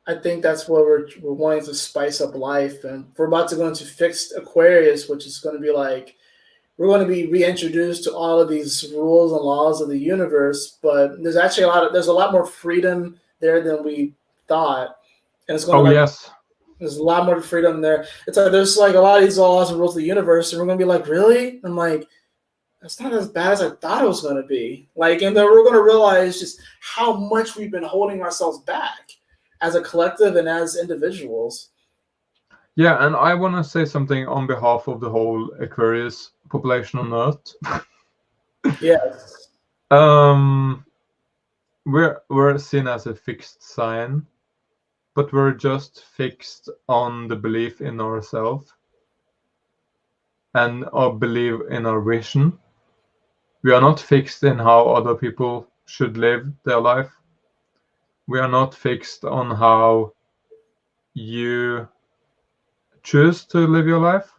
I think that's what we're wanting to spice up life, and we're about to go into fixed Aquarius, which is going to be like we're going to be reintroduced to all of these rules and laws of the universe. But there's actually there's a lot more freedom there than we thought, and it's going to Oh like yes, there's a lot more freedom there. It's like there's like a lot of these laws and rules of the universe, and we're going to be like, really? I'm like, that's not as bad as I thought it was going to be. Like, and then we're going to realize just how much we've been holding ourselves back as a collective and as individuals. yeah, and I want to say something on behalf of the whole Aquarius population on Earth. Yes. We're seen as a fixed sign, but we're just fixed on the belief in ourselves and our belief in our vision. We are not fixed in how other people should live their life. We are not fixed on how you choose to live your life.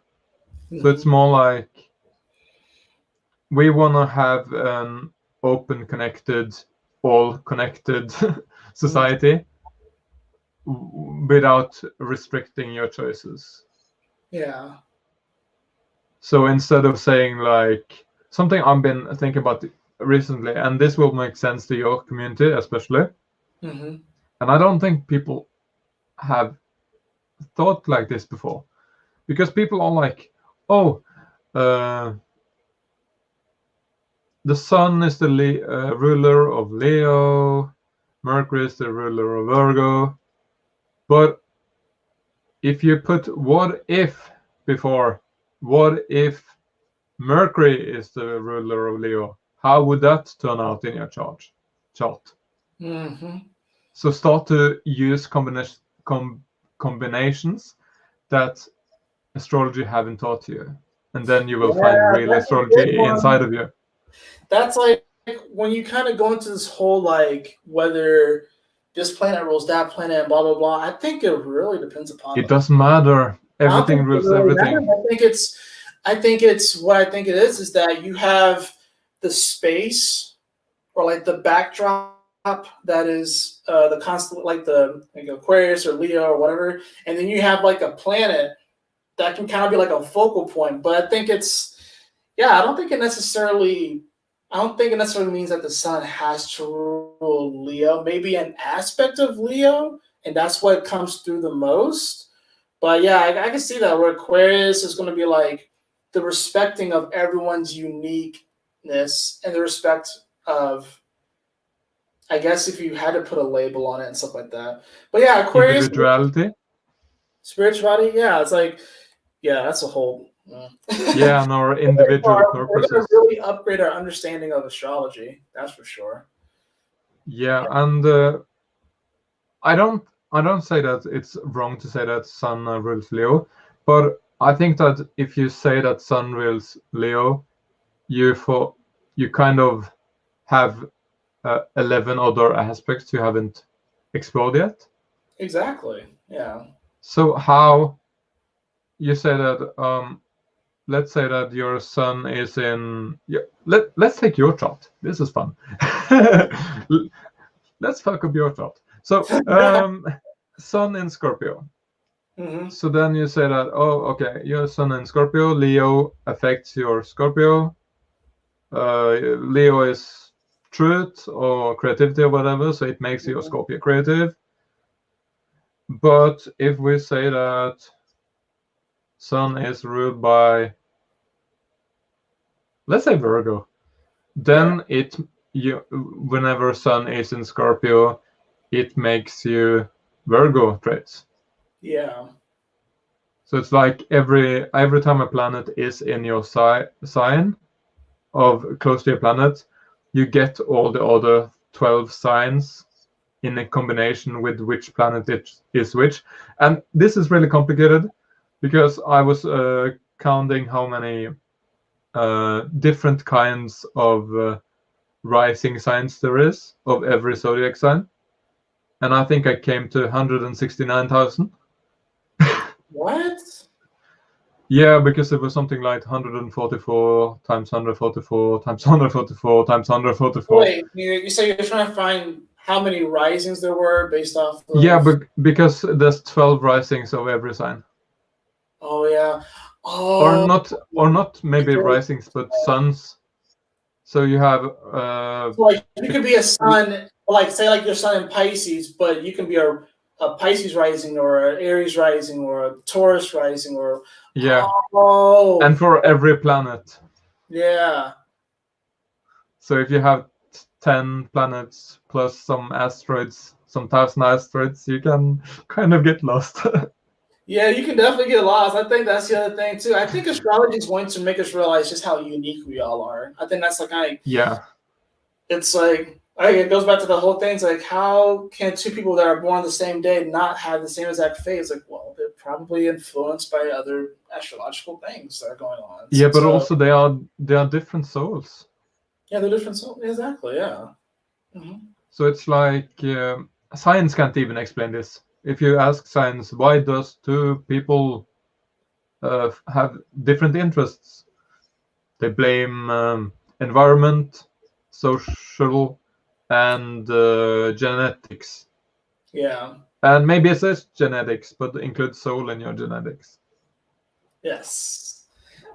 So it's more like we want to have an open, connected, all connected society without restricting your choices. Yeah. So instead of saying like something I've been thinking about recently, and this will make sense to your community especially, Mm-hmm. and I don't think people have thought like this before, because people are like, oh, the sun is the ruler of Leo, Mercury is the ruler of Virgo, but if you put what if before, what if Mercury is the ruler of Leo, how would that turn out in your chart? Mm-hmm. So start to use combinations that astrology haven't taught you, and then you will find Yeah, real that's a big astrology inside one. of you. That's like when you kind of go into this whole like whether this planet rules that planet and blah blah blah. I think it really depends upon It the. doesn't matter. I don't think Everything it rules really matters. everything. I think it's what I think it is that you have the space or like the backdrop that is the constant like the like Aquarius or Leo or whatever, and then you have like a planet that can kind of be like a focal point. But I think it's yeah, I don't think it necessarily means that the sun has to rule Leo. Maybe an aspect of Leo, and that's what comes through the most. But yeah, I can see that where Aquarius is going to be like the respecting of everyone's uniqueness and the respect of, I guess, if you had to put a label on it and stuff like that. But yeah, Aquarius, Individuality. spirituality, yeah, it's like, yeah, that's a whole. Yeah, and our individual We're going to purposes. really upgrade our understanding of astrology. That's for sure. Yeah, and I don't say that it's wrong to say that Sun rules Leo, but I think that if you say that Sun rules Leo, you kind of have 11 other aspects you haven't explored yet. Exactly. Yeah. So how you say that? Let's say that your sun is in. Yeah, let's take your chart. This is fun. Let's fuck up your chart. So sun in Scorpio. Mm-hmm. So then you say that, oh, okay, your sun in Scorpio, Leo affects your Scorpio. Leo is truth or creativity or whatever, so it makes your Scorpio creative. But if we say that sun is ruled by, let's say Virgo, then whenever sun is in Scorpio, it makes you Virgo traits. Yeah. So it's like every time a planet is in your sign of close to your planet, you get all the other 12 signs in a combination with which planet it is which. And this is really complicated because I was counting how many different kinds of rising signs there is of every zodiac sign. And I think I came to 169,000. What? Yeah, because it was something like 144 times 144 times 144 times 144. Wait, you say you're trying to find how many risings there were based off of... Yeah, but because there's 12 risings of every sign. Oh yeah. Oh. Or not maybe risings, but suns. So you have so like you could be a sun, like say like your sun in Pisces, but you can be a Pisces rising or an Aries rising or a Taurus rising or yeah. Oh. And for every planet. Yeah. So if you have 10 planets plus some asteroids, some 1,000 asteroids, you can kind of get lost. Yeah, you can definitely get lost. I think that's the other thing too. I think astrology is going to make us realize just how unique we all are. I think that's like yeah. It's like it goes back to the whole thing. It's like, how can two people that are born the same day not have the same exact fate? It's like, well, they're probably influenced by other astrological things that are going on. Yeah, but also they are different souls. Yeah, they're different souls. Exactly. Yeah. Mm-hmm. So it's like science can't even explain this. If you ask science, why does two people have different interests? They blame environment, social, and genetics. Yeah. And maybe it says genetics, but include soul in your genetics. Yes.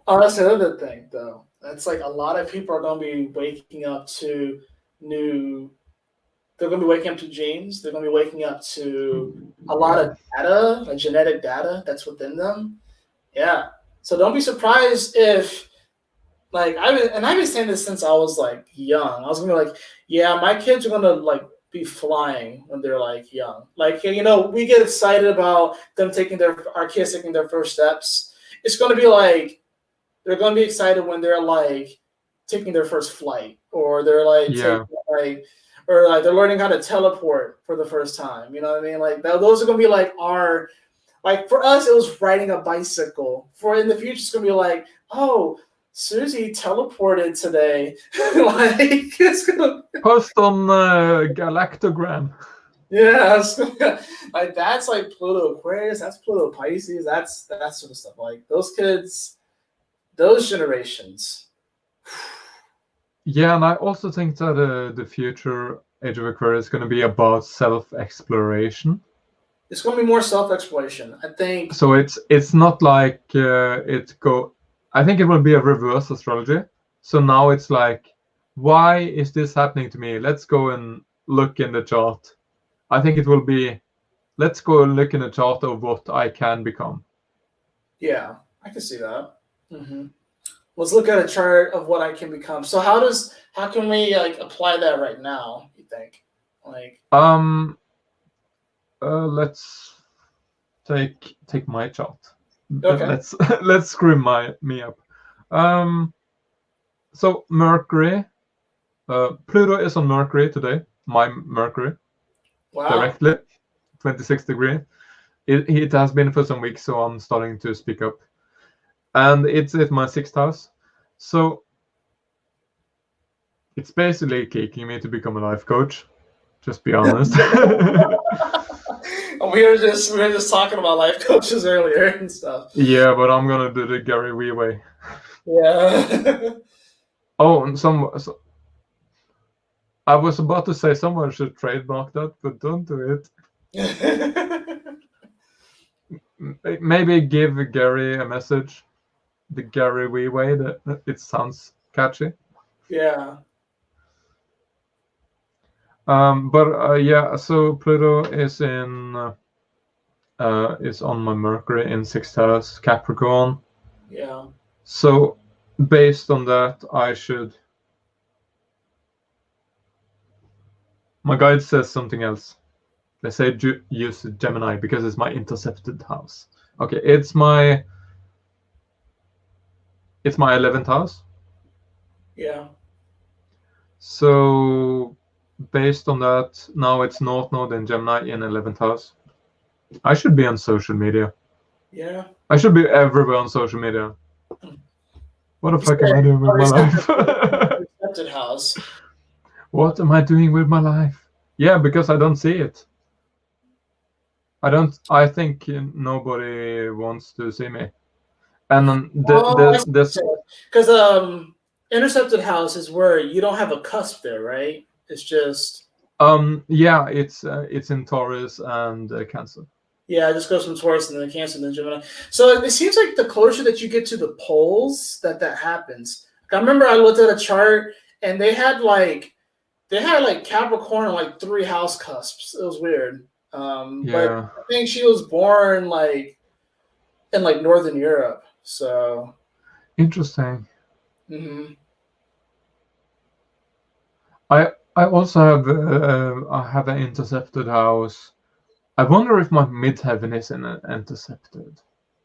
Oh, that's another thing, though. That's like a lot of people are going to be waking up to new. They're going to be waking up to genes. They're going to be waking up to a lot of data, like genetic data that's within them. Yeah. So don't be surprised if, like, I've been saying this since I was like young. I was gonna be like, yeah, my kids are gonna like be flying when they're like young. Like, you know, we get excited about them our kids taking their first steps. It's gonna be like they're gonna be excited when they're like taking their first flight, or they're like taking, like, or like they're learning how to teleport for the first time. You know what I mean? Like those are gonna be like our, like for us it was riding a bicycle. For in the future it's gonna be like, oh, Susie teleported today. Like it's gonna post on Galactogram. Yeah, like that's like Pluto Aquarius, that's Pluto Pisces, that's that sort of stuff. Like those kids, those generations. Yeah, and I also think that the future Age of Aquarius is going to be about self-exploration. It's going to be more self-exploration, I think. So it's not like I think it will be a reverse astrology. So now it's like, why is this happening to me? Let's go and look in the chart. I think it will be, let's go and look in the chart of what I can become. Yeah, I can see that. Mm-hmm. Let's look at a chart of what I can become. So how can we like apply that right now, you think? Like let's take my chart. Okay. Let's screw me up. So Mercury, Pluto is on Mercury today. My Mercury. Wow. Directly, 26 degree. It has been for some weeks, so I'm starting to speak up. And it's at my 6th house. So it's basically kicking me to become a life coach. Just be honest. we were just talking about life coaches earlier and stuff. Yeah, but I'm gonna do the Gary Vee way. Yeah. Oh, and I was about to say someone should trademark that, but don't do it. Maybe give Gary a message. The Gary Vee way. That it sounds catchy. Yeah. Yeah. So Pluto is is on my Mercury in 6th house, Capricorn. Yeah. So based on that, I should. My guide says something else. let's say use Gemini because it's my intercepted house. Okay, it's my 11th house. Yeah. So based on that, now it's North Node in Gemini in 11th house. I should be on social media. Yeah. I should be everywhere on social media. What the fuck am I doing with my life? Intercepted house. What am I doing with my life? Yeah, because I don't see it. I think nobody wants to see me. And there's because intercepted house is where you don't have a cusp there, right? It's just yeah, it's in Taurus and Cancer. yeah, it just goes from Taurus and then Cancer and then Gemini. So it seems like the closer that you get to the poles, that happens. I remember I looked at a chart and they had like Capricorn like 3 house cusps. It was weird. But I think she was born like in like Northern Europe. So interesting. Mm-hmm. I also have an intercepted house. I wonder if my midheaven is intercepted,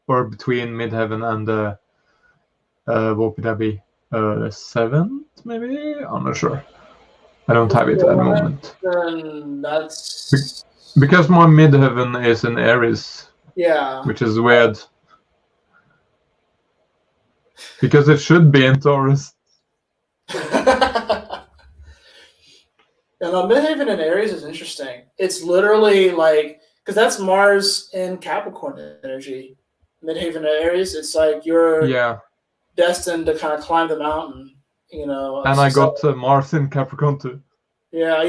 or between midheaven and what would that be? 7th, maybe? I'm not sure. I don't have it at the moment. That's because my midheaven is in Aries. Yeah. Which is weird. Because it should be in Taurus. And midheaven in Aries is interesting. It's literally like, because that's Mars in Capricorn energy. Midheaven in Aries, it's like you're destined to kind of climb the mountain, you know. And I got Mars in Capricorn too. Yeah,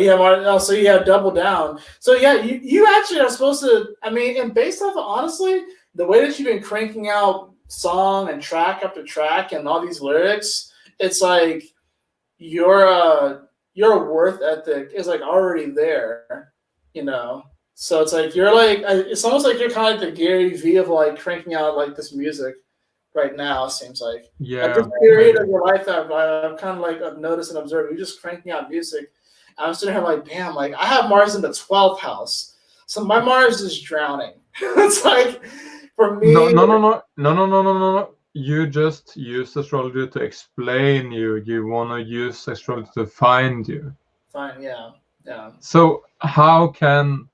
so you have double down. So yeah, you actually are supposed to, I mean, and based off of, honestly, the way that you've been cranking out song and track after track and all these lyrics, it's like your worth ethic is like already there, you know. So it's like you're like, it's almost like you're kind of like the Gary V of like cranking out like this music right now. It seems like at this period of your life, I've kind of like I've noticed and observed you're just cranking out music. I'm sitting here like, damn, like I have Mars in the 12th house, so my Mars is drowning. It's like for me. No. You just use astrology to explain you. You want to use astrology to find you. Fine, yeah. So how can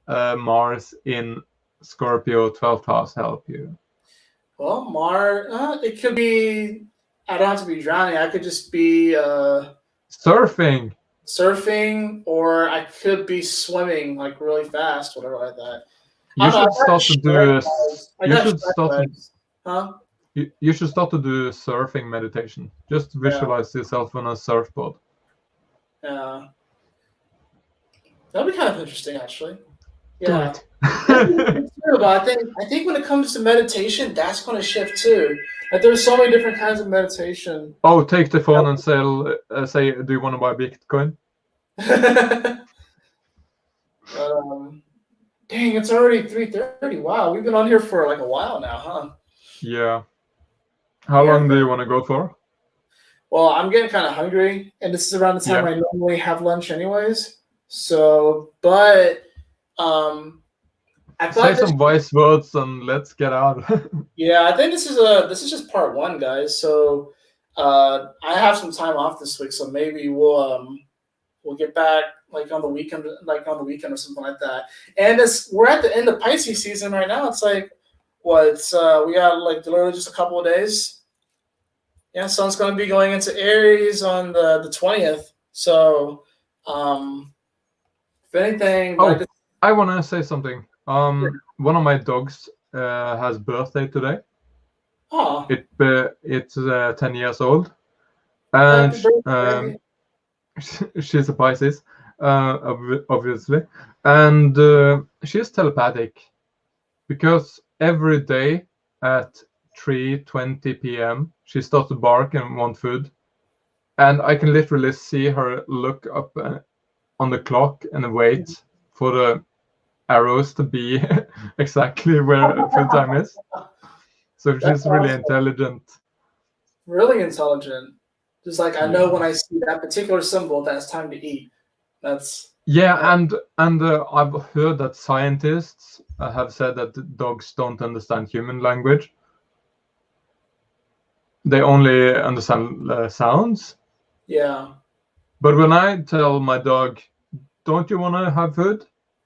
Mars in Scorpio 12th house help you? Well, Mars, it could be. I don't have to be drowning. I could just be surfing, or I could be swimming like really fast, whatever like that. You should start to do. You should start. Huh? You should start to do surfing meditation. Just visualize yourself on a surfboard. Yeah, that'd be kind of interesting, actually. Yeah. But I think when it comes to meditation, that's going to shift too. Like there's so many different kinds of meditation. Oh, take the phone and say, do you want to buy Bitcoin? Dang, it's already 3:30. Wow, we've been on here for like a while now, huh? Yeah. How long do you want to go for? Well, I'm getting kind of hungry, and this is around the time I normally have lunch anyways. So, but I say some wise words and let's get out. Yeah, I think this is just part 1, guys. So I have some time off this week, so maybe we'll get back like on the weekend or something like that. And we're at the end of Pisces season right now. It's like we got like literally just a couple of days. Yeah, Sun's going to be going into Aries on the 20th. So if anything, I want to say something. One of my dogs has birthday today. Oh. It's 10 years old, and she's a Pisces, obviously, and she's telepathic because every day at 3:20 p.m. she starts to bark and want food, and I can literally see her look up on the clock and wait for the arrows to be exactly where food time is. So she's really intelligent. Really intelligent. Just like I know when I see that particular symbol, that's time to eat. That's Yeah, and I've heard that scientists have said that dogs don't understand human language. They only understand sounds. Yeah. But when I tell my dog, "Don't you want to have food?"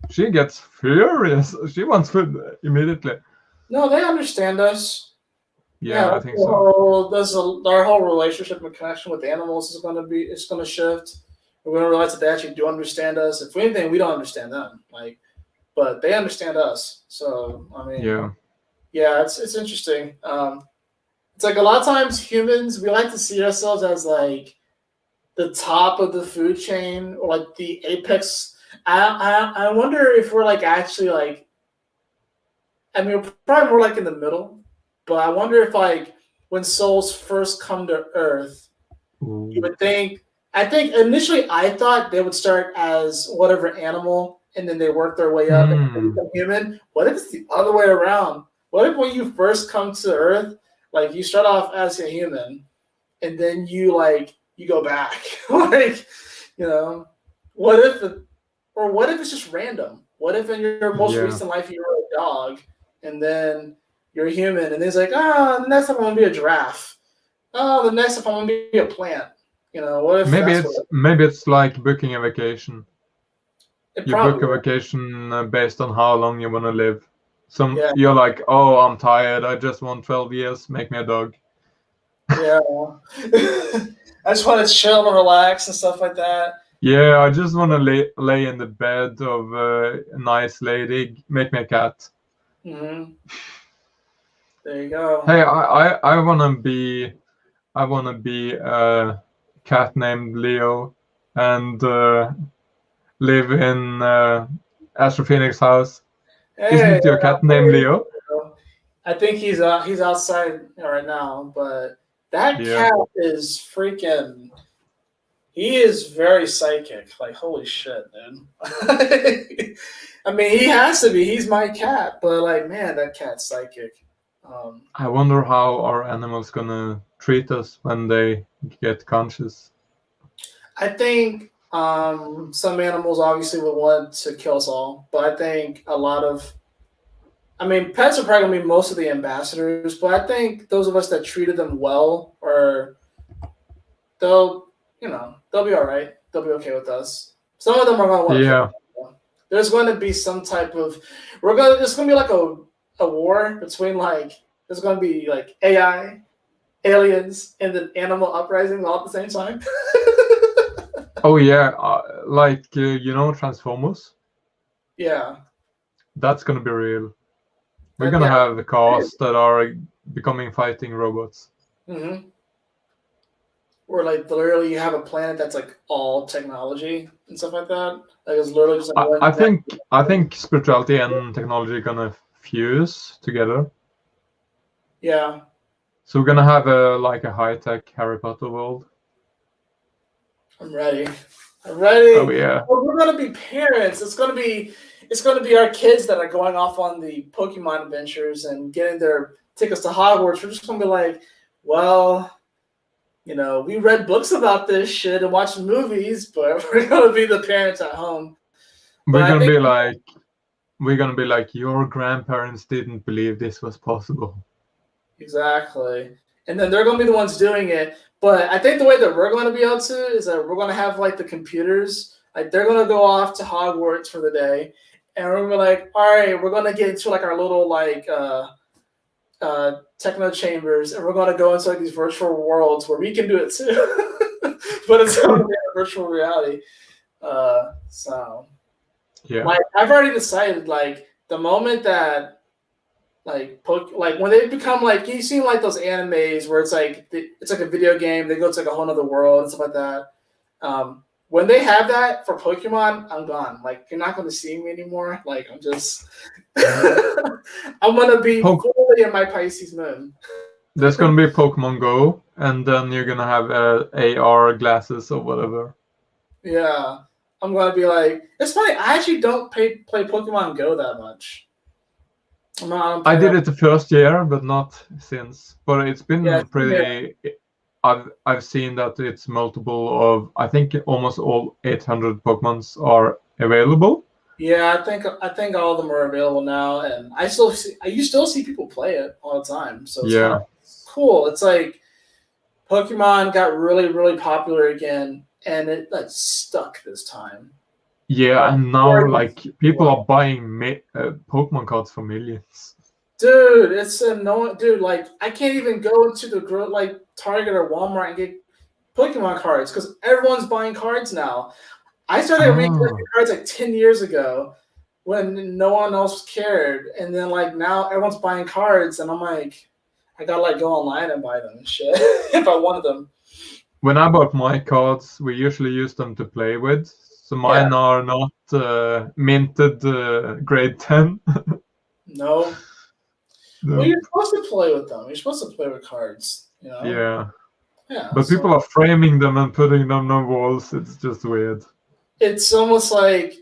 she gets furious. She wants food immediately. No, they understand us. Yeah, I think so. Our whole relationship and connection with animals is going to shift. We're going to realize that they actually do understand us. If anything, we don't understand them. But they understand us. So I mean, yeah, it's interesting. It's like a lot of times humans, we like to see ourselves as like the top of the food chain or like the apex. I wonder if we're like actually like, I mean, we're probably more like in the middle, but I wonder if like when souls first come to Earth, you would think. I think initially I thought they would start as whatever animal, and then they work their way up and become human. What if it's the other way around? What if when you first come to Earth, like you start off as a human, and then you go back, like what if it's just random? What if in your most recent life you were a dog, and then you're human, and it's like, the next time I'm gonna be a giraffe. Oh, the next time I'm gonna be a plant. What if maybe it's like booking a vacation. You book a vacation based on how long you want to live. You're like, oh, I'm tired. I just want 12 years. Make me a dog. Yeah. I just want to chill and relax and stuff like that. Yeah, I just want to lay in the bed of a nice lady. Make me a cat. Mm-hmm. There you go. Hey, I wanna be a cat named Leo and live in Astro Phoenix house. Hey, isn't your cat named Leo? I think he's outside right now, but that cat is freaking. He is very psychic. Like, holy shit, dude. I mean, he has to be. He's my cat, but like, man, that cat's psychic. I wonder how our animals gonna treat us when they get conscious. I think some animals obviously would want to kill us all, but I think a lot of, I mean, pets are probably gonna be most of the ambassadors, but I think those of us that treated them well, they'll be all right. They'll be okay with us. Some of them are gonna want to kill us. There's going to be some type of, there's going to be like a war between there's going to be like AI, aliens, and then animal uprising all at the same time. Oh yeah, Transformers. Yeah, that's gonna be real. We're gonna have the cars that are becoming fighting robots. Mm-hmm. Or like literally, you have a planet that's like all technology and stuff like that. Like it's literally just like I think spirituality and technology are gonna fuse together. Yeah. So we're gonna have a high-tech Harry Potter world. I'm ready. Oh yeah. Well, we're gonna be parents. It's gonna be our kids that are going off on the Pokemon adventures and getting their tickets to Hogwarts. We're just gonna be like, well, we read books about this shit and watched movies, but we're gonna be the parents at home. We're gonna be like, your grandparents didn't believe this was possible. Exactly. And then they're going to be the ones doing it. But I think the way that we're going to be able to is that we're going to have like the computers, like they're going to go off to Hogwarts for the day. And we're going to be like, all right, we're going to get into like our little techno chambers. And we're going to go into like these virtual worlds where we can do it too. But it's going to be a virtual reality. So yeah. I've already decided the moment that when they become you see those animes where it's like a video game, they go to a whole other world and stuff like that. When they have that for Pokemon, I'm gone. You're not going to see me anymore. I'm just I'm going to be fully in my Pisces moon. There's going to be Pokemon Go, and then you're going to have AR glasses or whatever. Yeah. I'm going to be it's funny, I actually don't play Pokemon Go that much. I did it the first year, but not since. But it's been pretty I've seen that it's multiple of, I think almost all 800 Pokemons are available. Yeah, I think all of them are available now, and you still see people play it all the time. So it's kind of cool. It's like Pokemon got really, really popular again, and it like stuck this time. Yeah, and now like people are buying Pokemon cards for millions. Dude, it's annoying. Dude, like I can't even go into the like Target or Walmart and get Pokemon cards because everyone's buying cards now. I started recollecting cards like 10 years ago when no one else cared, and then like now everyone's buying cards, and I'm like, I gotta like go online and buy them and shit if I wanted them. When I bought my cards, we usually use them to play with. So mine are not minted grade 10. No. Well, you're supposed to play with them. You're supposed to play with cards, you know? Yeah. But people are framing them and putting them on walls. It's just weird. It's almost like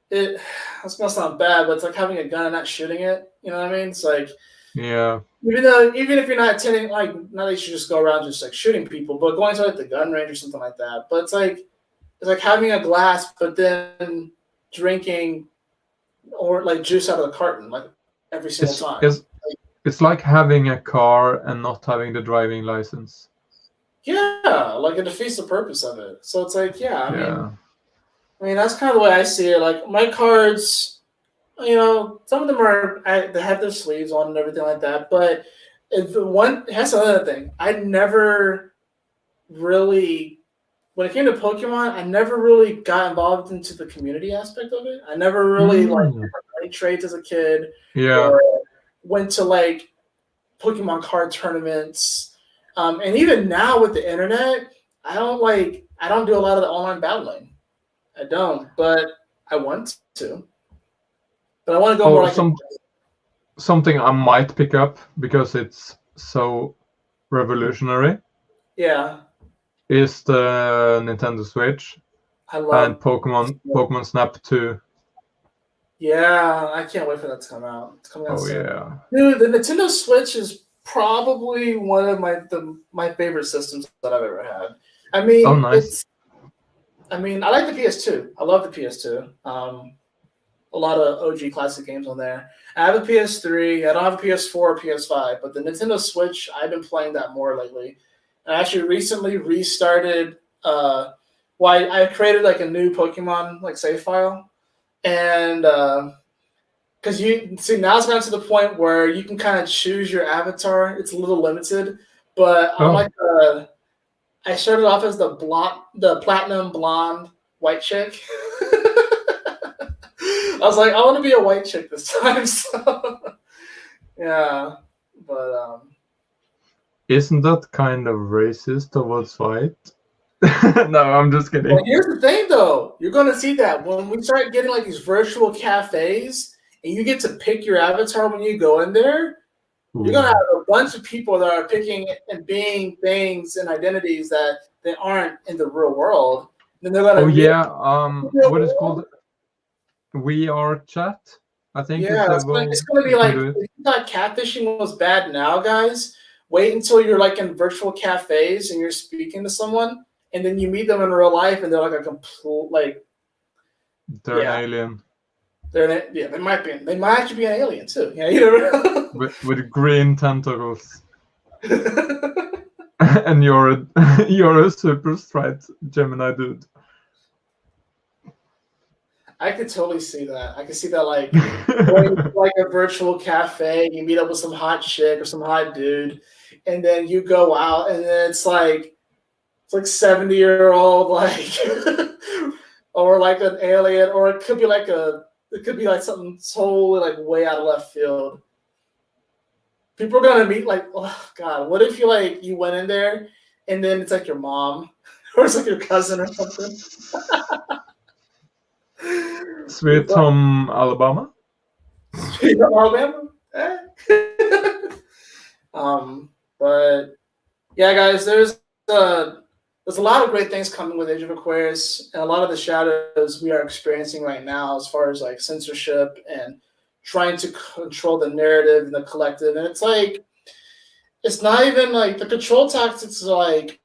that's gonna sound bad, but it's like having a gun and not shooting it. You know what I mean? It's like even if you're not attending, like not that you should just go around just like shooting people, but going to like the gun range or something like that. But it's like having a glass, but then drinking or like juice out of the carton, like every single time. It's like having a car and not having the driving license. Yeah, like it defeats the purpose of it. So it's like, I mean that's kind of the way I see it. Like my cards, you know, some of them they have their sleeves on and everything like that. But that's another thing. I never really, when it came to Pokemon, I never really got involved into the community aspect of it. I never really like played trades as a kid. Or went to like Pokemon card tournaments. And even now with the internet, I don't do a lot of the online battling. I don't, but I want to. But I want to go more like something I might pick up because it's so revolutionary. Yeah. Is the Nintendo Switch. And Pokemon Snap 2. Yeah, I can't wait for that to come out. It's coming out soon. Yeah. Dude, the Nintendo Switch is probably one of my favorite systems that I've ever had. I mean, nice. I like the PS2. I love the PS2. A lot of OG classic games on there. I have a PS3. I don't have a PS4 or PS5, but the Nintendo Switch, I've been playing that more lately. I actually recently restarted. I created like a new Pokemon like save file, and because you see now it's gotten to the point where you can kind of choose your avatar. It's a little limited, but I started off as the platinum blonde white chick. I was like, I want to be a white chick this time. So yeah, but isn't that kind of racist towards white? No, I'm just kidding. Well, here's the thing, though. You're going to see that when we start getting like these virtual cafes, and you get to pick your avatar when you go in there. You're going to have a bunch of people that are picking and being things and identities that they aren't in the real world. Then they're going to what is called VR chat? I think it's going to be like, if you thought catfishing was bad now, guys, wait until you're like in virtual cafes and you're speaking to someone, and then you meet them in real life, and they're like a complete like. They're an alien. They might be. They might actually be an alien too. Yeah, you know. with green tentacles. And you're a super striped Gemini dude. I could totally see that. I could see that like going to like a virtual cafe, you meet up with some hot chick or some hot dude, and then you go out, and then it's like 70-year-old like or like an alien, or it could be like something totally like way out of left field. People are gonna meet like, oh god, what if you went in there and then it's like your mom or it's like your cousin or something. Sweet Home Alabama. Sweet Home Alabama. But yeah, guys, there's a lot of great things coming with Age of Aquarius, and a lot of the shadows we are experiencing right now as far as like censorship and trying to control the narrative and the collective. And it's like, it's not even like the control tactics. Like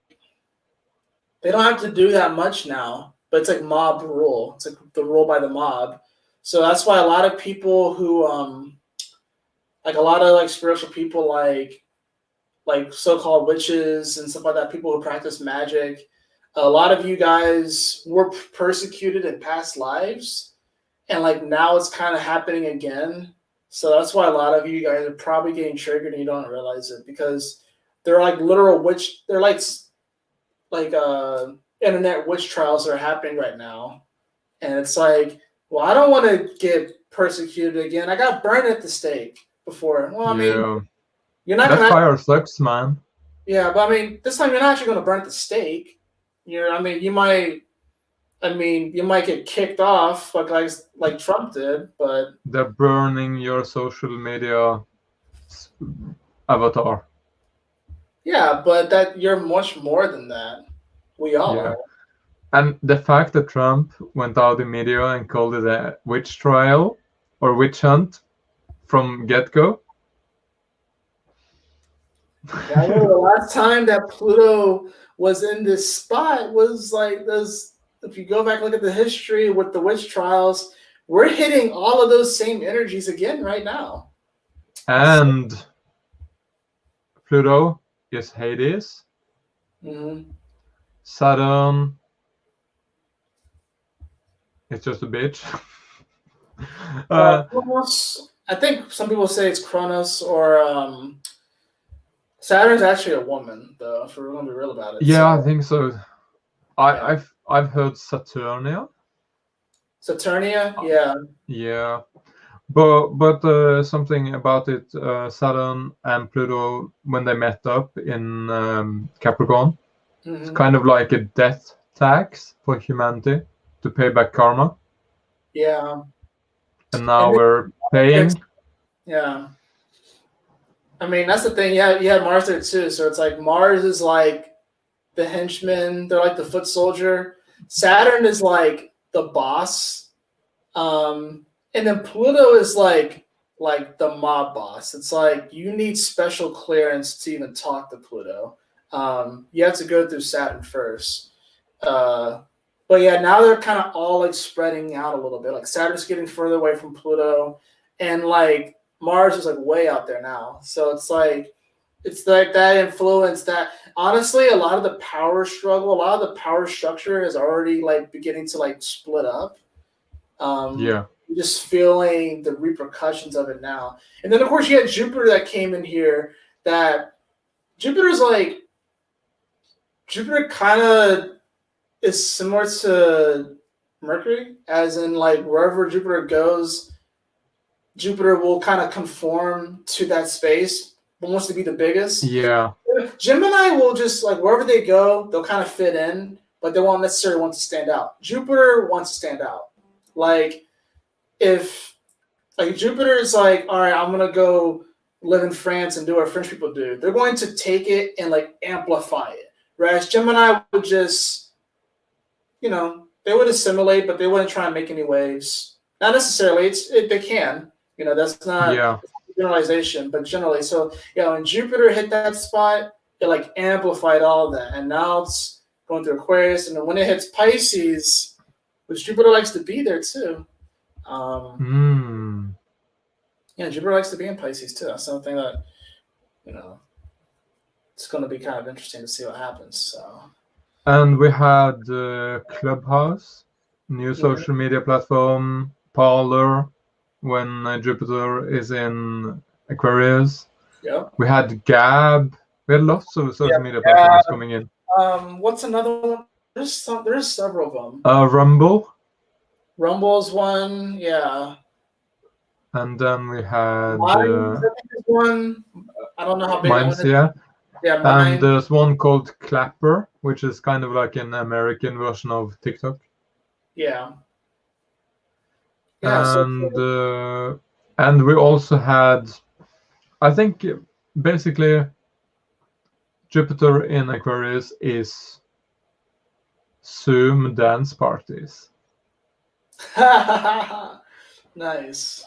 they don't have to do that much now, but it's like mob rule. It's like the rule by the mob. So that's why a lot of people who like a lot of like spiritual people like so-called witches and stuff like that, people who practice magic, a lot of you guys were persecuted in past lives, and like now it's kind of happening again. So that's why a lot of you guys are probably getting triggered and you don't realize it, because they're like literal witch. They're like internet witch trials that are happening right now, and it's like, well, I don't want to get persecuted again. I got burned at the stake before. Well, I mean, you're not that gonna. fire sucks, man. Yeah, but I mean, this time you're not actually going to burn at the stake. I mean, you might. I mean, you might get kicked off like Trump did, but they're burning your social media avatar. Yeah, but that you're much more than that. We all are. And the fact that Trump went out in media and called it a witch trial or witch hunt from get-go. Yeah, I know the last time that Pluto was in this spot was like this. If you go back and look at the history with the witch trials, we're hitting all of those same energies again right now. And Pluto is Hades. Mm-hmm. Saturn is just a bitch. Kronos, I think some people say it's Kronos or Saturn's actually a woman, though, if we're going to be real about it. Yeah, so. I think so. I've heard Saturnia. Saturnia, yeah. Yeah, but something about it. Saturn and Pluto, when they met up in Capricorn, it's kind of like a death tax for humanity to pay back karma. Yeah. And now we're paying. Yeah. I mean, that's the thing. Yeah, you had Mars there too. So it's like Mars is like the henchman. They're like the foot soldier. Saturn is like the boss. And then Pluto is like the mob boss. It's like you need special clearance to even talk to Pluto. You have to go through Saturn first. But yeah, now they're kind of all like spreading out a little bit. Like Saturn's getting further away from Pluto, and like Mars is like way out there now. So it's like that influence that honestly a lot of the power struggle, a lot of the power structure is already like beginning to like split up. You're just feeling the repercussions of it now. And then of course you had Jupiter that came in here. That Jupiter kind of is similar to Mercury, as in like wherever Jupiter goes, Jupiter will kind of conform to that space, but wants to be the biggest. Yeah. Gemini will just like wherever they go, they'll kind of fit in, but they won't necessarily want to stand out. Jupiter wants to stand out. Like if like Jupiter is like, all right, I'm gonna go live in France and do what French people do. They're going to take it and like amplify it. Whereas Gemini would just they would assimilate, but they wouldn't try and make any waves. Not necessarily. They can. That's not generalization, but generally. So, when Jupiter hit that spot, it like amplified all of that. And now it's going through Aquarius. And then when it hits Pisces, which Jupiter likes to be there too. Yeah, Jupiter likes to be in Pisces too. That's something that, it's going to be kind of interesting to see what happens. So. And we had Clubhouse, new social media platform, Parler, when Jupiter is in Aquarius. Yeah. We had Gab. We had lots of social media platforms coming in. What's another one? There's several of them. Rumble. Rumble's one, yeah. And then we had one. I don't know how big Minds, it is. yeah. Yeah, and there's one called Clapper, which is kind of like an American version of TikTok. Yeah. And we also had, I think, basically, Jupiter in Aquarius is Zoom dance parties. Nice.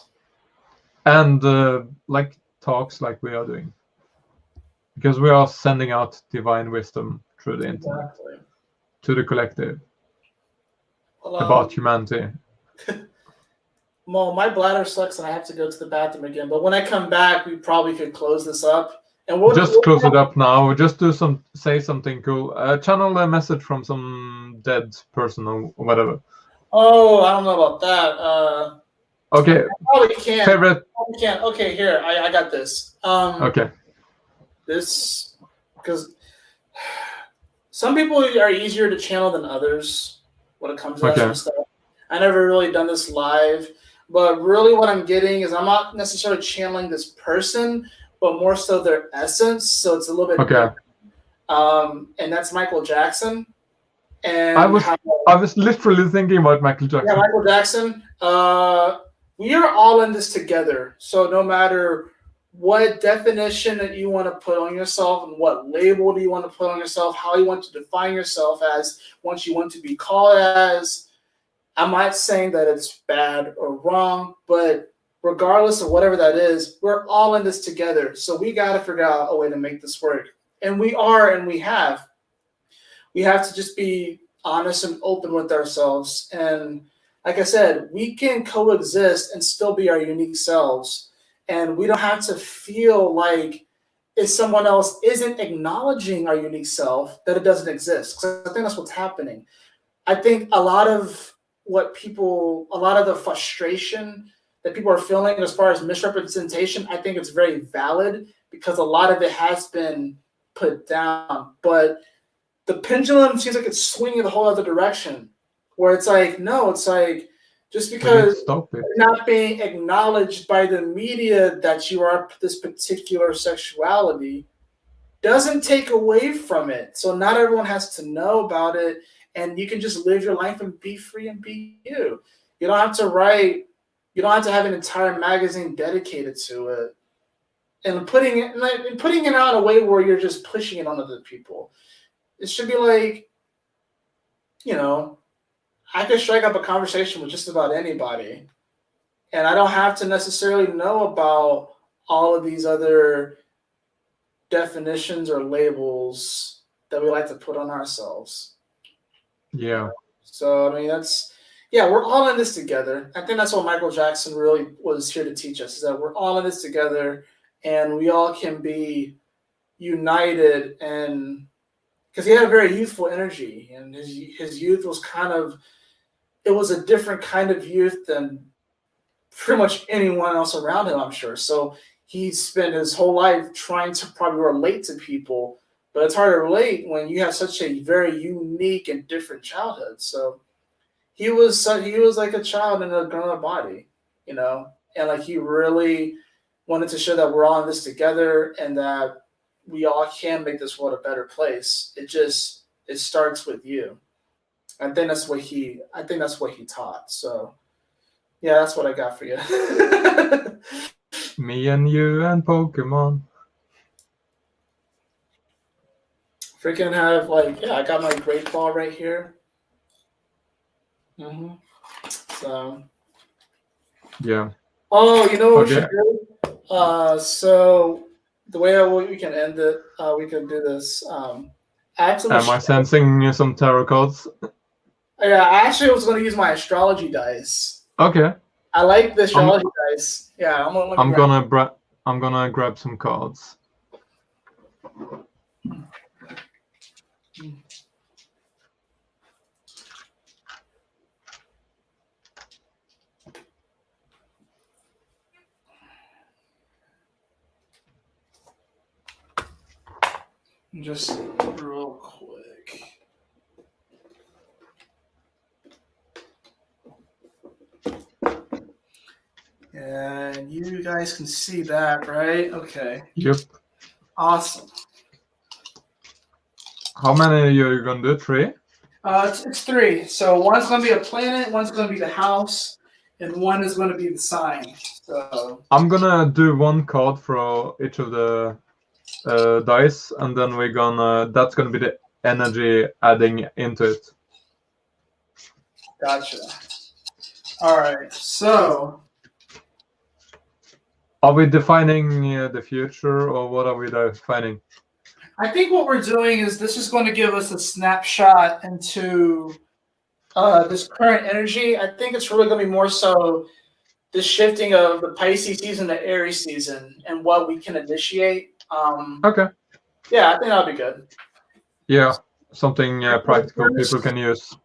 And like talks like we are doing. because we are sending out divine wisdom through the internet to the collective about humanity. Mo, my bladder sucks and I have to go to the bathroom again. But when I come back, we probably could close this up. And we'll just close it up now. Just say something cool. Channel a message from some dead person or whatever. Oh, I don't know about that. Okay. I probably can't. Favorite. I probably can't. Okay, here I got this. Okay. This because some people are easier to channel than others when it comes to that sort of stuff. I never really done this live, but really what I'm getting is I'm not necessarily channeling this person, but more so their essence. So it's a little bit different. And that's Michael Jackson. And I was literally thinking about Michael Jackson. Yeah, Michael Jackson. We are all in this together. So no matter what definition that you want to put on yourself and what label do you want to put on yourself, how you want to define yourself as, what you want to be called as, I'm not saying that it's bad or wrong, but regardless of whatever that is, we're all in this together. So we got to figure out a way to make this work. And we are, and we have. We have to just be honest and open with ourselves. And like I said, we can coexist and still be our unique selves. And we don't have to feel like if someone else isn't acknowledging our unique self, that it doesn't exist. Because I think that's what's happening. I think a lot of the frustration that people are feeling as far as misrepresentation, I think it's very valid because a lot of it has been put down. But the pendulum seems like it's swinging the whole other direction, where it's like, no, it's like, just because you're not being acknowledged by the media that you are this particular sexuality doesn't take away from it. So not everyone has to know about it, and you can just live your life and be free and be you. You don't have to write, you don't have to have an entire magazine dedicated to it. And putting it out in a way where you're just pushing it on other people. It should be like, I could strike up a conversation with just about anybody. And I don't have to necessarily know about all of these other definitions or labels that we like to put on ourselves. Yeah. So, I mean, we're all in this together. I think that's what Michael Jackson really was here to teach us, is that we're all in this together and we all can be united. And because he had a very youthful energy, and his youth was it was a different kind of youth than pretty much anyone else around him, I'm sure. So he spent his whole life trying to probably relate to people, but it's hard to relate when you have such a very unique and different childhood. So he was like a child in a grown-up body, and like he really wanted to show that we're all in this together and that we all can make this world a better place. It starts with you. I think that's what he taught. So yeah, that's what I got for you. Me and you and Pokemon. Freaking have I got my great ball right here. So yeah. Oh, you know what we should do? So the way we can end it, we can do this. Am I sensing some tarot cards? Yeah, I actually was going to use my astrology dice. Okay. I like the astrology dice. Yeah, I'm gonna grab some cards. Just real quick. And you guys can see that, right? Okay. Yep. Awesome. How many are you going to do? 3? It's 3. So one's going to be a planet, one's going to be the house, and one is going to be the sign. So I'm going to do 1 card for each of the dice, and then that's going to be the energy adding into it. Gotcha. All right. So Are we defining the future, or what are we defining? I think what we're doing is this is going to give us a snapshot into this current energy. I think it's really going to be more so the shifting of the Pisces season to Aries season and what we can initiate. Okay. Yeah, I think that'll be good. Yeah, something practical people can use.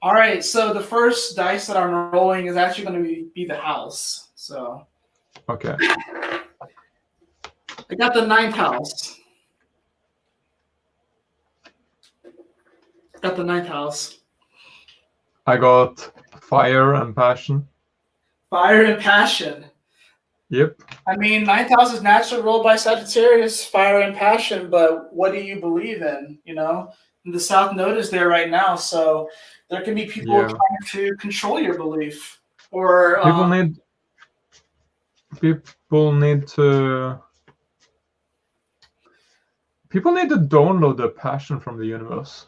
All right, so the first dice that I'm rolling is actually going to be the house. So. Okay. I got the 9th house. Got the 9th house. I got fire and passion. Fire and passion. Yep. I mean, 9th house is naturally ruled by Sagittarius, fire and passion, but what do you believe in? You know, and the South Node is there right now, so there can be people trying to control your belief. Or people need to download the passion from the universe.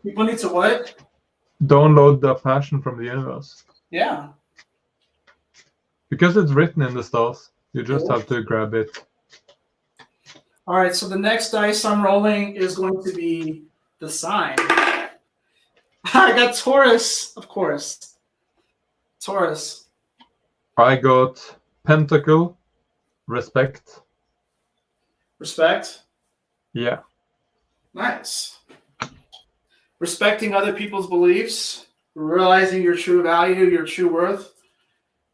People need to what? Download the passion from the universe. Yeah. Because it's written in the stars. You just have to grab it. All right, so the next dice I'm rolling is going to be the sign. I got Taurus, of course. Taurus. I got Pentacle, respect. Respect? Yeah. Nice. Respecting other people's beliefs, realizing your true value, your true worth.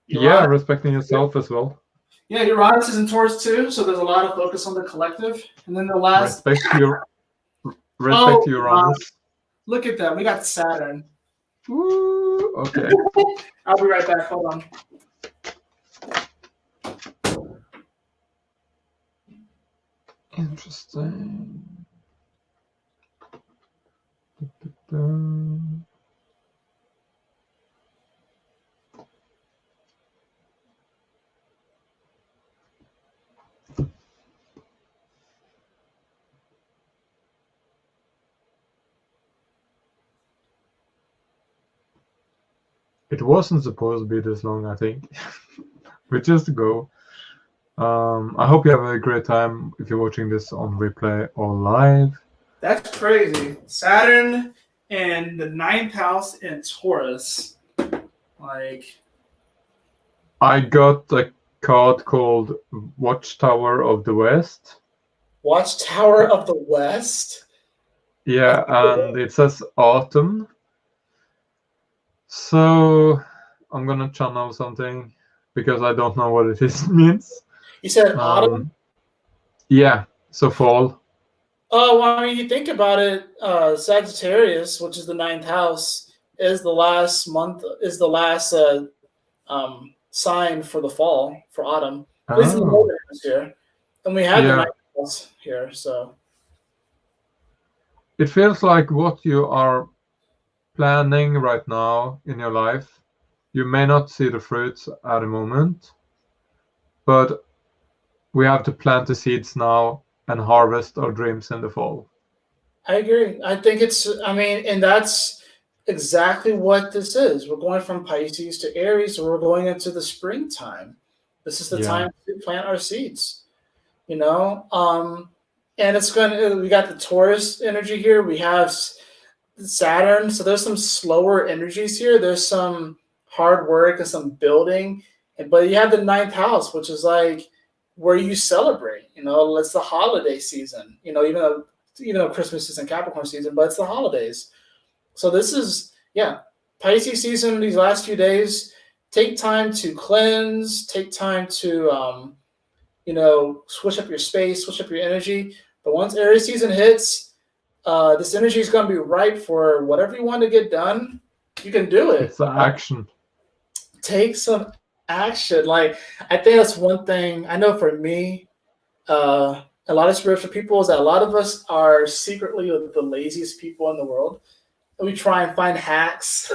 Yeah, respecting yourself as well. Yeah, Uranus is in Taurus too, so there's a lot of focus on the collective. And then the last... Respect Uranus. Look at that. We got Saturn. Ooh, okay. I'll be right back. Hold on. Interesting. It wasn't supposed to be this long, I think. We just go. I hope you have a great time if you're watching this on replay or live. That's crazy. Saturn and the 9th house in Taurus. Like, I got a card called Watchtower of the West. Watchtower of the West? Yeah, and it says autumn. So I'm gonna channel something because I don't know what it means. You said autumn? Yeah, so fall. Oh, well, I mean, you think about it, Sagittarius, which is the 9th house, is the last sign for the fall, for autumn. At least in the northern hemisphere. And we have the 9th house here, so. It feels like what you are planning right now in your life, you may not see the fruits at the moment, but we have to plant the seeds now and harvest our dreams in the fall. I agree. I think and that's exactly what this is. We're going from Pisces to Aries, so we're going into the springtime. This is the time to plant our seeds, you know? And we got the Taurus energy here. We have Saturn. So there's some slower energies here. There's some hard work and some building. But you have the 9th house, which is like where you celebrate. You know, it's the holiday season. You know, even though Christmas isn't Capricorn season, but it's the holidays. So this is Pisces season. These last few days, take time to cleanse. Take time to switch up your space, switch up your energy. But once Aries season hits, this energy is going to be ripe for whatever you want to get done. You can do it. It's the action. Take some action. Like, I think that's one thing I know for me, a lot of spiritual people, is that a lot of us are secretly the laziest people in the world. And we try and find hacks.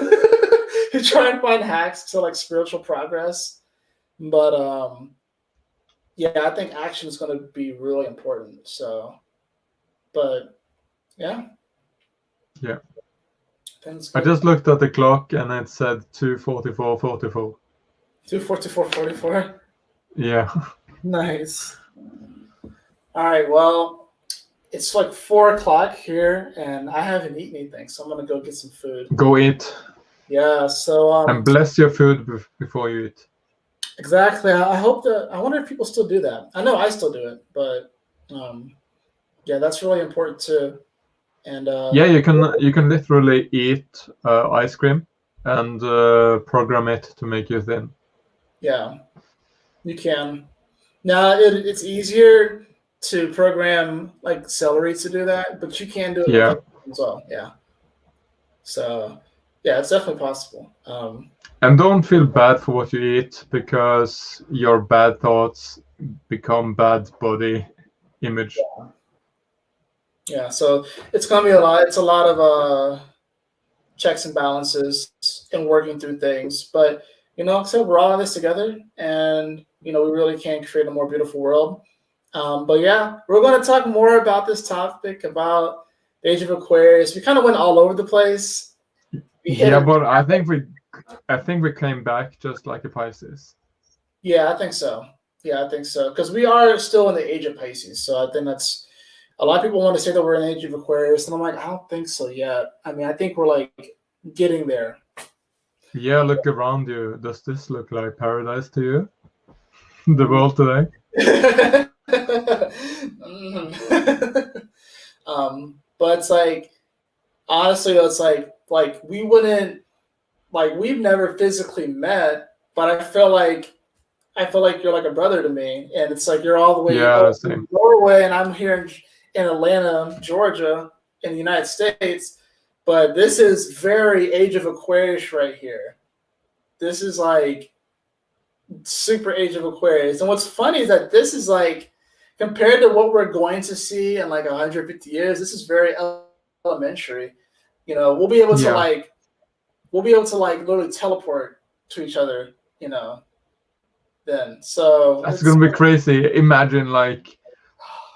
We try and find hacks to like spiritual progress. But I think action is going to be really important. So, but yeah. I just looked at the clock and it said 2:44:44. 2:44:44. Yeah. Nice. All right. Well, it's like 4 o'clock here, and I haven't eaten anything, so I'm gonna go get some food. Go eat. Yeah. So And bless your food before you eat. exactly. I hope that. I wonder if people still do that. I know I still do it, but yeah, that's really important too. And Yeah, you can literally eat ice cream and program it to make you thin. yeah, you can. Now it's easier to program like celery to do that, but you can do it with Yeah. other things as well. Yeah. So yeah, it's definitely possible. And don't feel bad for what you eat, because your bad thoughts become bad body image. Yeah. So it's gonna be a lot. It's a lot of checks and balances and working through things. But so we're all in this together, and we really can create a more beautiful world. But yeah, we're going to talk more about this topic about the age of Aquarius. We kind of went all over the place. Yeah, but I think we came back just like a Pisces. Yeah, I think so. Yeah, I think so. Because we are still in the age of Pisces. So I think that's a lot of people want to say that we're in the age of Aquarius. And I'm like, I don't think so yet. I mean, I think we're like getting there. Yeah, look around you. Does this look like paradise to you? The world today? But it's like, honestly, it's like we wouldn't, like, we've never physically met, but I feel like you're like a brother to me, and it's like you're all the way Yeah, over same. in Norway, and I'm here in Atlanta, Georgia, in the United States. But this is very Age of Aquarius right here. This is like super Age of Aquarius, and what's funny is that this is like compared to what we're going to see in like 150 years. This is very elementary. We'll be able to like literally teleport to each other. Then. So That's gonna be crazy. Imagine like,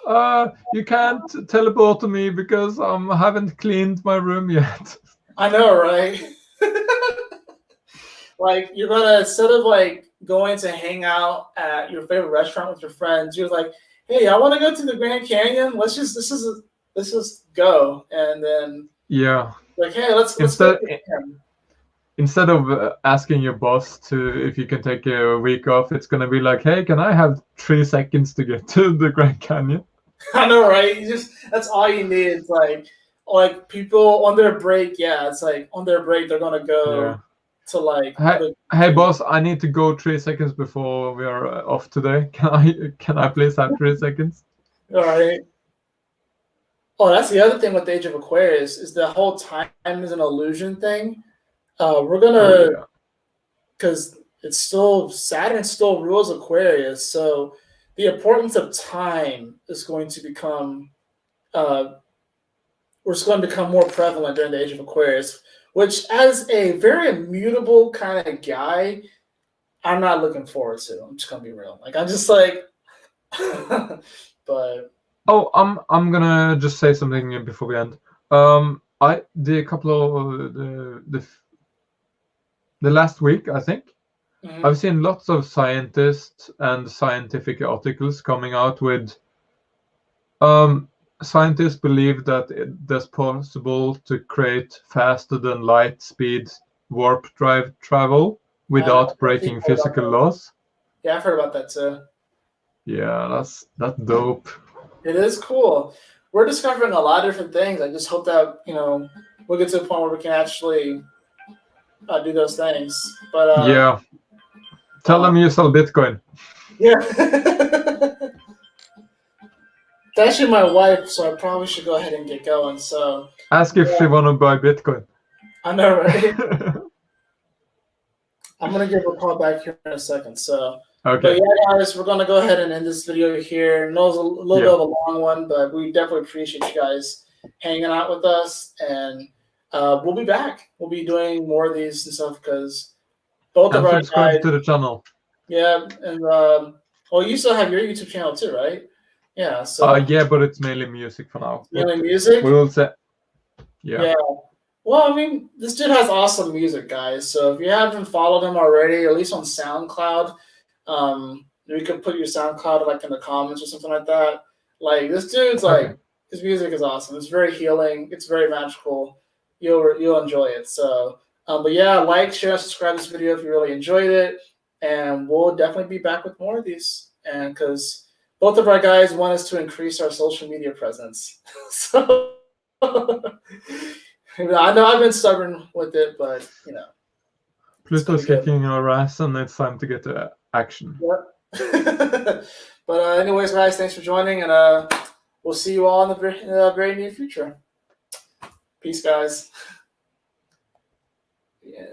you can't teleport to me because I haven't cleaned my room yet. I know, right? Like you're gonna, instead of like going to hang out at your favorite restaurant with your friends, you're like, hey, I want to go to the Grand Canyon. Let's just go, and then Yeah. like, hey, let's go. Instead of asking your boss if you can take a week off, it's gonna be like, hey, can I have 3 seconds to get to the Grand Canyon? I know, right? That's all you need. It's like people on their break. Yeah, it's like on their break they're gonna go to like. Hey boss, I need to go 3 seconds before we are off today. Can I please have 3 seconds? All right. Oh, that's the other thing with the Age of Aquarius is the whole time is an illusion thing. We're gonna, because it's still Saturn still rules Aquarius, so the importance of time is going to become more prevalent during the Age of Aquarius. Which, as a very immutable kind of guy, I'm not looking forward to. I'm just gonna be real. Like I'm just like, but. Oh, I'm gonna just say something before we end. The couple of the last week, I think, I've seen lots of scientists and scientific articles coming out with. Scientists believe that it's possible to create faster than light speed warp drive travel without breaking physical laws. Yeah, I've heard about that too. Yeah, that's dope. It is cool. We're discovering a lot of different things. I just hope that we'll get to a point where we can actually do those things. But yeah, tell them you sell Bitcoin. Yeah. It's actually my wife, so I probably should go ahead and get going. So ask if she want to buy Bitcoin. I know, right? I'm gonna give her a call back here in a second. So okay. But yeah, guys, we're gonna go ahead and end this video here. I know it's a little bit of a long one, but we definitely appreciate you guys hanging out with us, and we'll be back. We'll be doing more of these and stuff because both of our subscribe to the channel. Yeah, and well, you still have your YouTube channel too, right? Yeah. So yeah, but it's mainly music for now. Mainly music. We will say. Yeah. Well, I mean, this dude has awesome music, guys. So if you haven't followed him already, at least on SoundCloud, We could put your SoundCloud like in the comments or something like that. Like this dude's like his music is awesome. It's very healing. It's very magical. You'll enjoy it. So, but yeah, like, share, and subscribe to this video if you really enjoyed it, and we'll definitely be back with more of these. And because both of our guys want us to increase our social media presence, so I know I've been stubborn with it, but Pluto's kicking our ass, and it's time to get to action. Yep. But anyways, guys, thanks for joining, and we'll see you all in the very near future. Peace, guys. And